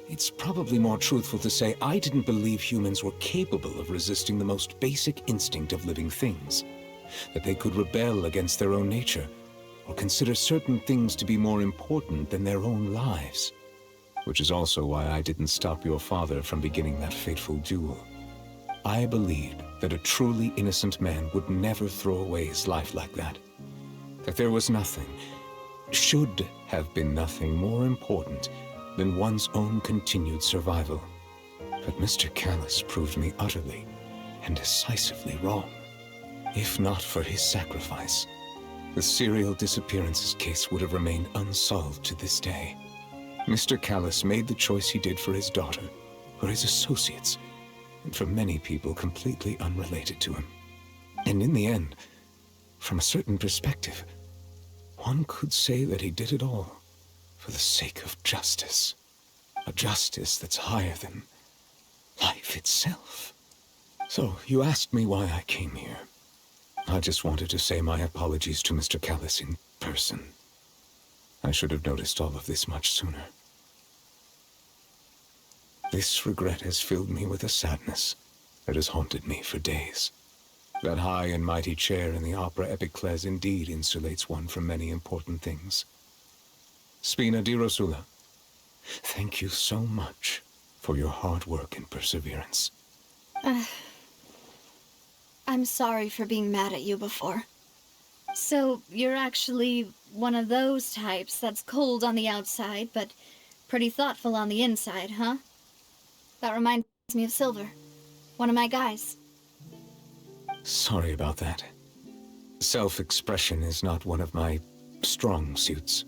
it's probably more truthful to say I didn't believe humans were capable of resisting the most basic instinct of living things. That they could rebel against their own nature, or consider certain things to be more important than their own lives. Which is also why I didn't stop your father from beginning that fateful duel. I believed that a truly innocent man would never throw away his life like that. That there was nothing, should have been nothing more important than one's own continued survival. But Mr. Callus proved me utterly, and decisively wrong. If not for his sacrifice, the serial disappearances case would have remained unsolved to this day. Mr. Callus made the choice he did for his daughter, for his associates, and for many people completely unrelated to him. And in the end, from a certain perspective, one could say that he did it all for the sake of justice. A justice that's higher than life itself. So, you asked me why I came here. I just wanted to say my apologies to Mr. Callus in person. I should have noticed all of this much sooner. This regret has filled me with a sadness that has haunted me for days. That high and mighty chair in the Opera Epiclese indeed insulates one from many important things. Spina di Rosula, thank you so much for your hard work and perseverance. I'm sorry for being mad at you before. So, you're actually one of those types that's cold on the outside, but pretty thoughtful on the inside, huh? That reminds me of Silver, one of my guys. Sorry about that. Self-expression is not one of my strong suits.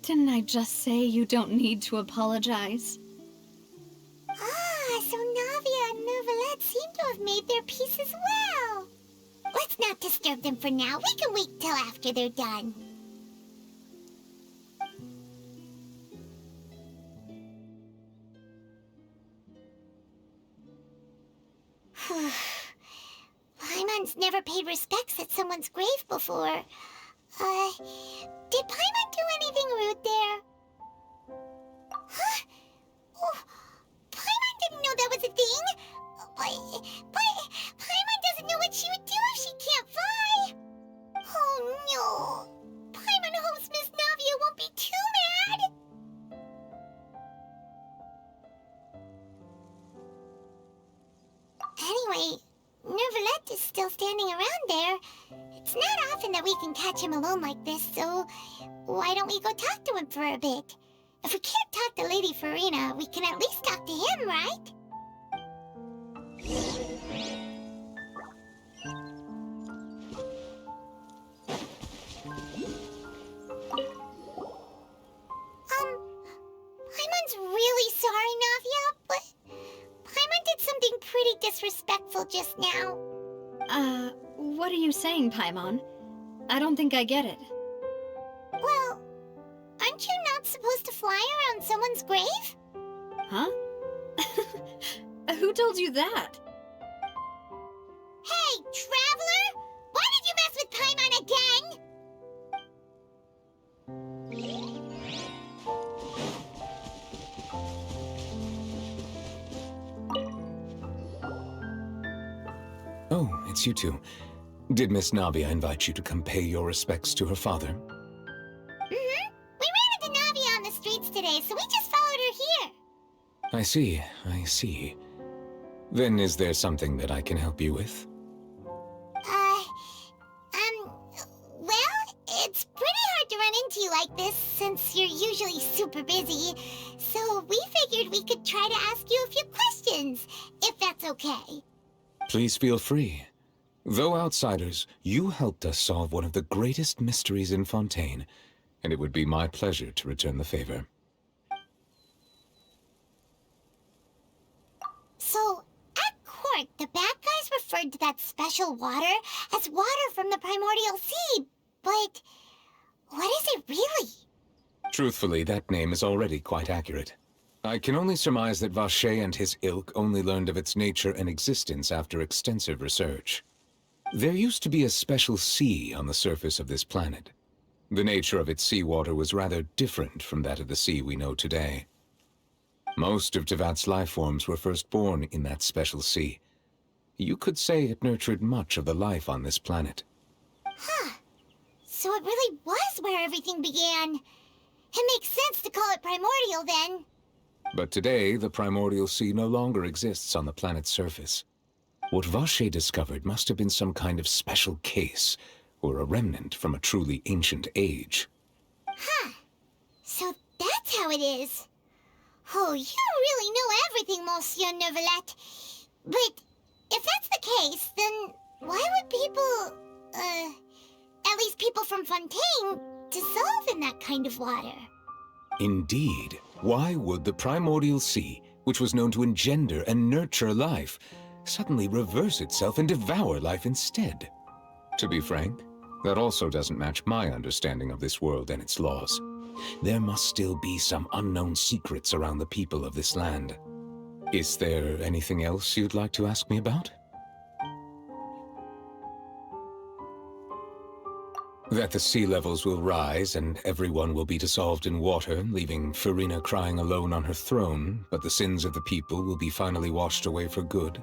Didn't I just say you don't need to apologize? Ah, so Navia and Neuvillette seem to have made their peace as well. Let's not disturb them for now. We can wait till after they're done. Paimon's never paid respects at someone's grave before. Did Paimon do anything rude there? Huh? Oh, Paimon didn't know that was a thing. But Paimon doesn't know what she would do if she can't fly. Oh no. Paimon hopes Miss Navia won't be too mad. Anyway, Neuvillette is still standing around there. It's not often that we can catch him alone like this, so why don't we go talk to him for a bit? If we can't talk to Lady Farina, we can at least talk to him, right? Paimon's really sorry, Navia, but Paimon did something pretty disrespectful just now. What are you saying, Paimon? I don't think I get it. Well, aren't you not supposed to fly around someone's grave? Huh? Who told you that? Hey, Traveler! Why did you mess with Paimon again? Oh, it's you two. Did Miss Navia invite you to come pay your respects to her father? Mm-hmm. We ran into Navia on the streets today, so we just followed her here. I see. Then is there something that I can help you with? Well, it's pretty hard to run into you like this since you're usually super busy. So we figured we could try to ask you a few questions, if that's okay. Please feel free. Though outsiders, you helped us solve one of the greatest mysteries in Fontaine, and it would be my pleasure to return the favor. So, at court, the bad guys referred to that special water as water from the primordial sea, but what is it really? Truthfully, that name is already quite accurate. I can only surmise that Vacher and his ilk only learned of its nature and existence after extensive research. There used to be a special sea on the surface of this planet. The nature of its seawater was rather different from that of the sea we know today. Most of Tevat's life forms were first born in that special sea. You could say it nurtured much of the life on this planet. Huh. So it really was where everything began. It makes sense to call it primordial then. But today, the primordial sea no longer exists on the planet's surface. What Vacher discovered must have been some kind of special case, or a remnant from a truly ancient age. Huh. So that's how it is. Oh, you really know everything, Monsieur Neuvillette. But If that's the case, then why would people, at least people from Fontaine, dissolve in that kind of water? Indeed. Why would the primordial sea, which was known to engender and nurture life, suddenly reverse itself and devour life instead? To be frank, that also doesn't match my understanding of this world and its laws. There must still be some unknown secrets around the people of this land. Is there anything else you'd like to ask me about? That the sea levels will rise and everyone will be dissolved in water, leaving Furina crying alone on her throne, but the sins of the people will be finally washed away for good.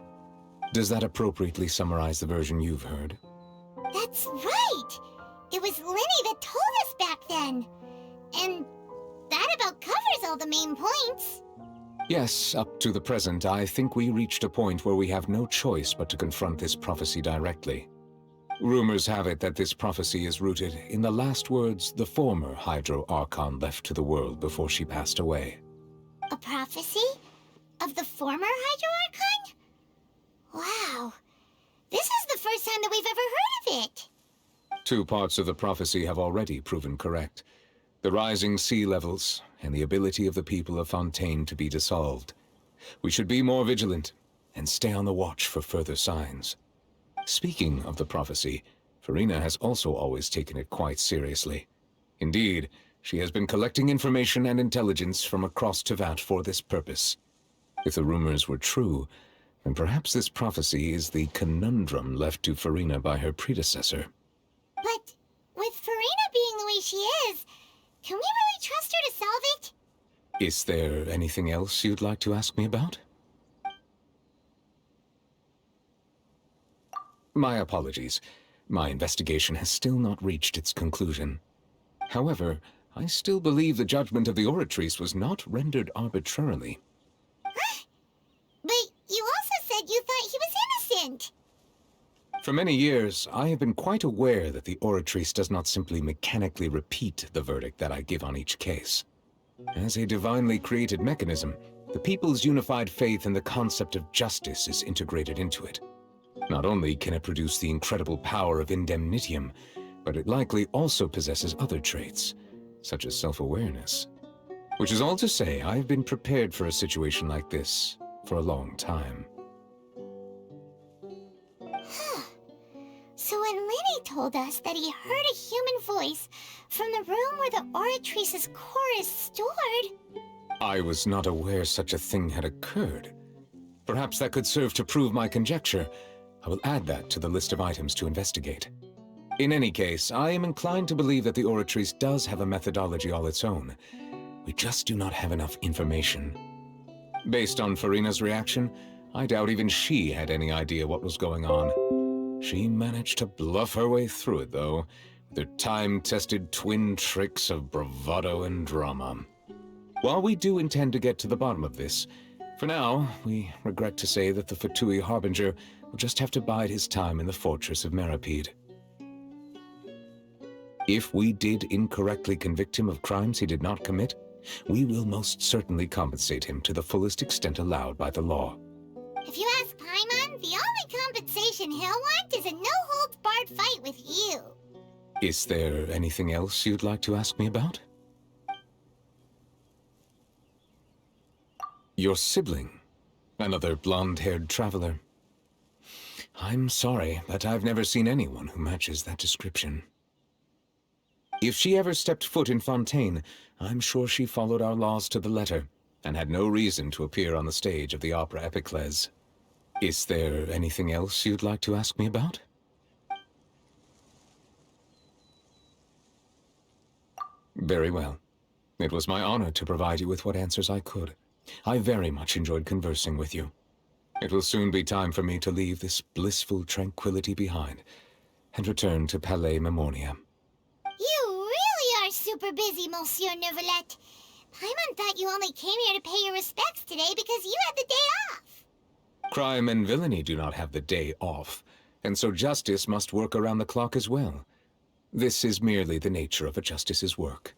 Does that appropriately summarize the version you've heard? That's right! It was Linny that told us back then. And that about covers all the main points. Yes, up to the present, I think we reached a point where we have no choice but to confront this prophecy directly. Rumors have it that this prophecy is rooted in the last words the former Hydro Archon left to the world before she passed away. A prophecy? Of the former Hydro Archon? Wow. This is the first time that we've ever heard of it. 2 parts of the prophecy have already proven correct. The rising sea levels and the ability of the people of Fontaine to be dissolved. We should be more vigilant and stay on the watch for further signs. Speaking of the prophecy, Furina has also always taken it quite seriously. Indeed, she has been collecting information and intelligence from across Tevat for this purpose. If the rumors were true, then perhaps this prophecy is the conundrum left to Furina by her predecessor. But with Furina being the way she is, can we really trust her to solve it? Is there anything else you'd like to ask me about? My apologies. My investigation has still not reached its conclusion. However, I still believe the judgment of the Oratrice was not rendered arbitrarily. But you also said you thought he was innocent. For many years, I have been quite aware that the Oratrice does not simply mechanically repeat the verdict that I give on each case. As a divinely created mechanism, the people's unified faith in the concept of justice is integrated into it. Not only can it produce the incredible power of indemnitium, but it likely also possesses other traits, such as self-awareness. Which is all to say, I've been prepared for a situation like this for a long time. So when Linny told us that he heard a human voice from the room where the Oratrice's core is stored... I was not aware such a thing had occurred. Perhaps that could serve to prove my conjecture. I will add that to the list of items to investigate. In any case, I am inclined to believe that the Oratrice does have a methodology all its own. We just do not have enough information. Based on Furina's reaction, I doubt even she had any idea what was going on. She managed to bluff her way through it, though, with her time-tested twin tricks of bravado and drama. While we do intend to get to the bottom of this, for now, we regret to say that the Fatui Harbinger will just have to bide his time in the fortress of Meripede. If we did incorrectly convict him of crimes he did not commit, we will most certainly compensate him to the fullest extent allowed by the law. If you ask Paimon, the only compensation he'll want is a no-holds-barred fight with you. Is there anything else you'd like to ask me about? Your sibling, another blonde-haired traveler. I'm sorry, but I've never seen anyone who matches that description. If she ever stepped foot in Fontaine, I'm sure she followed our laws to the letter, and had no reason to appear on the stage of the opera Epiclese. Is there anything else you'd like to ask me about? Very well. It was my honor to provide you with what answers I could. I very much enjoyed conversing with you. It will soon be time for me to leave this blissful tranquility behind and return to Palais Memoria. You really are super busy, Monsieur Neuvillette. Paimon thought you only came here to pay your respects today because you had the day off. Crime and villainy do not have the day off, and so justice must work around the clock as well. This is merely the nature of a justice's work.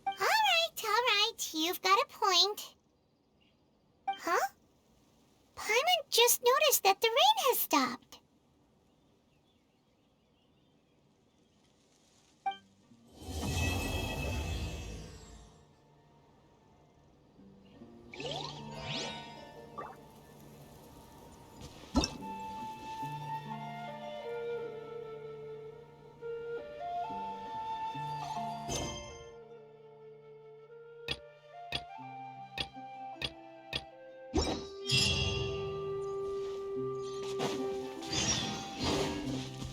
All right. You've got a point. Huh? Paimon just noticed that the rain has stopped.